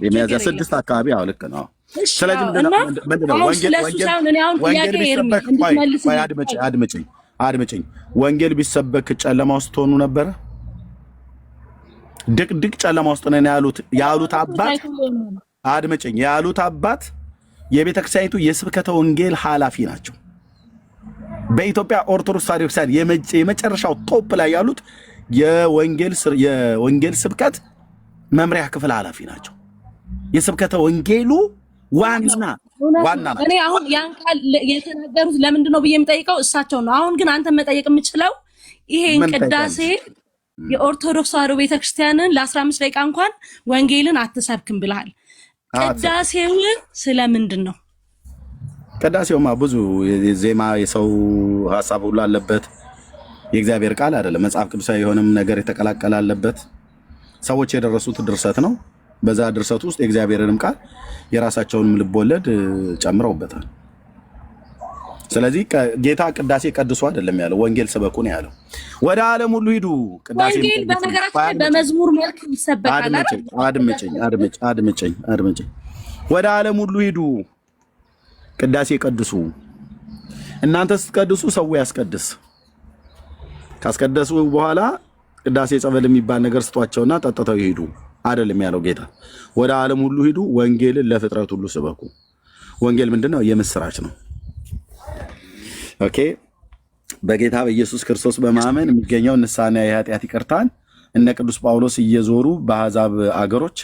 የሚያዝያ 6 አካባቢ አዎ ልክ ነው። ስለዚህ ምንድነው አድምጪኝ ወንጌል ቢሰበክ ጨለማ ውስጥ ሆኑ ነበር? ድቅድቅ ጨለማ ውስጥ ነን ያሉት አባት አድምጪኝ ያሉት አባት የቤተክርስቲያኒቱ የስብከተ ወንጌል ኃላፊ ናቸው። በኢትዮጵያ ኦርቶዶክስ ተዋሕዶ ቤተክርስቲያን የመጨረሻው ቶፕ ላይ ያሉት የወንጌል ስብከት መምሪያ ክፍል ኃላፊ ናቸው። የስብከተ ወንጌሉ ዋና ናቸው። እኔ አሁን ያን ቃል የተናገሩት ለምንድን ነው ብዬ የምጠይቀው እሳቸው ነው። አሁን ግን አንተ መጠየቅ የምችለው ይሄን ቅዳሴ የኦርቶዶክስ ተዋሕዶ ቤተክርስቲያንን ለ15 ደቂቃ እንኳን ወንጌልን አትሰብክም ብለሃል። ቅዳሴው ስለምንድን ነው? ቅዳሴውማ ብዙ ዜማ የሰው ሐሳብ ሁሉ አለበት። የእግዚአብሔር ቃል አይደለም መጽሐፍ ቅዱሳዊ የሆነም ነገር የተቀላቀለ አለበት። ሰዎች የደረሱት ድርሰት ነው። በዛ ድርሰት ውስጥ የእግዚአብሔርንም ቃል የራሳቸውንም ልቦለድ ጨምረውበታል። ስለዚህ ጌታ ቅዳሴ ቀድሱ አይደለም ያለው ወንጌል ስበኩ ነው ያለው። ወደ ዓለም ሁሉ ሂዱ ቅዳሴ ወንጌል በነገራችን በመዝሙር መልክ ይሰበካል። አድምጪኝ ወደ ዓለም ሁሉ ሂዱ ቅዳሴ ቀድሱ። እናንተ ስትቀድሱ ሰው ያስቀድስ። ካስቀደሱ በኋላ ቅዳሴ ጸበል የሚባል ነገር ስጧቸውና ጠጥተው ይሄዱ አይደለም ያለው ጌታ። ወደ ዓለም ሁሉ ሂዱ ወንጌልን ለፍጥረት ሁሉ ስበኩ። ወንጌል ምንድነው? የምስራች ነው። ኦኬ በጌታ በኢየሱስ ክርስቶስ በማመን የሚገኘው ንስሐና የኃጢአት ይቅርታን እነ ቅዱስ ጳውሎስ እየዞሩ በአሕዛብ አገሮች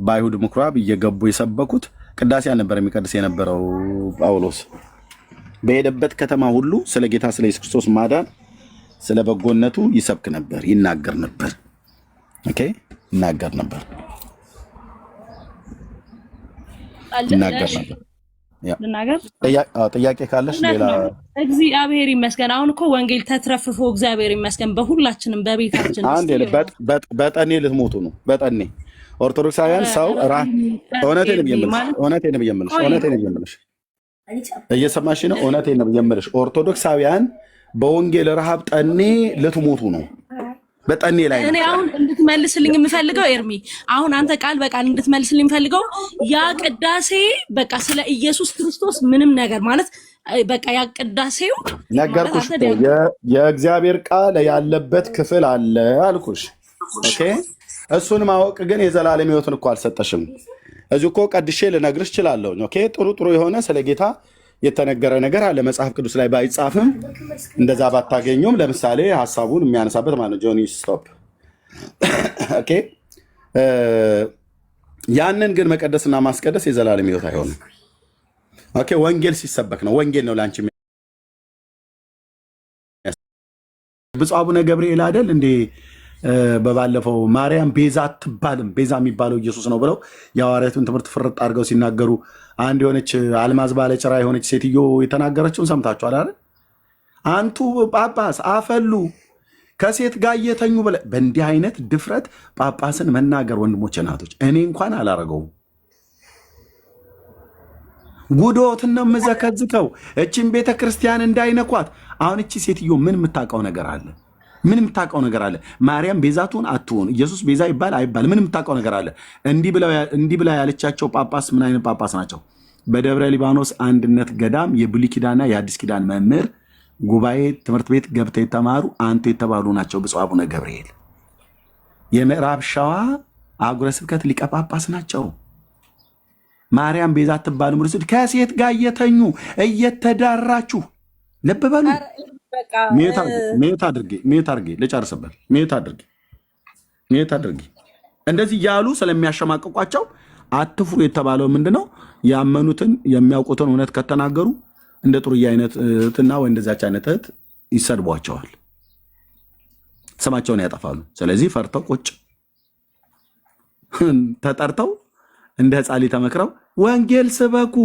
በአይሁድ ምኩራብ እየገቡ የሰበኩት ቅዳሴ ነበር የሚቀድስ የነበረው ጳውሎስ። በሄደበት ከተማ ሁሉ ስለ ጌታ ስለ ኢየሱስ ክርስቶስ ማዳን ስለ በጎነቱ ይሰብክ ነበር፣ ይናገር ነበር። ኦኬ ይናገር ነበር። ጥያቄ ካለሽ ሌላ። እግዚአብሔር ይመስገን። አሁን እኮ ወንጌል ተትረፍፎ እግዚአብሔር ይመስገን በሁላችንም በቤታችን። በጠኔ ልትሞቱ ነው። በጠኔ ኦርቶዶክሳውያን ሰው እውነቴን ነው የምልሽ እየሰማሽ ነው። እውነቴን ነው የምልሽ ኦርቶዶክሳውያን በወንጌል ረሃብ ጠኔ ልትሞቱ ነው። በጠኔ ላይ እኔ አሁን እንድትመልስልኝ የምፈልገው ኤርሚ፣ አሁን አንተ ቃል በቃል እንድትመልስልኝ የምፈልገው ያ ቅዳሴ በቃ ስለ ኢየሱስ ክርስቶስ ምንም ነገር ማለት በቃ ያ ቅዳሴው ነገርኩሽ እኮ የእግዚአብሔር ቃል ያለበት ክፍል አለ አልኩሽ። ኦኬ፣ እሱን ማወቅ ግን የዘላለም ሕይወትን እኮ አልሰጠሽም። እዚሁ እኮ ቀድሼ ልነግርሽ እችላለሁ። ኦኬ፣ ጥሩ የሆነ ስለ ጌታ የተነገረ ነገር አለ መጽሐፍ ቅዱስ ላይ ባይጻፍም እንደዛ ባታገኙም፣ ለምሳሌ ሀሳቡን የሚያነሳበት ማለት ነው። ጆኒ ስቶፕ። ኦኬ፣ ያንን ግን መቀደስና ማስቀደስ የዘላለም ሕይወት አይሆንም። ኦኬ፣ ወንጌል ሲሰበክ ነው። ወንጌል ነው ለአንቺ። ብፁዕ አቡነ ገብርኤል አይደል እንዴ በባለፈው ማርያም ቤዛ አትባልም ቤዛ የሚባለው ኢየሱስ ነው ብለው የሐዋርያቱን ትምህርት ፍርጥ አድርገው ሲናገሩ አንድ የሆነች አልማዝ ባለጭራ የሆነች ሴትዮ የተናገረችውን ሰምታችኋል አይደል? አንቱ ጳጳስ አፈሉ ከሴት ጋር እየተኙ ብለ በእንዲህ አይነት ድፍረት ጳጳስን መናገር ወንድሞች እናቶች፣ እኔ እንኳን አላረገውም። ጉዶትን ነው የምዘከዝከው። እቺን ቤተ ክርስቲያን እንዳይነኳት። አሁን እቺ ሴትዮ ምን የምታውቀው ነገር አለ? ምን የምታውቀው ነገር አለ? ማርያም ቤዛቱን አትሆን፣ ኢየሱስ ቤዛ ይባል አይባል፣ ምን የምታውቀው ነገር አለ? እንዲህ ብላ ያለቻቸው ጳጳስ ምን አይነት ጳጳስ ናቸው? በደብረ ሊባኖስ አንድነት ገዳም የብሉይ ኪዳንና የአዲስ ኪዳን መምህር ጉባኤ ትምህርት ቤት ገብተው የተማሩ አንቱ የተባሉ ናቸው። ብፁዕ አቡነ ገብርኤል የምዕራብ ሸዋ አህጉረ ስብከት ሊቀ ጳጳስ ናቸው። ማርያም ቤዛ አትባልም ብሎ ከሴት ጋር እየተኙ እየተዳራችሁ ልብ በሉ። ሜት አድርጌ ልጨርስበት። ሜት አድርጌ እንደዚህ እያሉ ስለሚያሸማቅቋቸው አትፍሩ የተባለው ምንድነው? ያመኑትን የሚያውቁትን እውነት ከተናገሩ እንደ ጥሩዬ አይነት እህትና ወይ እንደዛች አይነት እህት ይሰድቧቸዋል፣ ስማቸውን ያጠፋሉ። ስለዚህ ፈርተው ቁጭ ተጠርተው እንደ ሕፃን ተመክረው ወንጌል ስበኩ፣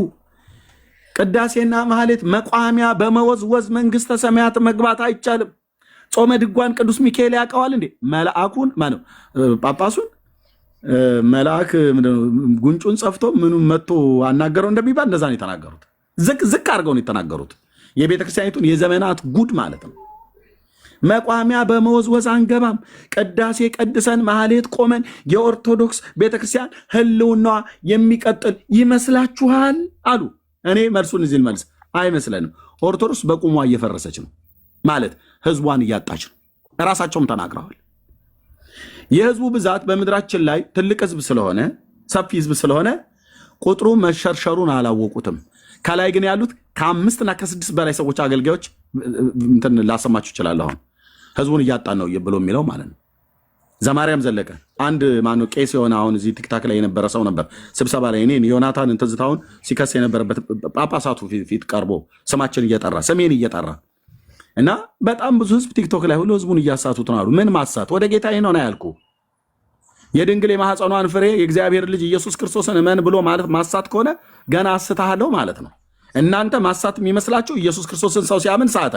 ቅዳሴና ማህሌት መቋሚያ በመወዝወዝ መንግስተ ሰማያት መግባት አይቻልም። ጾመ ድጓን ቅዱስ ሚካኤል ያውቀዋል እንዴ? መልአኩን ማነው ጳጳሱን መልአክ ጉንጩን ጸፍቶ ምኑ መጥቶ አናገረው እንደሚባል እንደዛ ነው የተናገሩት። ዝቅ አድርገው ነው የተናገሩት። የቤተክርስቲያኒቱን የዘመናት ጉድ ማለት ነው። መቋሚያ በመወዝወዝ አንገባም። ቅዳሴ ቀድሰን ማህሌት ቆመን የኦርቶዶክስ ቤተክርስቲያን ህልውናዋ የሚቀጥል ይመስላችኋል አሉ። እኔ መልሱን እዚህ ልመልስ። አይመስለንም። ኦርቶዶክስ በቁሟ እየፈረሰች ነው ማለት ህዝቧን እያጣች ነው። እራሳቸውም ተናግረዋል። የህዝቡ ብዛት በምድራችን ላይ ትልቅ ህዝብ ስለሆነ ሰፊ ህዝብ ስለሆነ ቁጥሩ መሸርሸሩን አላወቁትም። ከላይ ግን ያሉት ከ5 እና ከ6 በላይ ሰዎች አገልጋዮች እንትን ላሰማችሁ ይችላል። አሁን ህዝቡን እያጣን ነው ብሎ የሚለው ማለት ነው። ዘማርያም ዘለቀ አንድ ማነው ቄስ የሆነ አሁን እዚህ ቲክታክ ላይ የነበረ ሰው ነበር። ስብሰባ ላይ እኔን ዮናታን ትዝታውን ሲከስ የነበረበት ጳጳሳቱ ፊት ቀርቦ ስማችን እየጠራ ስሜን እየጠራ እና በጣም ብዙ ህዝብ ቲክቶክ ላይ ሁሉ ህዝቡን እያሳቱት ነው አሉ። ምን ማሳት? ወደ ጌታ ነው ያልኩ። የድንግል የማህፀኗን ፍሬ የእግዚአብሔር ልጅ ኢየሱስ ክርስቶስን እመን ብሎ ማለት ማሳት ከሆነ ገና አስተሃለው ማለት ነው። እናንተ ማሳት የሚመስላችሁ ኢየሱስ ክርስቶስን ሰው ሲያምን ሳተ።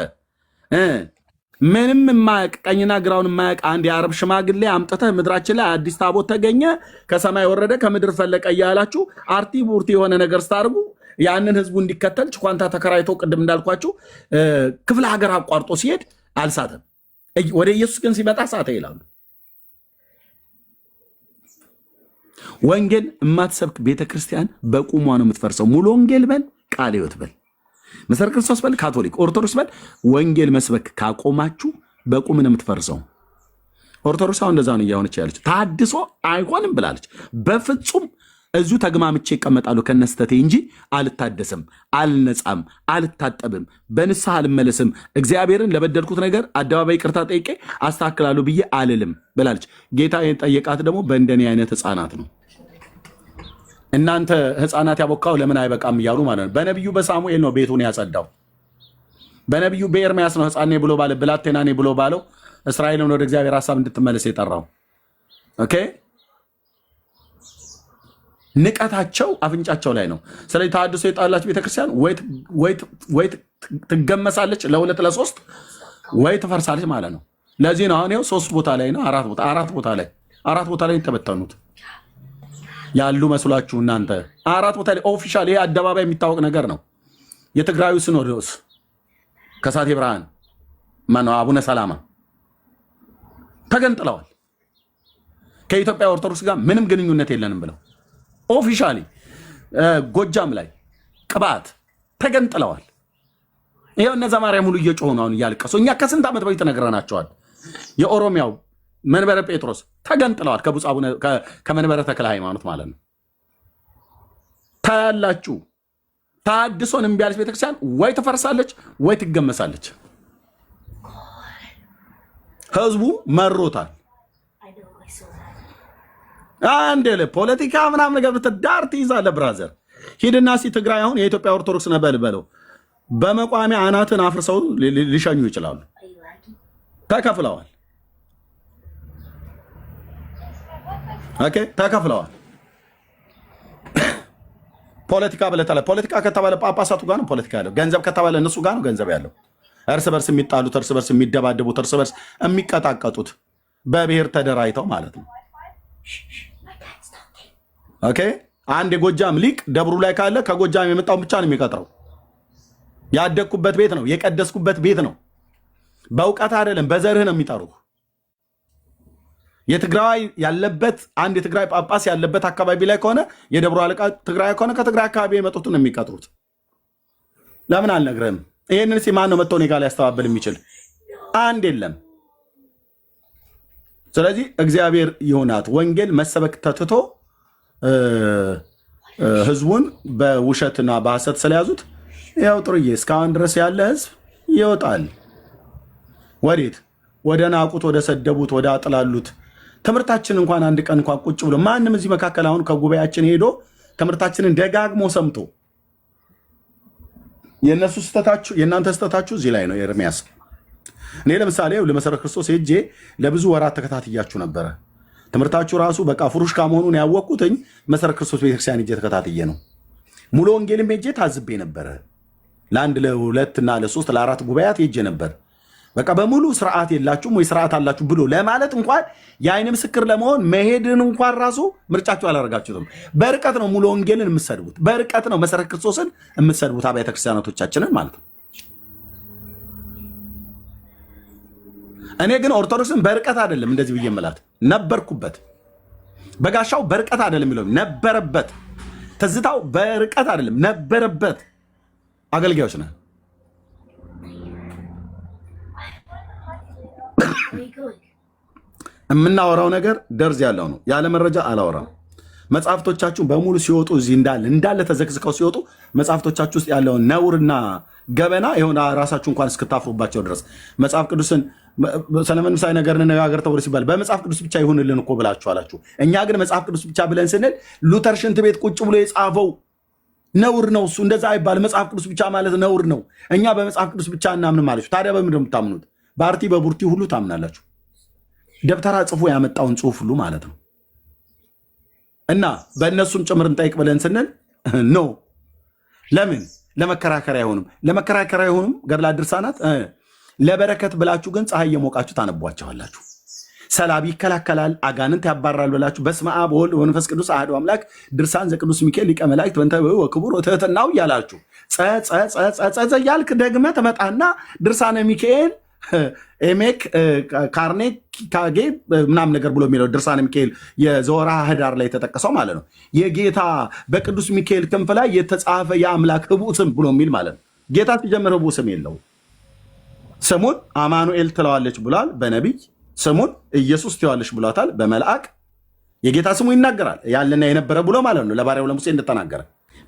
ምንም የማያውቅ ቀኝና ግራውን የማያውቅ አንድ የአረብ ሽማግሌ አምጥተህ ምድራችን ላይ አዲስ ታቦት ተገኘ፣ ከሰማይ ወረደ፣ ከምድር ፈለቀ እያላችሁ አርቲ ቡርቲ የሆነ ነገር ስታርጉ ያንን ህዝቡ እንዲከተል ችኳንታ ተከራይቶ ቅድም እንዳልኳችሁ ክፍለ ሀገር አቋርጦ ሲሄድ አልሳተም። ወደ ኢየሱስ ግን ሲመጣ ሳተ ይላሉ። ወንጌል የማትሰብክ ቤተክርስቲያን በቁሟ ነው የምትፈርሰው። ሙሉ ወንጌል በል፣ ቃለ ሕይወት በል፣ መሰረት ክርስቶስ በል፣ ካቶሊክ ኦርቶዶክስ በል፣ ወንጌል መስበክ ካቆማችሁ በቁም ነው የምትፈርሰው። ኦርቶዶክስ አሁን እንደዛ ነው እያሆነች ያለች። ታድሶ አይሆንም ብላለች። በፍጹም እዚሁ ተግማምቼ ይቀመጣሉ ከነስተቴ እንጂ አልታደስም፣ አልነጻም፣ አልታጠብም፣ በንስሐ አልመለስም፣ እግዚአብሔርን ለበደልኩት ነገር አደባባይ ይቅርታ ጠይቄ አስተካክላለሁ ብዬ አልልም ብላለች። ጌታ የጠየቃት ደግሞ በእንደኔ አይነት ህፃናት ነው። እናንተ ህፃናት ያቦካው ለምን አይበቃም እያሉ ማለት ነው። በነቢዩ በሳሙኤል ነው ቤቱን ያጸዳው። በነቢዩ በኤርምያስ ነው ህፃኔ ብሎ ባለ ብላቴናኔ ብሎ ባለው እስራኤልን ወደ እግዚአብሔር ሀሳብ እንድትመለስ የጠራው። ኦኬ፣ ንቀታቸው አፍንጫቸው ላይ ነው። ስለዚህ ተሐድሶ የጣላች ቤተክርስቲያን ወይ ትገመሳለች ለ2 ለ3 ወይ ትፈርሳለች ማለት ነው። ለዚህ ነው አሁን 3 ቦታ ላይ ነው 4 ቦታ ላይ ተበተኑት ያሉ መስሏችሁ እናንተ 4 ቦታ ላይ ኦፊሻል፣ ይሄ አደባባይ የሚታወቅ ነገር ነው። የትግራዩ ሲኖዶስ ከሳቴ ብርሃን ማነው አቡነ ሰላማ ተገንጥለዋል። ከኢትዮጵያ ኦርቶዶክስ ጋር ምንም ግንኙነት የለንም ብለው ኦፊሻሊ ጎጃም ላይ ቅባት ተገንጥለዋል። ይሄው እነዛ ማርያም ሁሉ እየጮሁ ነው አሁን እያለቀሱ። እኛ ከስንት ዓመት በፊት ተነግረናቸዋል። የኦሮሚያው መንበረ ጴጥሮስ ተገንጥለዋል ከብፁዕ አቡነ ከመንበረ ተክለ ሃይማኖት ማለት ነው። ታያላችሁ። ታድሶን እምቢ ያለች ቤተክርስቲያን ወይ ትፈርሳለች ወይ ትገመሳለች። ህዝቡ መሮታል። አንዴ ለፖለቲካ ምናምን ነገር ብትዳር ትይዛለህ ብራዘር። ሂድና ትግራይ አሁን የኢትዮጵያ ኦርቶዶክስ ነበል በለው በመቋሚያ አናትን አፍርሰው ሊሸኙ ይችላሉ። ተከፍለዋል። ኦኬ ተከፍለዋል። ፖለቲካ ብለታለ። ፖለቲካ ከተባለ ጳጳሳቱ ጋር ነው ፖለቲካ ያለው። ገንዘብ ከተባለ እነሱ ጋር ነው ገንዘብ ያለው። እርስ በርስ የሚጣሉት፣ እርስ በርስ የሚደባደቡት፣ እርስ በርስ የሚቀጣቀጡት በብሔር ተደራጅተው ማለት ነው። ኦኬ አንድ የጎጃም ሊቅ ደብሩ ላይ ካለ ከጎጃም የመጣውን ብቻ ነው የሚቀጥረው። ያደግኩበት ቤት ነው፣ የቀደስኩበት ቤት ነው። በእውቀት አይደለም በዘርህ ነው የሚጠሩህ። የትግራይ ያለበት አንድ የትግራይ ጳጳስ ያለበት አካባቢ ላይ ከሆነ የደብሩ አለቃ ትግራይ ከሆነ ከትግራይ አካባቢ የመጡትን ነው የሚቀጥሩት። ለምን አልነግርህም? ይሄንን ማን ነው መጥቶ እኔ ጋር ሊያስተባብል የሚችል? አንድ የለም። ስለዚህ እግዚአብሔር ይሁናት። ወንጌል መሰበክ ተትቶ ህዝቡን በውሸትና በሐሰት ስለያዙት ያው ጥሩዬ እስካሁን ድረስ ያለ ህዝብ ይወጣል። ወዴት? ወደ ናቁት፣ ወደ ሰደቡት፣ ወደ አጥላሉት። ትምህርታችን እንኳን አንድ ቀን እንኳን ቁጭ ብሎ ማንም እዚህ መካከል አሁን ከጉባኤያችን ሄዶ ትምህርታችንን ደጋግሞ ሰምቶ የእነሱ ስተታችሁ የእናንተ ስተታችሁ እዚህ ላይ ነው። ኤርሚያስ እኔ ለምሳሌ ለመሰረት ክርስቶስ ሄጄ ለብዙ ወራት ተከታትያችሁ ነበረ። ትምህርታችሁ ራሱ በቃ ፍሩሽካ መሆኑን ያወቅኩትኝ መሰረት ክርስቶስ ቤተክርስቲያን ሄጄ ተከታትዬ ነው። ሙሉ ወንጌልም ሄጄ ታዝቤ ነበረ። ለአንድ ለሁለትና ለሶስት ለአራት ጉባኤያት ሄጄ ነበር። በቃ በሙሉ ስርዓት የላችሁም ወይ ስርዓት አላችሁ ብሎ ለማለት እንኳን የአይን ምስክር ለመሆን መሄድን እንኳን ራሱ ምርጫችሁ አላደረጋችሁትም። በርቀት ነው ሙሉ ወንጌልን የምትሰድቡት፣ በርቀት ነው መሰረት ክርስቶስን የምትሰድቡት፣ አብያተ ክርስቲያናቶቻችንን ማለት ነው። እኔ ግን ኦርቶዶክስን በርቀት አይደለም እንደዚህ ብዬ የምላት ነበርኩበት። በጋሻው በርቀት አይደለም የሚለው ነበረበት። ትዝታው በርቀት አይደለም ነበረበት። አገልጋዮች ነን። የምናወራው ነገር ደርዝ ያለው ነው። ያለ መረጃ አላወራም። መጽሐፍቶቻችሁ በሙሉ ሲወጡ እዚህ እንዳለ ተዘግዝቀው ሲወጡ መጽሐፍቶቻችሁ ውስጥ ያለውን ነውርና ገበና የሆነ ራሳችሁ እንኳን እስክታፍሩባቸው ድረስ መጽሐፍ ቅዱስን ስለመንፈሳዊ ነገር እንነጋገር ተብሎ ሲባል በመጽሐፍ ቅዱስ ብቻ ይሁንልን እኮ ብላችሁ አላችሁ። እኛ ግን መጽሐፍ ቅዱስ ብቻ ብለን ስንል ሉተር ሽንት ቤት ቁጭ ብሎ የጻፈው ነውር ነው። እሱ እንደዛ አይባል። መጽሐፍ ቅዱስ ብቻ ማለት ነውር ነው። እኛ በመጽሐፍ ቅዱስ ብቻ እናምን ማለት ታዲያ በምንድን ነው የምታምኑት? በአርቲ በቡርቲ ሁሉ ታምናላችሁ። ደብተራ ጽፎ ያመጣውን ጽሁፍ ሁሉ ማለት ነው። እና በእነሱም ጭምር እንጠይቅ ብለን ስንል ኖ ለምን ለመከራከሪያ አይሆንም? ለመከራከሪያ አይሆንም። ገድላት ድርሳናት ለበረከት ብላችሁ ግን ፀሐይ የሞቃችሁ ታነቧቸዋላችሁ። ሰላቢ ይከላከላል፣ አጋንንት ያባራል ብላችሁ በስመ አብ ወወልድ ወመንፈስ ቅዱስ አሐዱ አምላክ ድርሳን ዘቅዱስ ሚካኤል ሊቀ መላእክት በእንተ ወክቡር ወትሕትናው እያላችሁ ጸ እያልክ ደግመህ ትመጣና ድርሳነ ሚካኤል ኤሜክ ካርኔ ካጌ ምናምን ነገር ብሎ የሚለው ድርሳነ ሚካኤል የዘወርኃ ኅዳር ላይ የተጠቀሰው ማለት ነው። የጌታ በቅዱስ ሚካኤል ክንፍ ላይ የተጻፈ የአምላክ ህቡዕ ስም ብሎ የሚል ማለት ነው። ጌታ ሲጀምር ህቡዕ ስም የለው። ስሙን አማኑኤል ትለዋለች ብሏል በነቢይ። ስሙን ኢየሱስ ትለዋለች ብሏታል በመልአክ። የጌታ ስሙ ይናገራል ያለና የነበረ ብሎ ማለት ነው። ለባሪያው ለሙሴ እንደተናገረ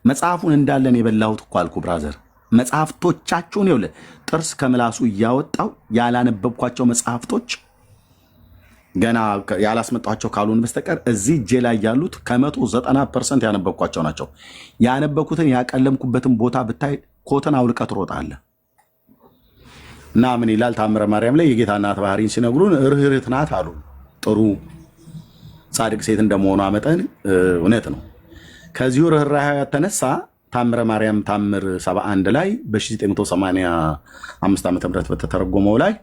መጽሐፉን እንዳለን የበላሁት እኮ አልኩ ብራዘር። መጽሐፍቶቻችሁን ይኸውልህ ጥርስ ከምላሱ እያወጣው ያላነበብኳቸው መጽሐፍቶች ገና ያላስመጣቸው ካልሆኑ በስተቀር እዚህ እጄ ላይ ያሉት ከ190% ያነበብኳቸው ናቸው። ያነበብኩትን ያቀለምኩበትን ቦታ ብታይ ኮትን አውልቀህ ትሮጣለህ። እና ምን ይላል ታምረ ማርያም ላይ የጌታ እናት ባህሪን ሲነግሩን ርህርህት ናት አሉ። ጥሩ ጻድቅ ሴት እንደመሆኗ መጠን እውነት ነው። ከዚሁ ርህራሄ የተነሳ ታምረ ማርያም ታምር 71 ላይ በ1985 ዓ.ም በተተረጎመው ላይ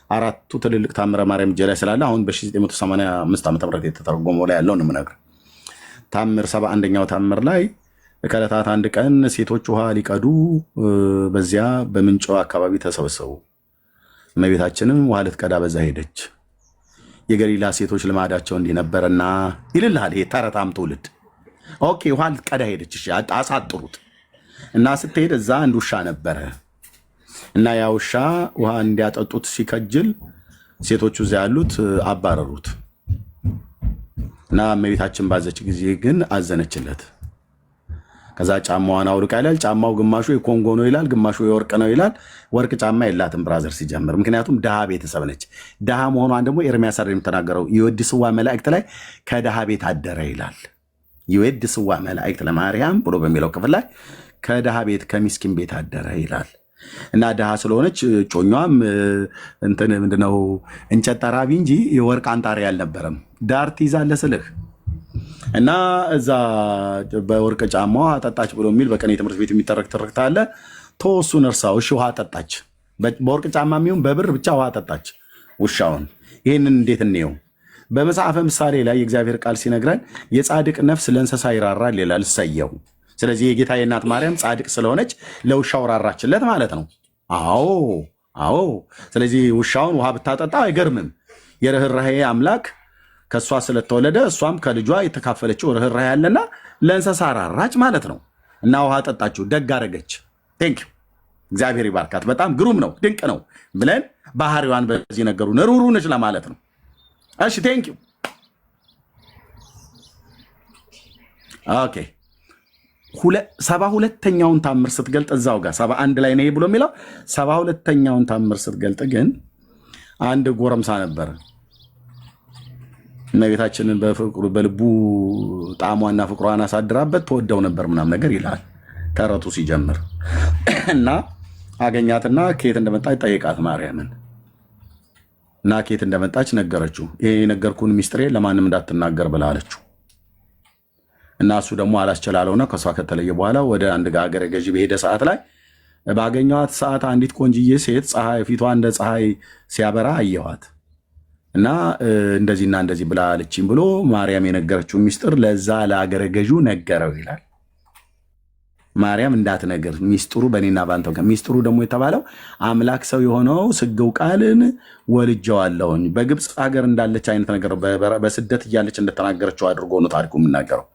አራቱ ትልልቅ ታምረ ማርያም እጄ ላይ ስላለ አሁን በ1985 ዓ.ም የተተረጎመው ላይ ያለው ነው የምነግርህ። ታምር 71ኛው ታምር ላይ ከዕለታት አንድ ቀን ሴቶች ውሃ ሊቀዱ በዚያ በምንጭ አካባቢ ተሰበሰቡ። እመቤታችንም ውሃ ልትቀዳ በዛ ሄደች። የገሊላ ሴቶች ልማዳቸው እንዲህ ነበረና ይልልሃል። ይሄ ተረታም ትውልድ ኦኬ። ውሃ ልትቀዳ ሄደች። እሺ አሳጥሩት እና ስትሄድ እዛ አንድ ውሻ ነበረ እና ያ ውሻ ውሃ እንዲያጠጡት ሲከጅል ሴቶቹ እዛ ያሉት አባረሩት እና እመቤታችን ባዘች ጊዜ ግን አዘነችለት። ከዛ ጫማዋን አውልቃ ይላል። ጫማው ግማሹ የኮንጎ ነው ይላል፣ ግማሹ የወርቅ ነው ይላል። ወርቅ ጫማ የላትም ብራዘር ሲጀምር፣ ምክንያቱም ድሃ ቤተሰብ ነች። ድሃ መሆኗን ደግሞ ኤርምያስ አይደል የምተናገረው፣ ይወድስዋ መላእክት ላይ ከድሃ ቤት አደረ ይላል። ይወድስዋ መላእክት ለማርያም ብሎ በሚለው ክፍል ላይ ከድሃ ቤት ከሚስኪን ቤት አደረ ይላል። እና ድሃ ስለሆነች ጮኛም እንትን ምንድነው እንጨት ጠራቢ እንጂ የወርቅ አንጣሪ አልነበረም። ዳር ትይዛለህ ስልህ እና እዛ በወርቅ ጫማዋ አጠጣች ብሎ የሚል በቀን የትምህርት ቤት የሚተረክ ትርክት አለ። ተወሱን እርሳው። እሺ ውሃ አጠጣች፣ በወርቅ ጫማ የሚሆን በብር ብቻ ውሃ አጠጣች ውሻውን። ይህንን እንዴት እንየው? በመጽሐፈ ምሳሌ ላይ የእግዚአብሔር ቃል ሲነግረን የጻድቅ ነፍስ ለእንስሳ ይራራል ይላል። እሰየው። ስለዚህ የጌታ የእናት ማርያም ጻድቅ ስለሆነች ለውሻው ራራችለት ማለት ነው። አዎ። ስለዚህ ውሻውን ውሃ ብታጠጣ አይገርምም። የርኅራኄ አምላክ ከእሷ ስለተወለደ እሷም ከልጇ የተካፈለችው ርኅራኄ ያለና ለእንስሳ ራራች ማለት ነው። እና ውሃ ጠጣችሁ፣ ደግ አደረገች። ቴንኪው እግዚአብሔር ይባርካት። በጣም ግሩም ነው፣ ድንቅ ነው ብለን ባህሪዋን በዚህ ነገሩ ሩሩ ነች ለማለት ነው። እሺ ቴንኪው። ኦኬ 72ኛውን ታምር ስትገልጥ እዛው ጋር 71 ላይ ነው ብሎ የሚለው 72ኛውን ታምር ስትገልጥ ግን አንድ ጎረምሳ ነበር። እመቤታችንን በፍቅሩ በልቡ ጣዕሟና ፍቅሯን አሳድራበት ተወደው ነበር ምናምን ነገር ይላል ተረቱ ሲጀምር። እና አገኛትና ከየት እንደመጣች ጠይቃት ማርያምን እና ከየት እንደመጣች ነገረችው። ይሄ የነገርኩህን ሚስጥሬ ለማንም እንዳትናገር ብላ አለችው። እና እሱ ደግሞ አላስችላለውና ከእሷ ከተለየ በኋላ ወደ አንድ ሀገረ ገዢ በሄደ ሰዓት ላይ ባገኘዋት ሰዓት አንዲት ቆንጅዬ ሴት ፊቷ እንደ ፀሐይ ሲያበራ አየዋት እና እንደዚህና እንደዚህ ብላ አለችኝ ብሎ ማርያም የነገረችው ሚስጥር ለዛ ለአገረ ገዢው ነገረው ይላል። ማርያም እንዳትነገር ሚስጥሩ በእኔና ባንተው ሚስጥሩ ደግሞ የተባለው አምላክ ሰው የሆነው ስግው ቃልን ወልጀዋለሁኝ በግብፅ ሀገር እንዳለች አይነት ነገር በስደት እያለች እንደተናገረችው አድርጎ ነው ታሪኩ የምናገረው።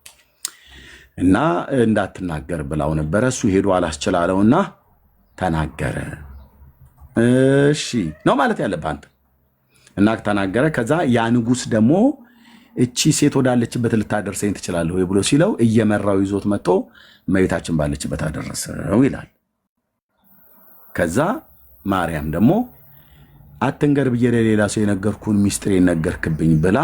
እና እንዳትናገር ብላው ነበረ። እሱ ሄዶ አላስችላለውና ተናገረ። እሺ ነው ማለት ያለብህ አንተ። እና ተናገረ። ከዛ ያ ንጉሥ ደግሞ እቺ ሴት ወዳለችበት ልታደርሰኝ ትችላለህ ወይ ብሎ ሲለው እየመራው ይዞት መጥቶ እመቤታችን ባለችበት አደረሰው ይላል። ከዛ ማርያም ደግሞ አትንገር ብዬ ለሌላ ሰው የነገርኩን ሚስጥር የነገርክብኝ ብላ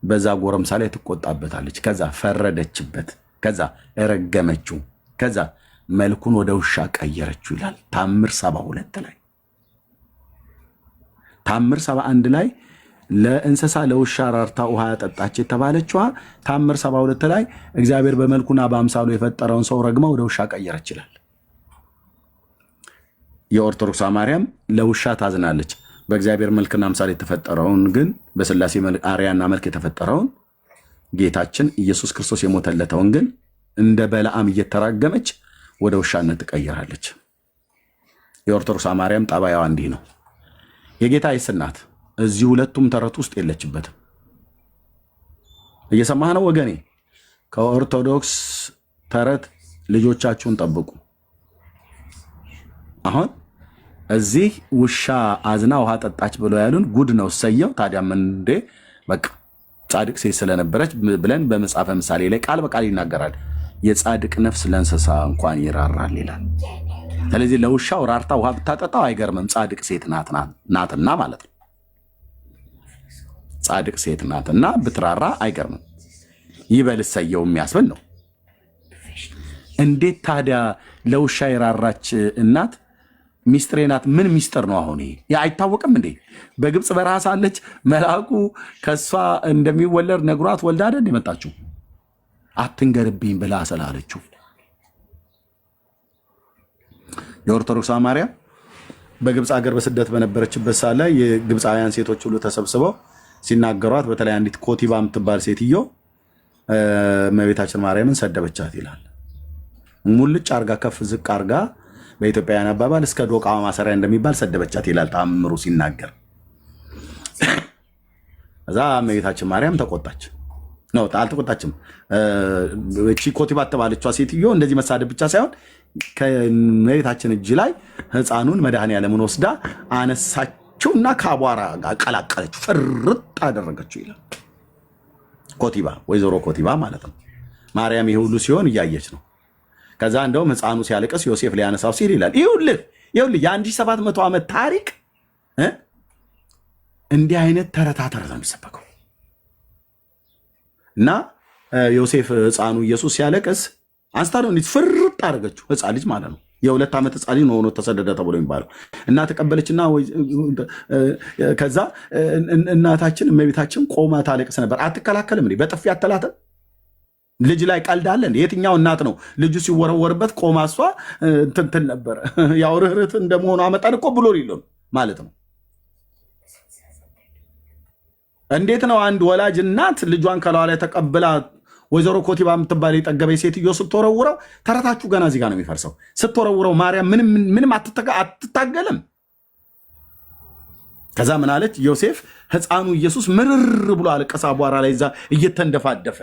በዛ ጎረምሳ ላይ ትቆጣበታለች። ከዛ ፈረደችበት። ከዛ ረገመችው። ከዛ መልኩን ወደ ውሻ ቀየረችው ይላል ታምር 72 ላይ። ታምር 71 ላይ ለእንስሳ ለውሻ ራርታ ውሃ ያጠጣች የተባለችዋ ታምር 72 ላይ እግዚአብሔር በመልኩና በአምሳሉ የፈጠረውን ሰው ረግማ ወደ ውሻ ቀየረች ይላል። የኦርቶዶክስ ማርያም ለውሻ ታዝናለች። በእግዚአብሔር መልክና አምሳል የተፈጠረውን ግን በስላሴ አርያና መልክ የተፈጠረውን ጌታችን ኢየሱስ ክርስቶስ የሞተለተውን ግን እንደ በለዓም እየተራገመች ወደ ውሻነት ትቀይራለች። የኦርቶዶክስ ማርያም ጠባያዋ እንዲህ ነው። የጌታ ይስናት እዚህ ሁለቱም ተረት ውስጥ የለችበትም። እየሰማህ ነው ወገኔ? ከኦርቶዶክስ ተረት ልጆቻችሁን ጠብቁ። አሁን እዚህ ውሻ አዝና ውሃ ጠጣች ብለው ያሉን ጉድ ነው። ሰየው ታዲያ ምን እንዴ? በቃ ጻድቅ ሴት ስለነበረች ብለን በመጽሐፈ ምሳሌ ላይ ቃል በቃል ይናገራል። የጻድቅ ነፍስ ለእንስሳ እንኳን ይራራል ይላል። ስለዚህ ለውሻው ራርታ ውሃ ብታጠጣው አይገርምም። ጻድቅ ሴት ናትና ማለት ነው። ጻድቅ ሴት ናትና ብትራራ አይገርምም። ይበል ሰየው የሚያስብል ነው። እንዴት ታዲያ ለውሻ የራራች እናት ሚስጥሬ ናት? ምን ሚስጥር ነው አሁን ይሄ? አይታወቅም እንዴ? በግብፅ በረሃ ሳለች መልአኩ ከእሷ እንደሚወለድ ነግሯት ወልዳ አይደል የመጣችው? አትንገርብኝ ብላ ስላለችው የኦርቶዶክስ ማርያም በግብፅ ሀገር በስደት በነበረችበት ሰዓት ላይ የግብፃውያን ሴቶች ሁሉ ተሰብስበው ሲናገሯት፣ በተለይ አንዲት ኮቲባ የምትባል ሴትዮ እመቤታችን ማርያምን ሰደበቻት ይላል። ሙልጭ አርጋ ከፍ ዝቅ አርጋ በኢትዮጵያውያን አባባል እስከ ዶቃ ማሰሪያ እንደሚባል ሰደበቻት ይላል ተአምሩ ሲናገር። እዛ እመቤታችን ማርያም ተቆጣች። ነው አልተቆጣችም። እቺ ኮቲባ ተባለችዋ ሴትዮ እንደዚህ መሳደብ ብቻ ሳይሆን ከእመቤታችን እጅ ላይ ሕፃኑን መድኃኔዓለምን ወስዳ አነሳችውና ከአቧራ ጋር ቀላቀለችው፣ ፍርጥ አደረገችው ይላል። ኮቲባ ወይዘሮ ኮቲባ ማለት ነው። ማርያም ይሄ ሁሉ ሲሆን እያየች ነው። ከዛ እንደውም ሕፃኑ ሲያለቅስ ዮሴፍ ሊያነሳው ሲል ይላል። ይኸውልህ የ1700 ዓመት ታሪክ እንዲህ አይነት ተረታ ተረት ነው የሚሰበከው። እና ዮሴፍ ሕፃኑ ኢየሱስ ሲያለቅስ አንስታ ነው እንዴት ፍርጥ አደረገችው። ሕፃን ልጅ ማለት ነው። የ2 ዓመት ሕፃን ልጅ ሆኖ ተሰደደ ተብሎ የሚባለው እና ተቀበለችና ከዛ እናታችን እመቤታችን ቆማ ታለቅስ ነበር። አትከላከልም እንዴ? በጥፊ አተላተም ልጅ ላይ ቀልዳለ እንዴ? የትኛው እናት ነው ልጁ ሲወረወርበት ቆማ እሷ እንትን ነበረ? ያው ርህርት እንደመሆኑ አመጣን እኮ ብሎ ሊለው ማለት ነው። እንዴት ነው አንድ ወላጅ እናት ልጇን ከላዋ ላይ ተቀብላ ወይዘሮ ኮቲባ የምትባል የጠገበች ሴትዮ ስትወረውረው፣ ተረታችሁ ገና እዚህ ጋር ነው የሚፈርሰው። ስትወረውረው ማርያም ምንም አትታገልም። ከዛ ምን አለች? ዮሴፍ ሕፃኑ ኢየሱስ ምርር ብሎ አለቀሰ፣ አቧራ ላይ እዛ እየተንደፋደፈ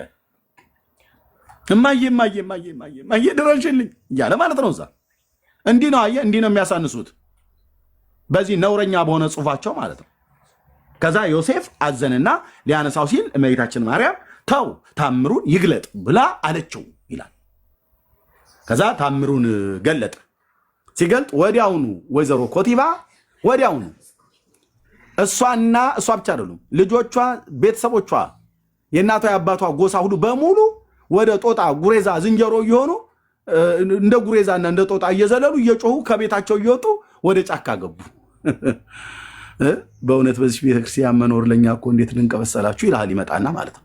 እማዬ እማዬ እማዬ እማዬ እማዬ ድረሽልኝ እያለ ማለት ነው። እዛ እንዲህ ነው አየህ፣ እንዲህ ነው የሚያሳንሱት በዚህ ነውረኛ በሆነ ጽሑፋቸው ማለት ነው። ከዛ ዮሴፍ አዘንና ሊያነሳው ሲል እመቤታችን ማርያም ተው ታምሩን ይግለጥ ብላ አለችው ይላል። ከዛ ታምሩን ገለጠ። ሲገልጥ ወዲያውኑ ወይዘሮ ኮቲባ ወዲያውኑ እሷና እሷ ብቻ አይደሉም ልጆቿ፣ ቤተሰቦቿ፣ የእናቷ የአባቷ ጎሳ ሁሉ በሙሉ ወደ ጦጣ ጉሬዛ ዝንጀሮ እየሆኑ እንደ ጉሬዛና እንደ ጦጣ እየዘለሉ እየጮሁ ከቤታቸው እየወጡ ወደ ጫካ ገቡ። በእውነት በዚህ ቤተክርስቲያን መኖር ለኛ እኮ እንዴት ልንቀበሰላችሁ ይልሃል ይመጣና ማለት ነው።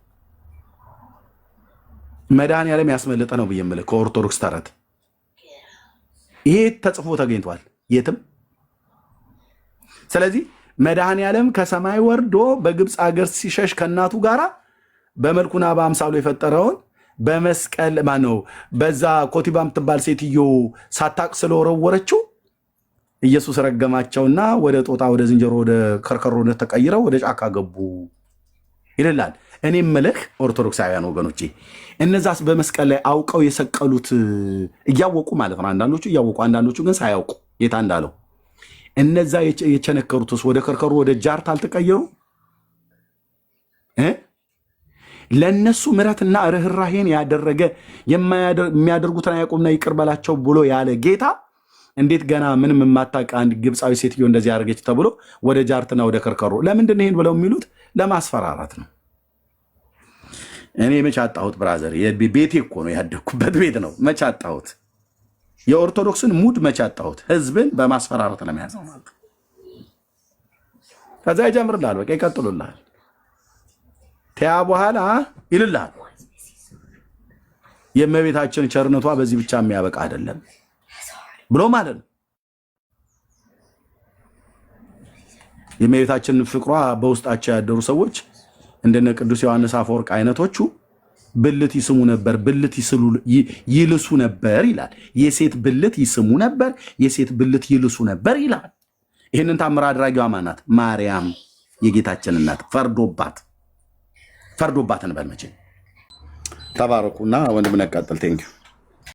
መድኃኔዓለም ያስመለጠ ነው ብዬ የምልህ ከኦርቶዶክስ ተረት ይሄ ተጽፎ ተገኝቷል የትም። ስለዚህ መድኃኔዓለም ከሰማይ ወርዶ በግብፅ አገር ሲሸሽ ከእናቱ ጋራ በመልኩና በአምሳሉ የፈጠረውን በመስቀል ማነው በዛ ኮቲባ የምትባል ሴትዮ ሳታቅ ስለወረወረችው ኢየሱስ ረገማቸውና ወደ ጦጣ ወደ ዝንጀሮ ወደ ከርከሮ ተቀይረው ወደ ጫካ ገቡ ይላል። እኔ መልክ ኦርቶዶክሳውያን ወገኖቼ እነዛስ በመስቀል ላይ አውቀው የሰቀሉት እያወቁ ማለት ነው። አንዳንዶቹ እያወቁ አንዳንዶቹ ግን ሳያውቁ ጌታ እንዳለው እነዛ የቸነከሩትስ ወደ ከርከሮ ወደ ጃርት አልተቀየሩ? ለነሱ ምሕረትና ርኅራሄን ያደረገ የሚያደርጉትን አያውቁምና ይቅር በላቸው ብሎ ያለ ጌታ እንዴት ገና ምንም የማታውቅ አንድ ግብፃዊ ሴትዮ እንደዚህ ያደረገች ተብሎ ወደ ጃርትና ወደ ከርከሮ? ለምንድን ይሄን ብለው የሚሉት? ለማስፈራራት ነው። እኔ መች አጣሁት ብራዘር፣ ቤቴ እኮ ነው ያደግኩበት ቤት ነው። መች አጣሁት? የኦርቶዶክስን ሙድ መች አጣሁት? ህዝብን በማስፈራራት ለመያዝ ነው ማለት። ከዛ ይጀምርልሃል፣ በቃ ይቀጥሉልሃል። ተያ በኋላ ይልልሃል የእመቤታችን ቸርነቷ በዚህ ብቻ የሚያበቃ አይደለም ብሎ ማለት ነው። የእመቤታችን ፍቅሯ በውስጣቸው ያደሩ ሰዎች እንደነ ቅዱስ ዮሐንስ አፈወርቅ አይነቶቹ ብልት ይስሙ ነበር፣ ብልት ይልሱ ነበር ይላል። የሴት ብልት ይስሙ ነበር፣ የሴት ብልት ይልሱ ነበር ይላል። ይህንን ታምር አድራጊዋ ማናት? ማርያም የጌታችን እናት። ፈርዶባት እንበል መቼ። ተባረኩና ወንድም ነቀጥል። ቴንኪው